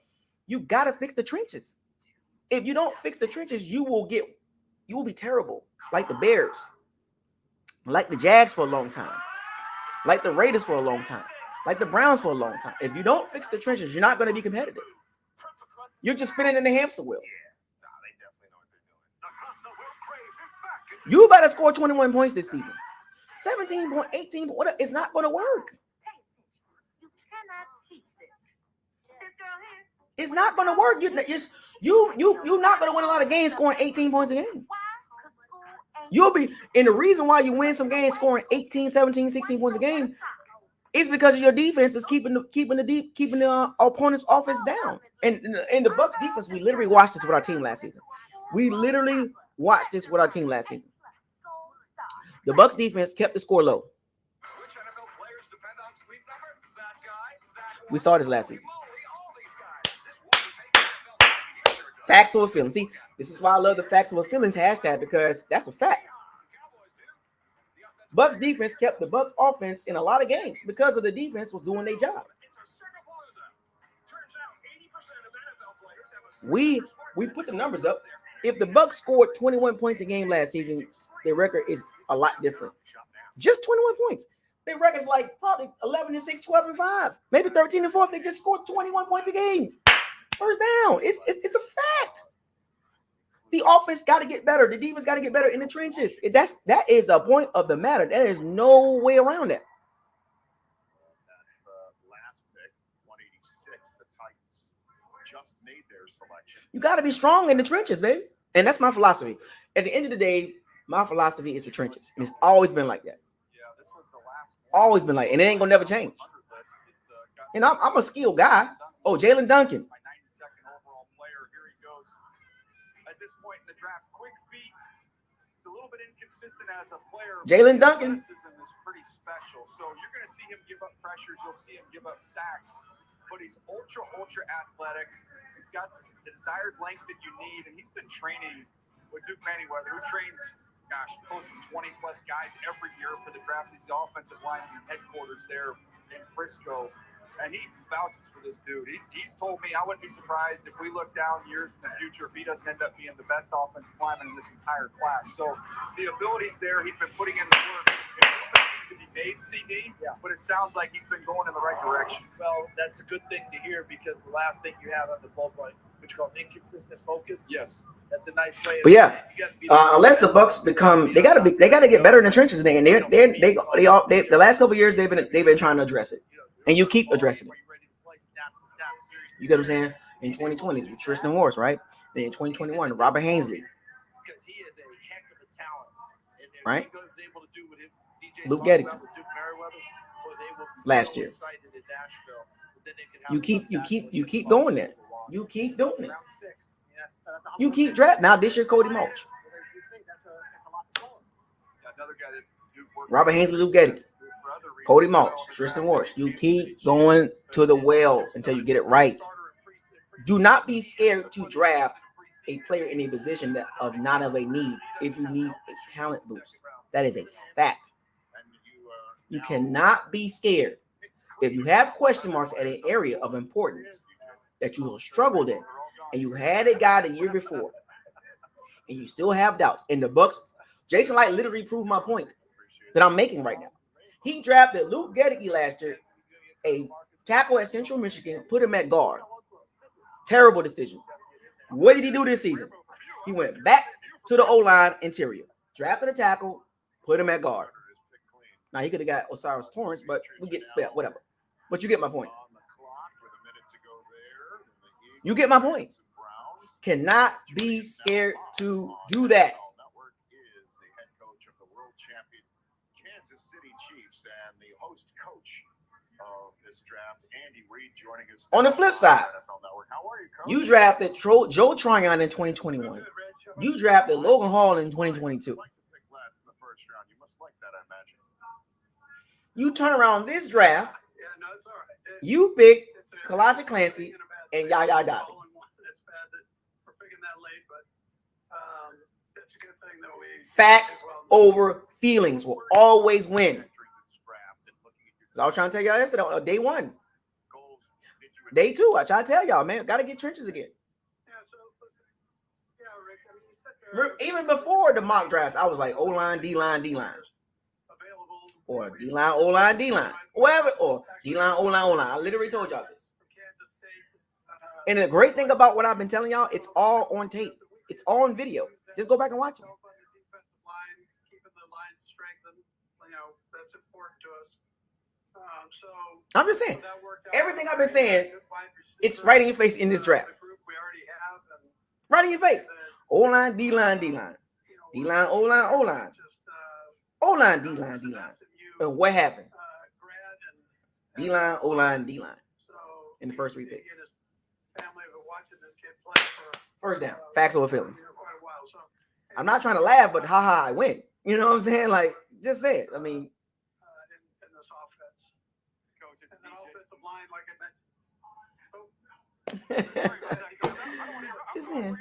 you gotta fix the trenches. If you don't fix the trenches, you will be terrible, like the Bears, like the Jags for a long time, like the Raiders for a long time, like the Browns for a long time. If you don't fix the trenches, you're not going to be competitive. You're just spinning in the hamster wheel. You better score 21 points this season. 17 point, 18 point, it's not going to work. You cannot teach this. This girl here. It's not going to work. You're not going to win a lot of games scoring 18 points a game. You'll be, and the reason why you win some games scoring 18, 17, 16 points a game is because of your defense is keeping the opponent's offense down. And in the Bucs defense, we literally watched this with our team last season. The Bucs defense kept the score low. We saw this last season. Facts over feelings. See, this is why I love the facts over feelings hashtag, because that's a fact. Bucs defense kept the Bucs offense in a lot of games because of the defense was doing their job. We put the numbers up. If the Bucs scored 21 points a game last season, their record is a lot different. Just 21 points. Their record's like probably 11-6, 12-5, maybe 13-4 if they just scored 21 points a game. First down. It's a fact. The offense got to get better. The defense got to get better in the trenches. That is the point of the matter. There is no way around that. That's the last pick, 186. The Titans just made their selection. You got to be strong in the trenches, baby. And that's my philosophy. At the end of the day, my philosophy is the trenches. And it's always been like that. Yeah, this was the last one. Always been like, and it ain't gonna never change. And I'm a skilled guy. Oh, Jalen Duncan. My 92nd overall player. Here he goes. At this point in the draft, quick feet. It's a little bit inconsistent as a player. Jalen Duncan. Athleticism is pretty special. So you're going to see him give up pressures. You'll see him give up sacks. But he's ultra athletic. He's got the desired length that you need. And he's been training with Duke Manyweather, who trains, close to 20 plus guys every year for the draft. He's the offensive lineman headquarters there in Frisco. And he vouches for this dude. He's told me I wouldn't be surprised if we look down years in the future if he doesn't end up being the best offensive lineman in this entire class. So the ability's there. He's been putting in the work. To be made, CD, but it sounds like he's been going in the right direction. Well, that's a good thing to hear, because the last thing you have on the ball point, which is called inconsistent focus. Yes. That's a nice way. But yeah, unless the Bucs become, they gotta get better in the trenches. And they the last couple of years they've been trying to address it, and you keep addressing it. You get what I'm saying? In 2020, with Tristan Wirfs, right? Then in 2021, Robert Hainsley, Because he is a heck of a talent. And right? he was able to do what DJ Luke talked Gedeke. about with Duke Manyweather, boy, they will be Last so year. excited in Nashville, but then they could have You keep doing that. You keep doing it. round 6. That's a You keep drafting. Now this year, Cody Mulch, That's a lot to score. Another guy that Duke worked Robert Hainsley, Luke Gedeke, Cody Mulch, Tristan Wirfs. You keep going to the well until you get it right. Do not be scared to draft a player in a position that not of a need if you need a talent boost. That is a fact. You cannot be scared. If you have question marks at an area of importance that you have struggled in, and you had a guy the year before, and you still have doubts, and the Bucs, Jason Light literally proved my point that I'm making right now. He drafted Luke Gedeke last year, a tackle at Central Michigan, put him at guard. Terrible decision. What did he do this season? He went back to the O-line interior, drafted a tackle, put him at guard. Now he could have got Osiris Torrance, but whatever. But you get my point. You get my point. cannot be scared to do that. Network is the head coach of the world champion Kansas City Chiefs and the host coach of this draft, Andy Reid, joining us On the flip side, NFL Network. How are you, Coach? you drafted Joe Tryon in 2021. You drafted Logan Hall in 2022. Like to pick last in the first round. You must like that, I imagine. You turn around this draft, Yeah, no, it's all right. you pick Kalijah Clancy and Yaya Dobbin. That's bad that we're picking that late, but it's a good thing that we Facts over feelings will always win. So I was trying to tell y'all yesterday on day one. Day two, I try to tell y'all, man, got to get trenches again. Even before the mock drafts, I was like O-line, D-line, D-line. Or D-line, O-line, D-line. Whatever, or D-line, O-line, O-line. I literally told y'all this. And the great thing about what I've been telling y'all, it's all on tape. It's all on video. Just go back and watch it. keeping the line strengthened, that's important to us. I'm just saying, everything I've been saying, it's right in your face in this draft. Right in your face. O-line, D-line, D-line. D-line, O-line, O-line. O-line, D-line, D-line. And what happened? D-line, O-line, D-line. In the first 3 picks. First down. Facts over feelings. I'm not trying to laugh, but haha, I win. You know what I'm saying? Like, just say it. I mean, in this offense. Coach, it's an offensive line like just saying.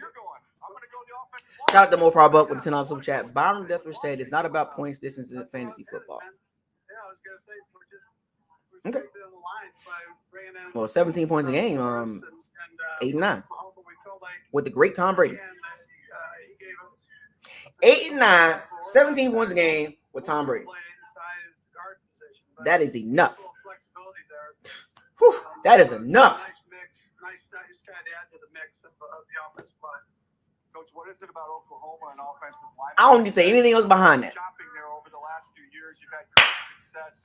Shout out to Mo Pro Buck with the $10 super chat. Byron Deather said it's not about points, distance, in fantasy football. Okay. Well, 17 points a game, 8 and 9. With the great Tom Brady. 8 and 9, 17 points a game with Tom Brady. That is enough. Whew, that is enough. Nice guy to add to the mix of the offensive line. Coach, what is it about Oklahoma and offensive line? I don't need to say anything else behind that. Shopping there over the last few years, you've had great success.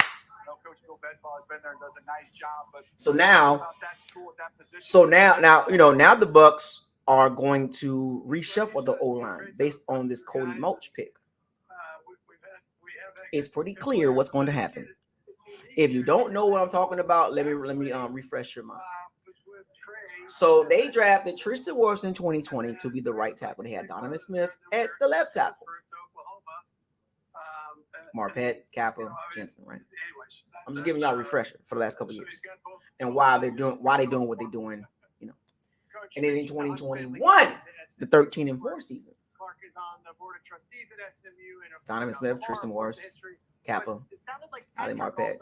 Coach Bill Bedfall has been there and does a nice job. But so now the Bucks are going to reshuffle the O-line based on this Cody Mulch pick. It's pretty clear what's going to happen. If you don't know what I'm talking about, let me refresh your mind. So they drafted Tristan Wirfs in 2020 to be the right tackle. They had Donovan Smith at the left tackle. Marpet, Kappa, Jensen, right? I'm just giving y'all a refresher for the last couple of years and why they're doing what they're doing, And then in 2021, the 13-4 season. Donovan Smith, Tristan Wirfs, Kappa, Ali Marpet,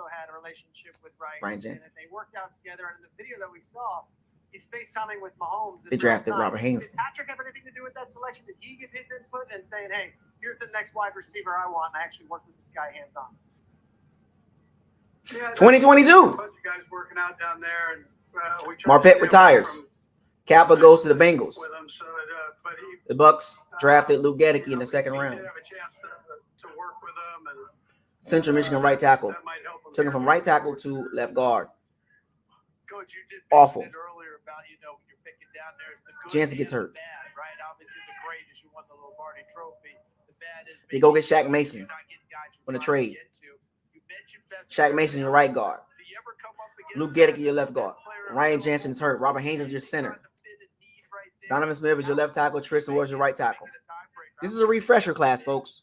Ryan Jensen. They worked out together, and in the video that we saw, he's FaceTiming with Mahomes. They drafted Robert Haynes. Did Patrick have anything to do with that selection? Did he give his input and saying, hey, here's the next wide receiver I want, and I actually worked with this guy hands-on? 2022. A bunch of guys working out down there, and Marpet retires. Kappa goes to the Bengals. The Bucks drafted Luke Gedeke in the second round. Central Michigan right tackle. Took him from right tackle to left guard. Awful. Jansen gets hurt. They go get Shaq Mason on a trade. Shaq Mason, your right guard. Luke Gedeke, your left guard. Ryan Jensen's hurt. Robert Haynes is your center. Donovan Smith is your left tackle. Tristan Wirfs your right tackle. This is a refresher class, folks.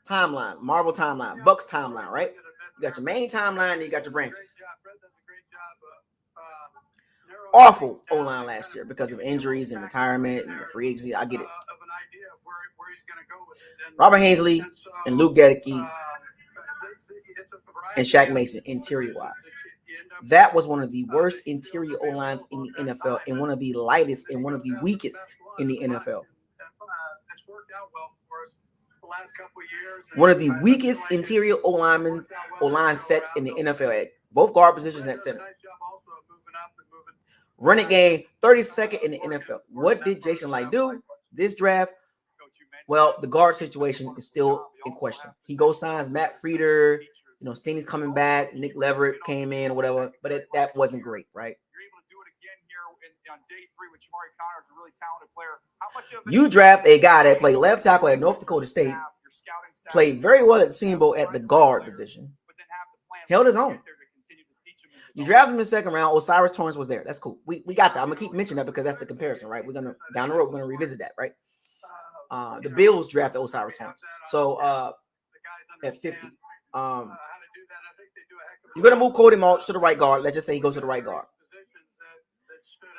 Timeline, Marvel timeline, Bucks timeline, right? You got your main timeline, and you got your branches. Awful O-line last year because of injuries and retirement and free agency. I get it. Robert Hainsley and Luke Gedeke and Shaq Mason, interior-wise. That was one of the worst interior O-lines in the NFL and one of the lightest and one of the weakest in the NFL. One of the weakest interior O-line sets in the NFL at both guard positions at center. Running game, 32nd in the NFL. What did Jason Light do this draft? Well, the guard situation is still in question. He goes signs Matt Frieder. Steeny's coming back. Nick Leverett came in or whatever, but that wasn't great, right? on day 3 with Jamari Connors, a really talented player. How much of You draft a guy that played left tackle at North Dakota State, played very well at the Senior Bowl at the guard position, held his own. You draft him in the second round. Osiris Torrance was there. That's cool. We got that. I'm gonna keep mentioning that because that's the comparison, right? We're gonna down the road. We're gonna revisit that, right? The Bills drafted Osiris Torrance. So at 50, you're gonna move Cody Mulch to the right guard. Let's just say he goes to the right guard.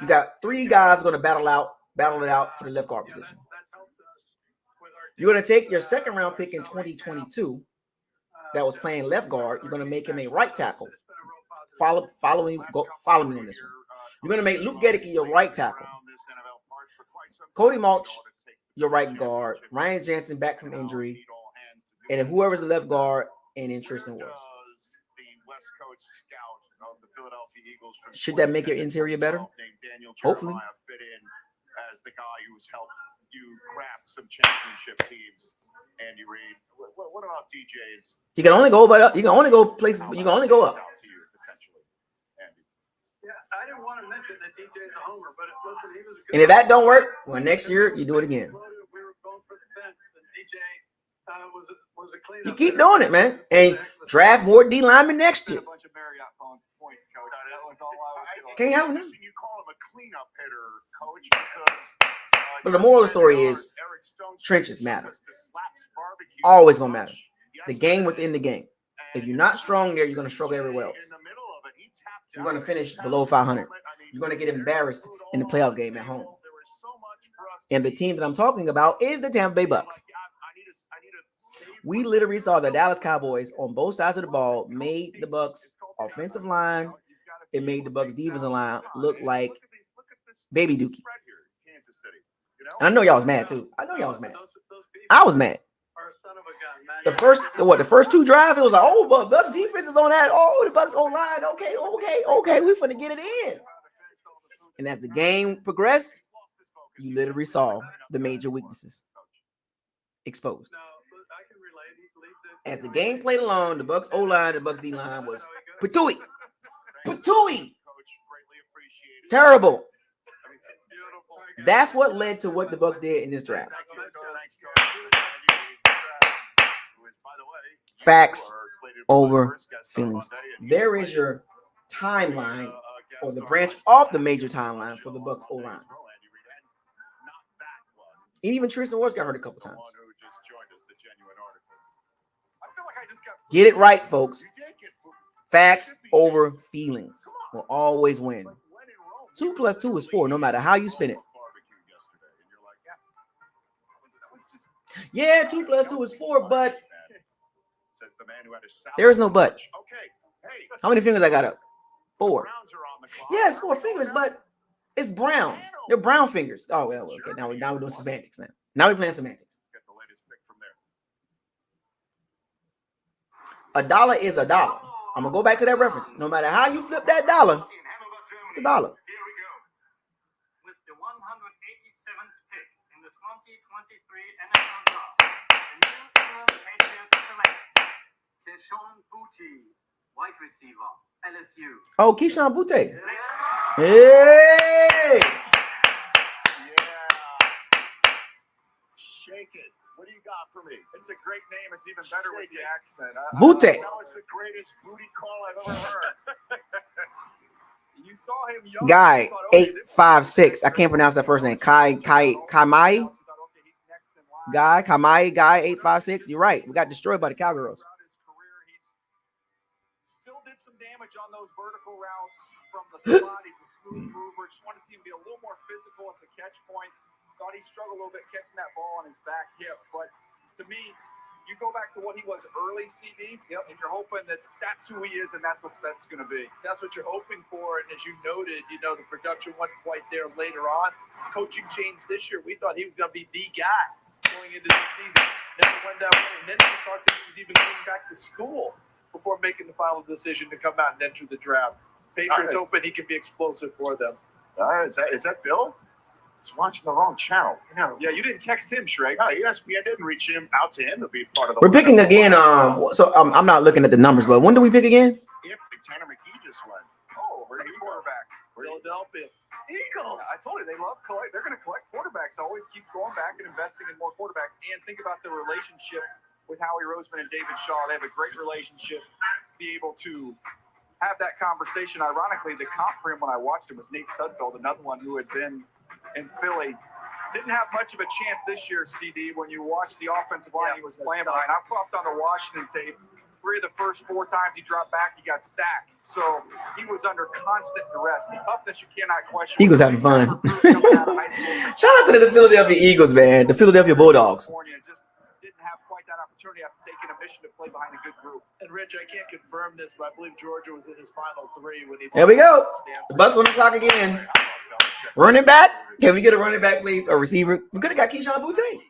You got 3 guys going to battle it out for the left guard position. You're going to take your second round pick in 2022 that was playing left guard. You're going to make him a right tackle. Follow me on this one. You're going to make Luke Gedeke your right tackle. Cody Mulch your right guard. Ryan Jensen back from injury, and then whoever's the left guard, and then Tristan Wirfs. Should that make your interior better? Hopefully. As the guy who's helped you craft some championship teams, Andy Reid. What about DJ's? You can only go up. You can only go places. You can only go up. Yeah, I didn't want to mention that DJ's a homer, but listen, he was a good. And if that don't work, well, next year you do it again. We were going for the fence, and DJ was a cleanup. You keep doing it, man, and draft more D linemen next year. Can't help it. You call him a cleanup hitter, coach, because but the moral of the story is trenches matter. Always gonna matter. The game within the game. If you're not strong there, you're gonna struggle everywhere else. You're gonna finish below 500. You're gonna get embarrassed in the playoff game at home. And the team that I'm talking about is the Tampa Bay Bucks. We literally saw the Dallas Cowboys on both sides of the ball made the Bucks offensive line. It made the Bucks defensive line look like baby dookie. And I know y'all was mad too. I know y'all was mad. I was mad. The first 2 drives, it was like, oh, but Bucks defense is on that. Oh, the Bucks O-line. Okay. We finna get it in. And as the game progressed, you literally saw the major weaknesses exposed. As the game played along, the Bucks O-line, the Bucks D-line was patooey. Terrible. That's what led to what the Bucks did in this draft. Facts over feelings. There is your timeline, or the branch off the major timeline for the Bucks O-line. And even Tristan Wirfs got hurt a couple times. Get it right, folks. Facts over feelings will always win. 2 + 2 is 4, no matter how you spin it. Yeah, 2 + 2 is 4, but there is no but. How many fingers I got up? 4. Yeah, it's 4 fingers, but it's brown. They're brown fingers. Oh, well, okay. Now we're doing semantics now. Now we're playing semantics. $1 is $1. I'm gonna go back to that reference. No matter how you flip that dollar, it's $1. With the 187th pick in the 2023 NFL Draft, the New England Patriots select Keyshawn Boutte, wide receiver, LSU. Oh, Keyshawn Boutte. Hey! Shake it. What do you got for me? It's a great name. It's even better with the accent. Boutte. That was the greatest booty call I've ever heard. You saw him young. Guy 856. I can't pronounce that first name. Kamai. Guy 856. You're right. We got destroyed by the Cowgirls. Still did some damage on those vertical routes from the slot. He's a smooth mover. Just want to see him be a little more physical at the catch point. Thought he struggled a little bit catching that ball on his back hip, but to me, you go back to what he was early, CD, and you're hoping that that's who he is, and that's what that's going to be. That's what you're hoping for, and as you noted, the production wasn't quite there later on. Coaching changed this year. We thought he was going to be the guy going into the season. Never went that way, and then we thought that he was even going back to school before making the final decision to come out and enter the draft. Patriots hoping he can be explosive for them. Is that Bill? He's watching the wrong channel. Yeah, you didn't text him, Shrek. No, ESPN didn't reach him out to him to be part of the. We're picking again. So I'm not looking at the numbers, but when do we pick again? Yep, Tanner McKee just went. Oh, we're the quarterback. Philadelphia. Eagles. I told you they love collect. They're going to collect quarterbacks. Always keep going back and investing in more quarterbacks. And think about the relationship with Howie Roseman and David Shaw. They have a great relationship. Be able to have that conversation. Ironically, the comp for him when I watched him was Nate Sudfeld, another one who had been in Philly. Didn't have much of a chance this year, CD. When you watch the offensive line he was playing behind, I popped on the Washington tape. 3 of the first 4 times he dropped back, he got sacked. So he was under constant duress. The toughness you cannot question. Eagles having fun. Shout out to the Philadelphia Eagles, man. The Philadelphia Bulldogs. Just didn't have quite that opportunity after taking a mission to play behind a good group. And Rich, I can't confirm this, but I believe Georgia was in his final 3 when he. There we go. The Bucks on the clock again. Running back? Can we get a running back, please? Or receiver? We could have got Keyshawn Boutte.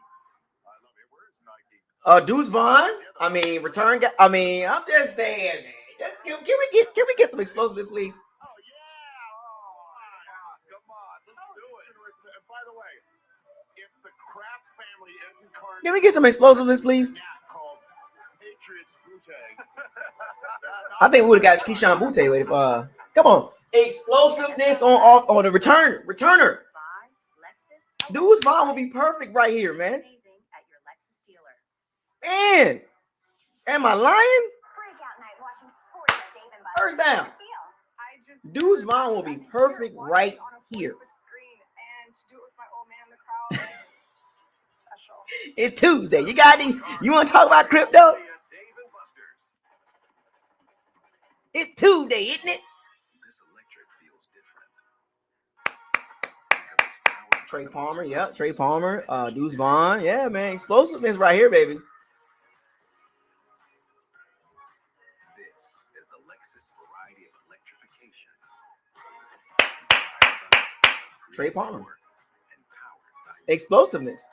Deuce Vaughn. I mean, return guy. I mean, I'm just saying, man. Just, can we get some explosiveness, please? Oh, yeah. Come on. Let's do it. And by the way, if the Kraft family isn't carded, Can we get some explosiveness, please? called Patriots Butte. I think we would have got Keyshawn Boutte with come on. Explosiveness on the returner. Deuce Vaughn will be perfect right here, man. Man, am I lying? First down. Deuce Vaughn will be perfect right here. It's Tuesday. You got any? You want to talk about crypto? It's Tuesday, isn't it? Trey Palmer, yeah. Trey Palmer, Deuce Vaughn, yeah, man. Explosiveness right here, baby. Trey Palmer. Explosiveness.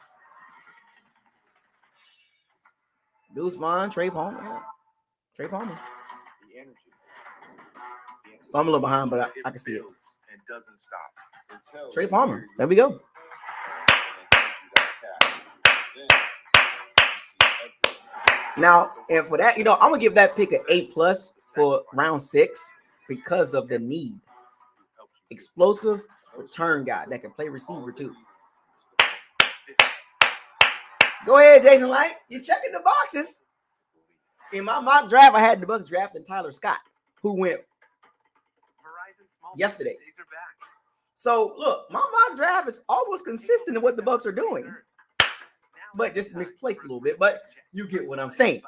Deuce Vaughn, Trey Palmer. Yeah. Trey Palmer. I'm a little behind, but I can see it. Trey Palmer. There we go. Now, and for that, I'm gonna give that pick an A+ for round 6 because of the need. Explosive return guy that can play receiver too. Go ahead, Jason Light. You're checking the boxes. In my mock draft, I had the Bucks drafting Tyler Scott, who went yesterday. So look, my mock draft is almost consistent in what the Bucks are doing, but just misplaced a little bit. But you get what I'm saying.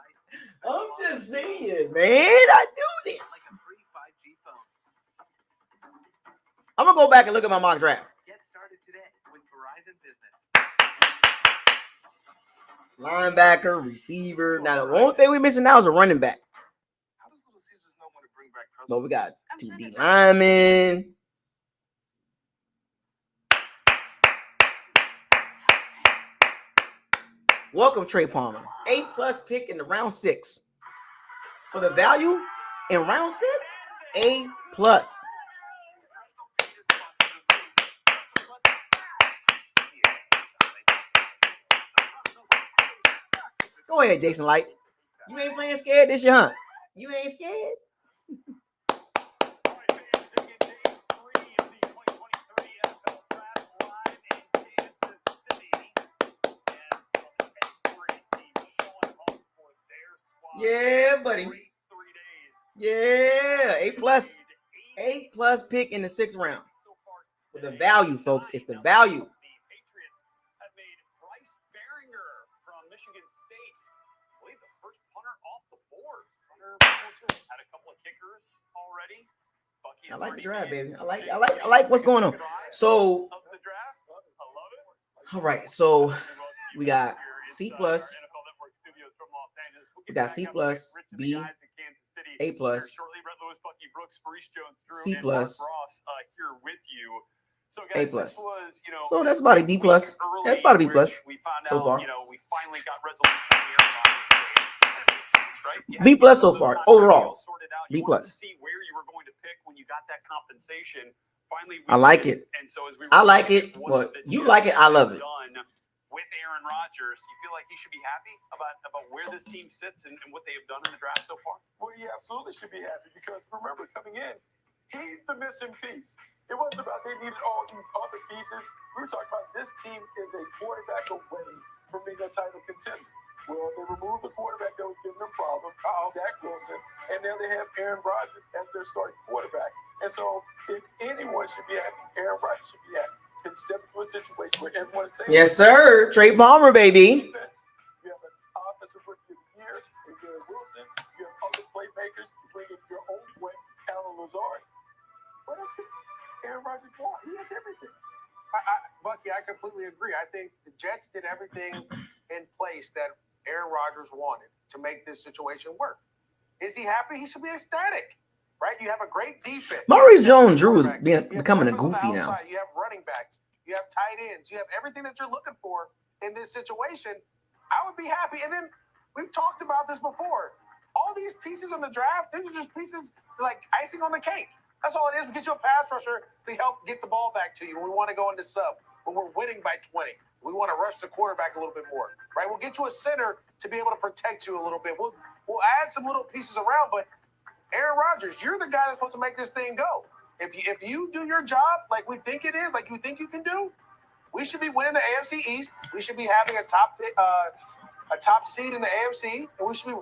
I'm just saying, man. I do this. I'm gonna go back and look at my mock draft. Get started today with Verizon Business. Linebacker, receiver. Now the only thing we're missing now is a running back. But we got 2 D linemen. Welcome, Trey Palmer. A+ pick in the round 6. For the value in round 6, A+. Go ahead, Jason Light. You ain't playing scared this year, huh? You ain't scared? Yeah, buddy. Yeah, A+. A+ pick in the 6th round. For the value, folks. It's the value. I like the draft, baby. I like what's going on. So, all right. So we got C+. We got C+, B, A+, C+, A+. So that's about a B+. That's about a B+ so far. B+ so far overall. B+. I like it. I like it. But you like it. I love it. With Aaron Rodgers, do you feel like he should be happy about where this team sits and what they have done in the draft so far? Well, he absolutely should be happy because remember coming in, He's the missing piece. It wasn't about they needed all these other pieces. We were talking about this team is a quarterback away from being a title contender. Well, they removed the quarterback that was giving them problems, Zach Wilson, and now they have Aaron Rodgers as their starting quarterback. And so, if anyone should be happy, Aaron Rodgers should be happy because he stepped into a situation where everyone is saying, Yes, sir. Trey Palmer, baby. Defense, you have an offensive rookie of the year, and Garrett Wilson. You have other playmakers. You bring in your own boy, Alan Lazard. What else could Aaron Rodgers want? He has everything. Bucky, I completely agree. I think the Jets did everything in place that Aaron Rodgers wanted to make this situation work. Is he happy? He should be ecstatic, right? You have a great defense. Maurice Jones-Drew is becoming a goofy now. You have running backs. You have tight ends. You have everything that you're looking for in this situation. I would be happy. And then we've talked about this before. All these pieces in the draft, these are just pieces like icing on the cake. That's all it is. We get you a pass rusher to help get the ball back to you. We want to go into sub when we're winning by 20. We want to rush the quarterback a little bit more, right? We'll get you a center to be able to protect you a little bit. We'll add some little pieces around, but Aaron Rodgers, you're the guy that's supposed to make this thing go. If you do your job like we think it is, like you think you can do, we should be winning the AFC East. We should be having a top seed in the AFC, and we should be,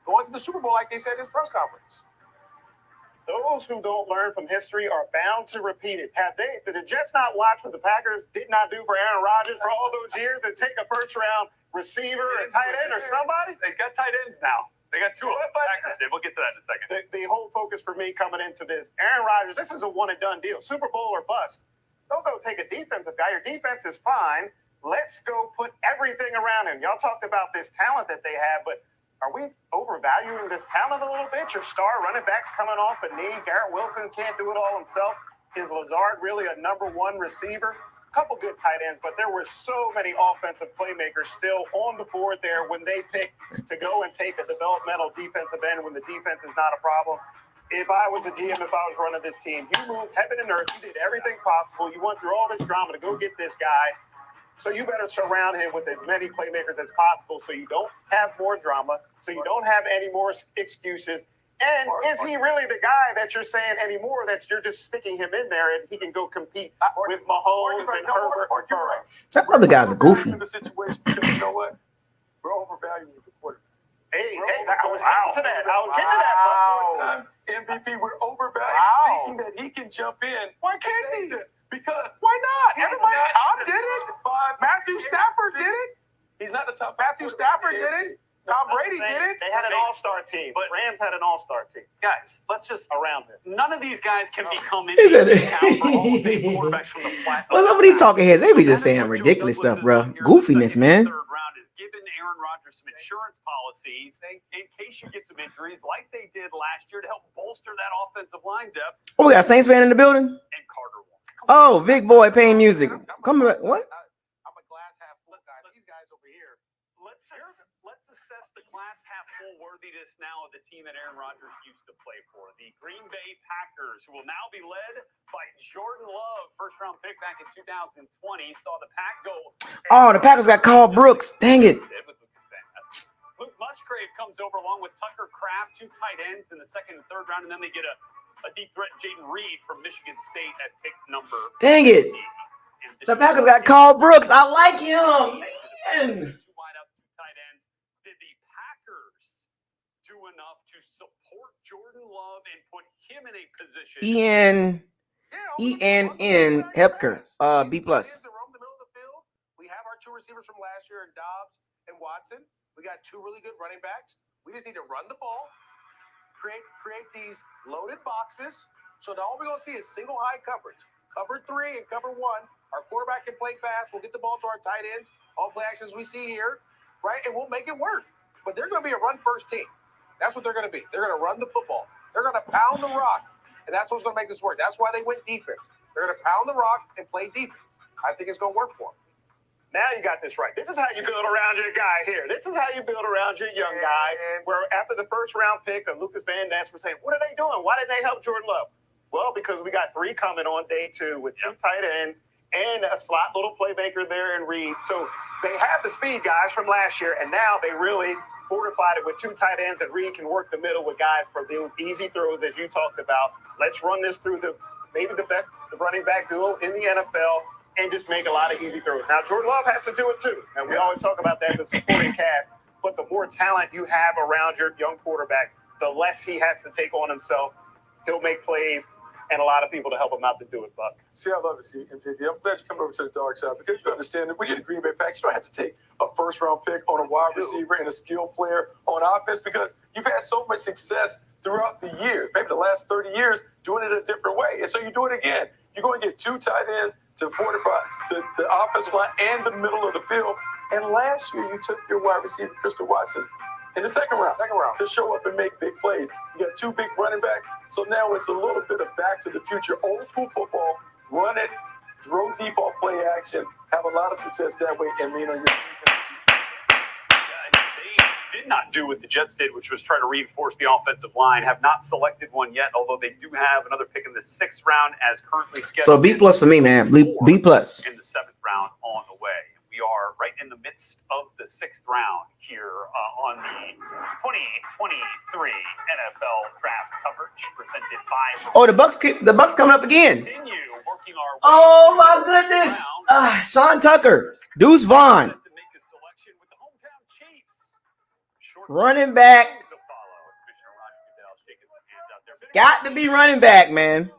going to the Super Bowl like they said in this press conference. Those who don't learn from history are bound to repeat it. Did the Jets not watch what the Packers did not do for Aaron Rodgers for all those years and take a first-round receiver, a tight end, or somebody? They got tight ends now. They got two of them. We'll get to that in a second. The whole focus for me coming into this, Aaron Rodgers, this is a one-and-done deal. Super Bowl or bust. Don't go take a defensive guy. Your defense is fine. Let's go put everything around him. Y'all talked about this talent that they have, but are we overvaluing this talent a little bit? Your star running back's coming off a knee. Garrett Wilson can't do it all himself. Is Lazard really a number one receiver? A couple good tight ends, but there were so many offensive playmakers still on the board there when they picked to go and take a developmental defensive end when the defense is not a problem. If I was the GM, if I was running this team, you moved heaven and earth. You did everything possible. You went through all this drama to go get this guy. So you better surround him with as many playmakers as possible so you don't have more drama, so you don't have any more excuses. And is he really the guy that you're saying anymore that you're just sticking him in there and he can go compete with Mahomes and Herbert? That other guy's a goofy. The situation, because you know what? We're overvaluing the quarterback. Hey, I was getting to that. MVP, we're overvaluing, thinking that he can jump in. Why can't he? Because why not? Everybody, Tom did it. Matthew Stafford did it. He's not the top. Matthew Stafford did it. Tom Brady did it. They had an all-star team. But Rams had an all-star team. Guys, let's just around it. None of these guys can become Is it? quarterbacks from the flat. Well, some of these talking heads, they be just saying ridiculous stuff, bro. Goofiness, man. Third round is giving Aaron Rodgers some insurance policies in case you get some injuries like they did last year to help bolster that offensive line depth. Oh, we got a Saints fan in the building? And Carter won. Oh, Vic Boy playing music. Come back. What? I'm a glass half full guy. These guys over here. Let's assess the glass half full worthiness now of the team that Aaron Rodgers used to play for, the Green Bay Packers, who will now be led by Jordan Love, first round pick back in 2020. Saw the Pack go. Oh, the Packers got Carl Brooks. Dang it. Luke Musgrave comes over along with Tucker Kraft, two tight ends in the second and third round, and then they get a deep threat, Jaden Reed from Michigan State at pick number. Dang it. The Packers got Carl Brooks. I like him. Man. Two wideouts, two tight ends. Did the Packers do enough to support Jordan Love and put him in a position? ENN Hepker. B+. We have our two receivers from last year in Dobbs and Watson. We got two really good running backs. We just need to run the ball, create these loaded boxes. So now all we're going to see is single high coverage. Cover 3 and cover 1. Our quarterback can play fast. We'll get the ball to our tight ends. All play actions we see here, right? And we'll make it work. But they're going to be a run-first team. That's what they're going to be. They're going to run the football. They're going to pound the rock. And that's what's going to make this work. That's why they went defense. They're going to pound the rock and play defense. I think it's going to work for them. Now you got this right. This is how you build around your guy here. This is how you build around your young guy. Where after the first round pick of Lucas Van Ness, we're saying, what are they doing? Why did they help Jordan Love? Well, because we got 3 coming on day 2 with 2 tight ends and a slot little playmaker there in Reed. So they have the speed guys from last year, and now they really fortified it with 2 tight ends, and Reed can work the middle with guys for those easy throws as you talked about. Let's run this through maybe the best running back duo in the NFL and just make a lot of easy throws. Now, Jordan Love has to do it too. And we always talk about that, the supporting cast. But the more talent you have around your young quarterback, the less he has to take on himself. He'll make plays and a lot of people to help him out to do it, Buck. See, I love to see MJD. I'm glad you come over to the dark side because you understand that when you're the Green Bay Packers, you don't have to take a first-round pick on a wide receiver and a skill player on offense because you've had so much success throughout the years, maybe the last 30 years, doing it a different way. And so you do it again. You're going to get 2 tight ends to fortify the offensive line and the middle of the field. And last year, you took your wide receiver, Christian Watson, in the second round to show up and make big plays. You got 2 big running backs. So now it's a little bit of back to the future, old school football. Run it, throw deep off play action, have a lot of success that way, and lean on your defense. They did not do what the Jets did, which was try to reinforce the offensive line. Have not selected one yet, although they do have another pick in the 6th round as currently scheduled. So B+ for me, man. B+. In the 7th round on the way. We are right in the midst of the 6th round here on the 2023 NFL Draft coverage presented by. Oh, the Bucks coming up again. Oh my goodness! Sean Tucker, Deuce Vaughn, running back. Got to be running back, man.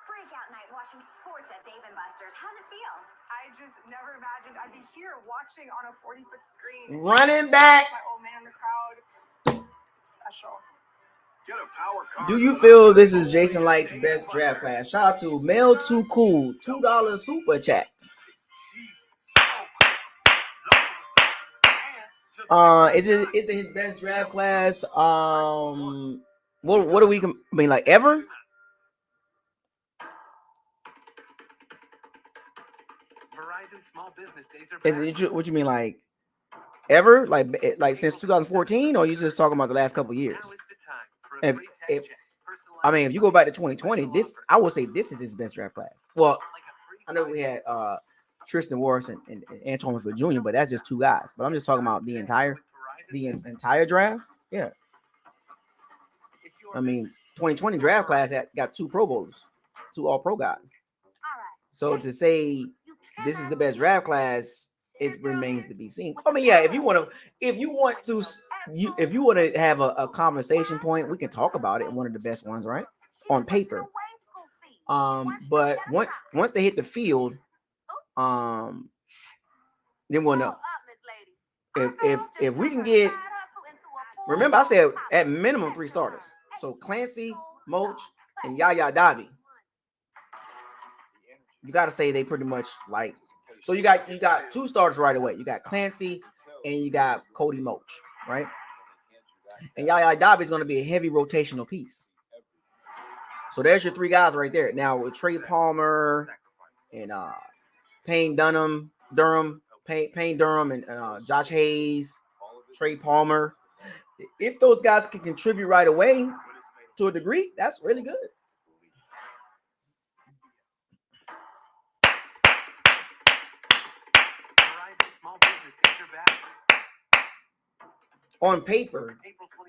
Breakout night watching sports at Dave & Buster's. How's it feel? I just never imagined I'd be here watching on a 40-foot screen. Running back. My old man in the crowd. It's special. Do you feel this is Jason Light's best draft class? Shout out to Mel Too Cool, $2 super chat. Is it his best draft class? What do we mean, like ever? Verizon small business days are Is it what you mean, like ever? Like since 2014, or you just talking about the last couple of years? If if you go back to 2020, I would say this is his best draft class. Well, I know we had Tristan Wirfs and Antoine Winfield Jr., but that's just 2 guys. But I'm just talking about the entire draft. Yeah. I mean, 2020 draft class got 2 Pro Bowlers, 2 All-Pro guys. So to say this is the best draft class, it remains to be seen. I mean, yeah, if you want to have a conversation point, we can talk about it. One of the best ones, right? On paper. But once they hit the field, then we'll know. If we can get, remember I said at minimum 3 starters. So Clancy, Moach, and Yaya Davi. You got to say they pretty much like. So you got 2 starters right away. You got Clancy and you got Cody Moach, right? And Yaya Davi is going to be a heavy rotational piece. So there's your 3 guys right there. Now with Trey Palmer and Payne Durham, and Josh Hayes, Trey Palmer. If those guys can contribute right away to a degree, that's really good. On paper,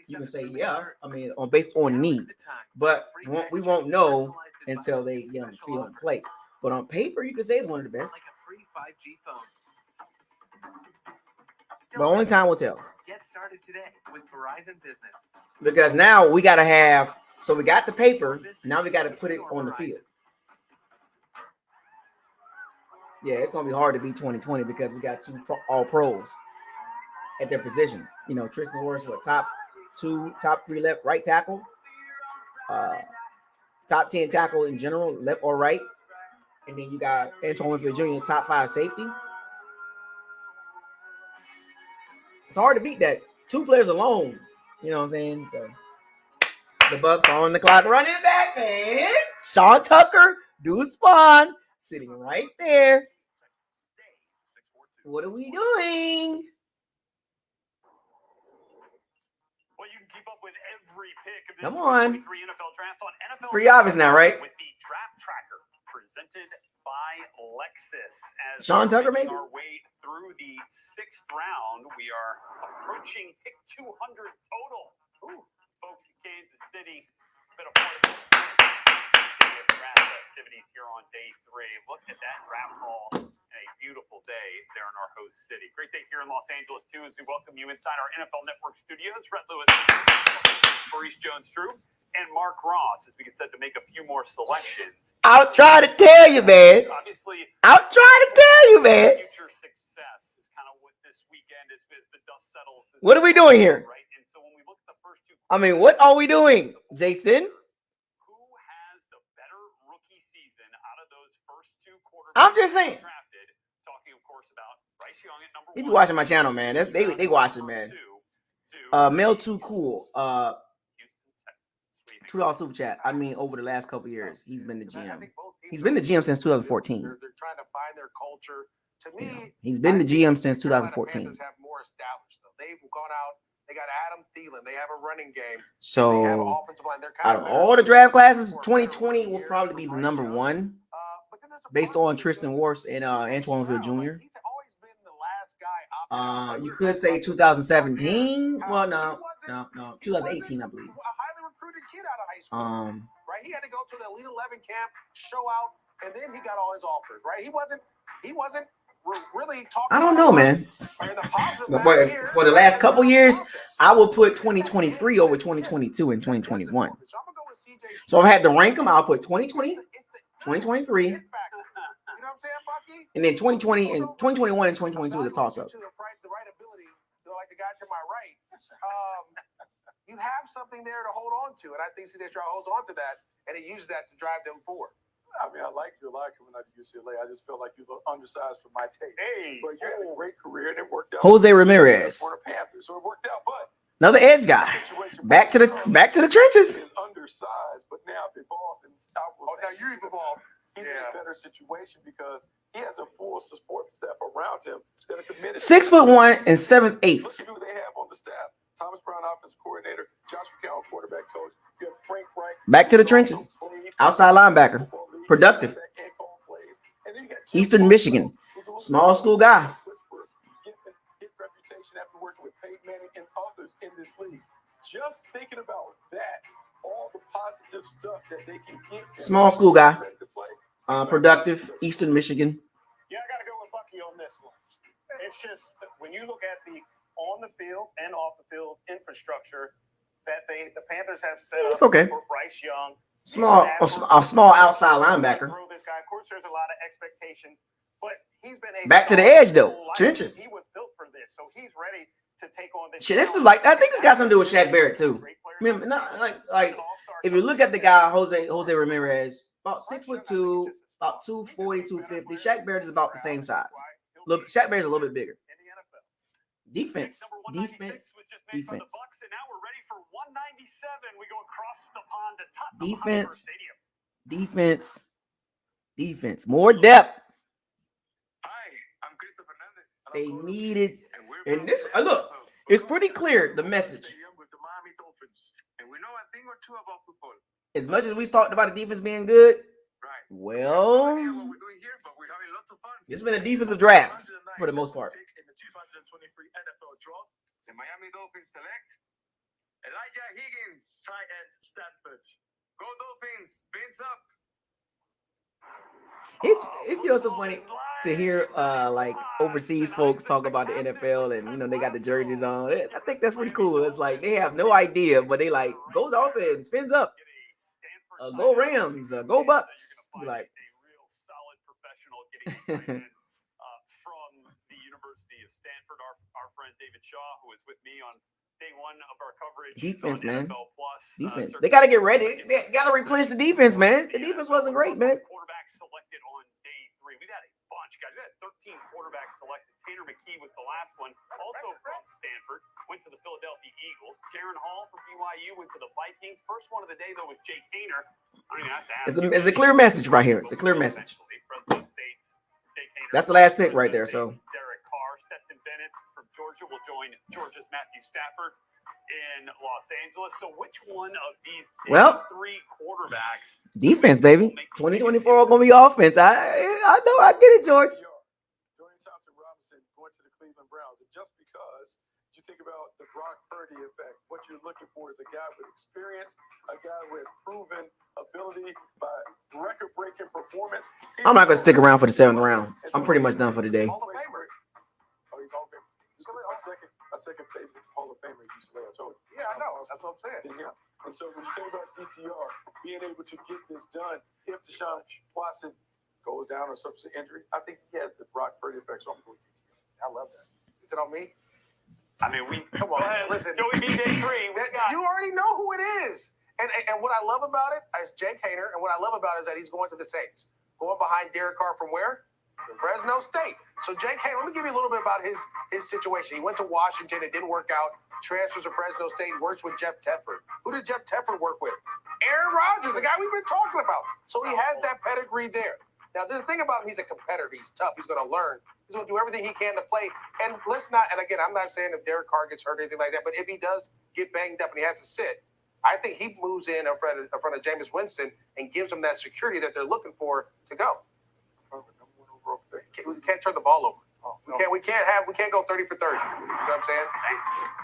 you can say, yeah, I mean, based on need, but we won't know until they get on the field and play. But on paper, you can say it's one of the best. But only time will tell. Get started today with Verizon Business. Because now we got to have, so we got the paper, now we got to put it on the field. Yeah, it's going to be hard to beat 2020 because we got 2 All-Pros at their positions. You know, Tristan Wirfs, top 3 left, right tackle, top 10 tackle in general, left or right. And then you got Antoine Winfield Jr., top 5 safety. It's hard to beat that. 2 players alone. You know what I'm saying? So the Bucks are on the clock, running back, man. Sean Tucker, Deuce Vaughn, sitting right there. What are we doing? Well, you can keep up with every pick of this Come on. 2023 NFL Draft on NFL It's pretty obvious now, right? With the Draft Tracker for presented by Lexus. As Sean we're Tucker, making maybe? our way through the 6th round, we are approaching pick 200 total. Ooh, folks in Kansas City, been a part of the draft festivities here on day 3. Look at that draft hall and a beautiful day there in our host city. Great day here in Los Angeles, too, as we welcome you inside our NFL Network studios. Rhett Lewis, Maurice Jones-Drew, and Mark Ross, as we get set to make a few more selections. I'll try to tell you, man. Obviously, I'll try to tell you, man. future success is kind of what this weekend is as the dust settles. What are we doing here? Right? And so when we look at the first 2 I mean, what are we doing, Jason? who has the better rookie season out of those first 2 quarterbacks I'm just saying. drafted, talking, of course, about Bryce Young at number He 1. be watching my channel, man. They watching, man. Mel Too Cool. $2 super chat. I mean, over the last couple of years, he's been the GM. He's been the GM since 2014. They're trying to find their culture. To me, He's been the GM since Carolina 2014. Panthers have more established though. They've gone out. They got Adam Thielen. They have a running game. They have an So, offensive line. They're out kind of of all the draft classes, 2020 will probably be the number 1, based on Tristan Wirfs and Antoine Winfield Jr. You could say 2017. Well, no, 2018, I believe. A highly recruited kid out of high school. Right? He had to go to the Elite 11 camp, show out, and then he got all his offers. Right? He wasn't really talking. I don't know, man. But for the last couple years, I will put 2023 over 2022 and 2021. So if I had to rank them, I'll put 2020, 2023, and then 2020 and 2021 and 2022 is a toss-up. The right ability, like the guy to my right. You have something there to hold on to, and I think CJ Stroud holds on to that, and he uses that to drive them forward. I mean, I like you a lot coming out of UCLA. I just feel like you look undersized for my taste. Hey, but you had a great career, and it worked out. Jose Ramirez, For the Panthers, so it worked out. But another edge guy. Back to the trenches. He's undersized, but now evolved. And now you're evolved. He's in a better situation because he has a full support staff around him that are committed. 6'1" and 7/8. Look at who they have on the staff. Thomas Brown, offensive coordinator. Josh McCown, quarterback coach. You have Frank Reich. Back to the trenches. Outside linebacker. Productive. Eastern Michigan. Small school guy. His reputation after working with Peyton Manning and others in this league. Just thinking about that, all the positive stuff that they can get. Small school guy. Productive. Eastern Michigan. Yeah, I got to go with Bucky on this one. It's just when you look at the on the field and off the field infrastructure that the Panthers have set It's up okay. for Bryce Young. A small outside linebacker. This guy, of course, there's a lot of expectations, but he's been Back to the edge though. Trenches. He was built for this, so he's ready to take on this. Shit, this is like I think this got something to do with Shaq Barrett too. Remember, not like if you look at the guy Jose Ramirez, about 6'2", about 240, 250. Shaq Barrett is about the same size. Look, Shaq Barrett's a little bit bigger. Defense. And now we're ready for 197. We go across the pond to Tottenham Hotspur Stadium. Defense. More depth. Hi, I'm Christopher Hernandez. They needed, and this look, it's pretty clear the message. With the Miami Dolphins, and we know a thing or two about football. As much as we talked about the defense being good, right? Well, What we're doing here, but we're having lots of fun. It's been a defensive draft for the most part. In the 2023 NFL draft, the Miami Dolphins select Elijah Higgins, tight end, Stanford. Go Dolphins, fins up. It's so funny to hear like overseas folks talk about the NFL and they got the jerseys on. I think that's pretty cool. It's like they have no idea, but they like go Dolphins, fins up, go Rams, go Bucks. Like Solid professional getting from the University of Stanford. Our friend David Shaw, who was with me on day 1 of our coverage. Defense, man. NFL Plus, defense. They got to get ready. They got to replenish the defense, man. The defense wasn't great, man. Quarterbacks selected on day 3. We've had a bunch, guys. We had 13 quarterbacks selected. Tanner McKee was the last one, also from Stanford. Went to the Philadelphia Eagles. Jaron Hall from BYU went to the Vikings. First one of the day, though, was Jake Haener. I mean, I have to ask It's a clear message right here. It's a clear message. That's the last pick right there. So Derek Carr, Stetson Bennett from Georgia will join Georgia's Matthew Stafford in Los Angeles. So which one of these three quarterbacks? Defense, baby. 2024 gonna be offense. I know. I get it, George. Dorian Thompson-Robinson going to the Cleveland Browns, and just because you think about the Brock Purdy effect, what you're looking for is a guy with experience, a guy with proven ability by record-breaking performance. I'm not gonna stick around for the 7th round. I'm pretty much done for the day. Hall of Famer. Oh, he's Hall of Famer. My second favorite Hall of Famer, UCLA. I told you. Yeah, I know. That's what I'm saying. Yeah. And so when you think about DTR being able to get this done, if Deshaun Watson goes down or suffers an injury, I think he has the Brock Purdy effect. So I'm going with DTR. I love that. Is it on me? I mean, come on. Listen, Joey B day 3. You already know who it is. And what I love about it is Jake Hader, and what I love about it is that he's going to the Saints, going behind Derek Carr from where? Fresno State. So Jake Hader, let me give you a little bit about his situation. He went to Washington, it didn't work out. Transfers to Fresno State, works with Jeff Tedford. Who did Jeff Tedford work with? Aaron Rodgers, the guy we've been talking about. So he has that pedigree there. Now, the thing about him, he's a competitor. He's tough. He's going to learn. He's going to do everything he can to play. And let's not, and again, I'm not saying if Derek Carr gets hurt or anything like that, but if he does get banged up and he has to sit, I think he moves in front of Jameis Winston and gives them that security that they're looking for to go. We can't turn the ball over. We can't go 30 for 30. You know what I'm saying?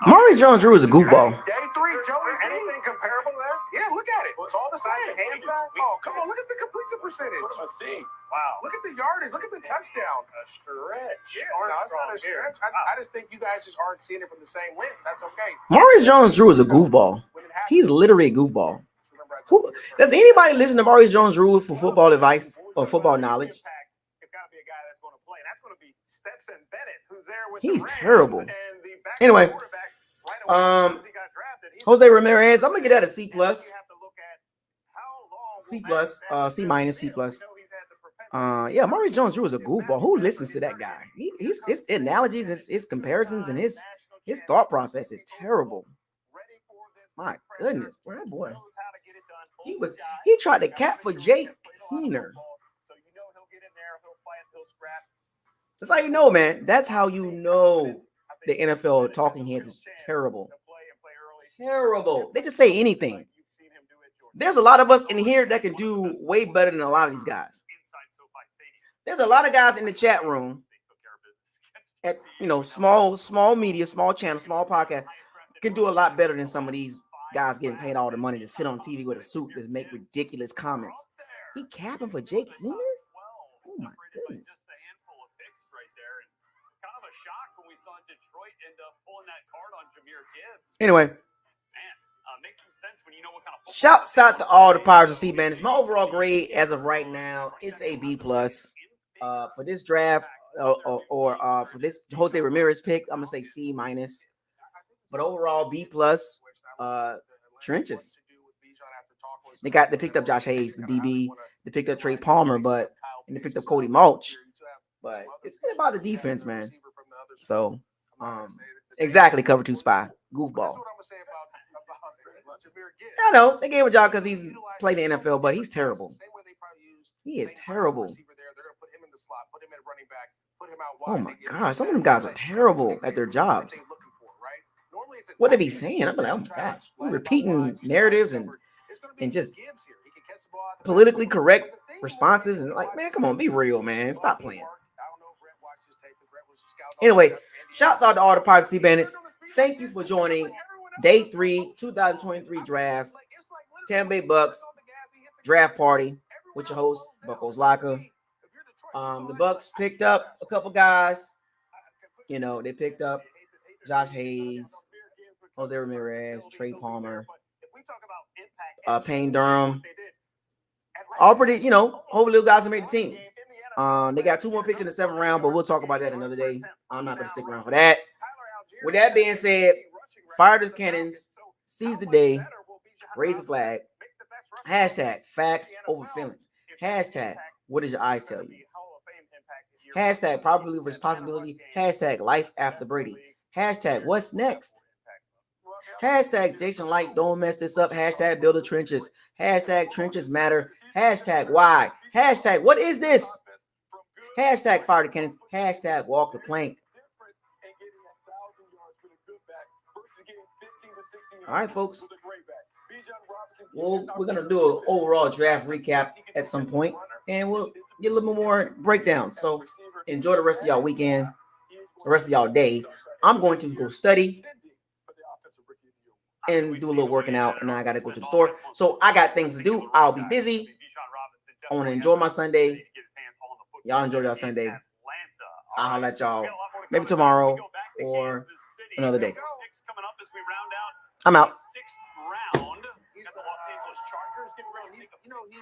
Maurice Jones-Drew is a goofball. Day 3, Joey. Anything comparable there? Yeah, look at it. It's all the same. Hand size. Oh, come on. Look at the completion percentage. What am I seeing? Wow. Look at the yardage. Look at the touchdown. A stretch. Yeah, no, it's not a stretch. I just think you guys just aren't seeing it from the same lens. That's okay. Maurice Jones-Drew is a goofball. He's literally a goofball. Does anybody listen to Maurice Jones-Drew for football advice or football knowledge? It's got to be a guy that's going to play. And that's going to be Stetson Bennett, who's there with He's the Rams terrible. and the backup Anyway, quarterback right away he got drafted. Jose Ramirez, I'm gonna get that a C plus. C plus, C minus, C plus. Yeah, Maurice Jones-Drew is a goofball. Who listens to that guy? His analogies, his comparisons, and his thought process is terrible. My goodness, boy. He tried to cap for Jake Keener. That's how you know, man. That's how you know the NFL talking heads is terrible. Terrible. They just say anything. There's a lot of us in here that can do way better than a lot of these guys. There's a lot of guys in the chat room at small media, small channel, small podcast can do a lot better than some of these guys getting paid all the money to sit on TV with a suit to make ridiculous comments. He capping for Jake Keener? Oh my goodness. Anyway, shouts out to all the Pirates of Sea Bandits. My overall grade as of right now, it's a B plus. For this draft or for this Jose Ramirez pick, I'm gonna say C minus. But overall, B plus. Trenches. They picked up Josh Hayes, the DB. They picked up Trey Palmer, and they picked up Cody Mulch. But it's been about the defense, man. So, exactly, cover 2 spy, goofball. I know they gave him a job because he's played in the NFL, but he's terrible. He is terrible. Oh my gosh, some of them guys are terrible at their jobs. What they be saying? I'm like, oh my gosh, we're repeating narratives and just politically correct responses and like, man, come on, be real, man. Stop playing. Anyway, shouts out to all the Pirates of Sea Bandits. Thank you for joining Day 3, 2023 draft, Tampa Bay Bucks draft party with your host, Bucos Locker. The Bucks picked up a couple guys. They picked up Josh Hayes, Jose Ramirez, Trey Palmer, Payne Durham. All pretty, hopefully little guys will make the team. They got 2 more picks in the 7th round, but we'll talk about that another day. I'm not going to stick around for that. With that being said, fire the cannons, seize the day, raise the flag. Hashtag facts over feelings. Hashtag what does your eyes tell you? Hashtag probability of responsibility. Hashtag life after Brady. Hashtag what's next? Hashtag Jason Light, don't mess this up. Hashtag build the trenches. Hashtag trenches matter. Hashtag why? Hashtag what is this? Hashtag fire the cannons. Hashtag walk the plank. All right, folks. Well, we're gonna do an overall draft recap at some point, and we'll get a little bit more breakdown. So enjoy the rest of y'all weekend, the rest of y'all day. I'm going to go study and do a little working out, and I gotta go to the store. So I got things to do. I'll be busy. I want to enjoy my Sunday. Y'all enjoy your Sunday. I'll holler at y'all maybe tomorrow or another day. I'm out.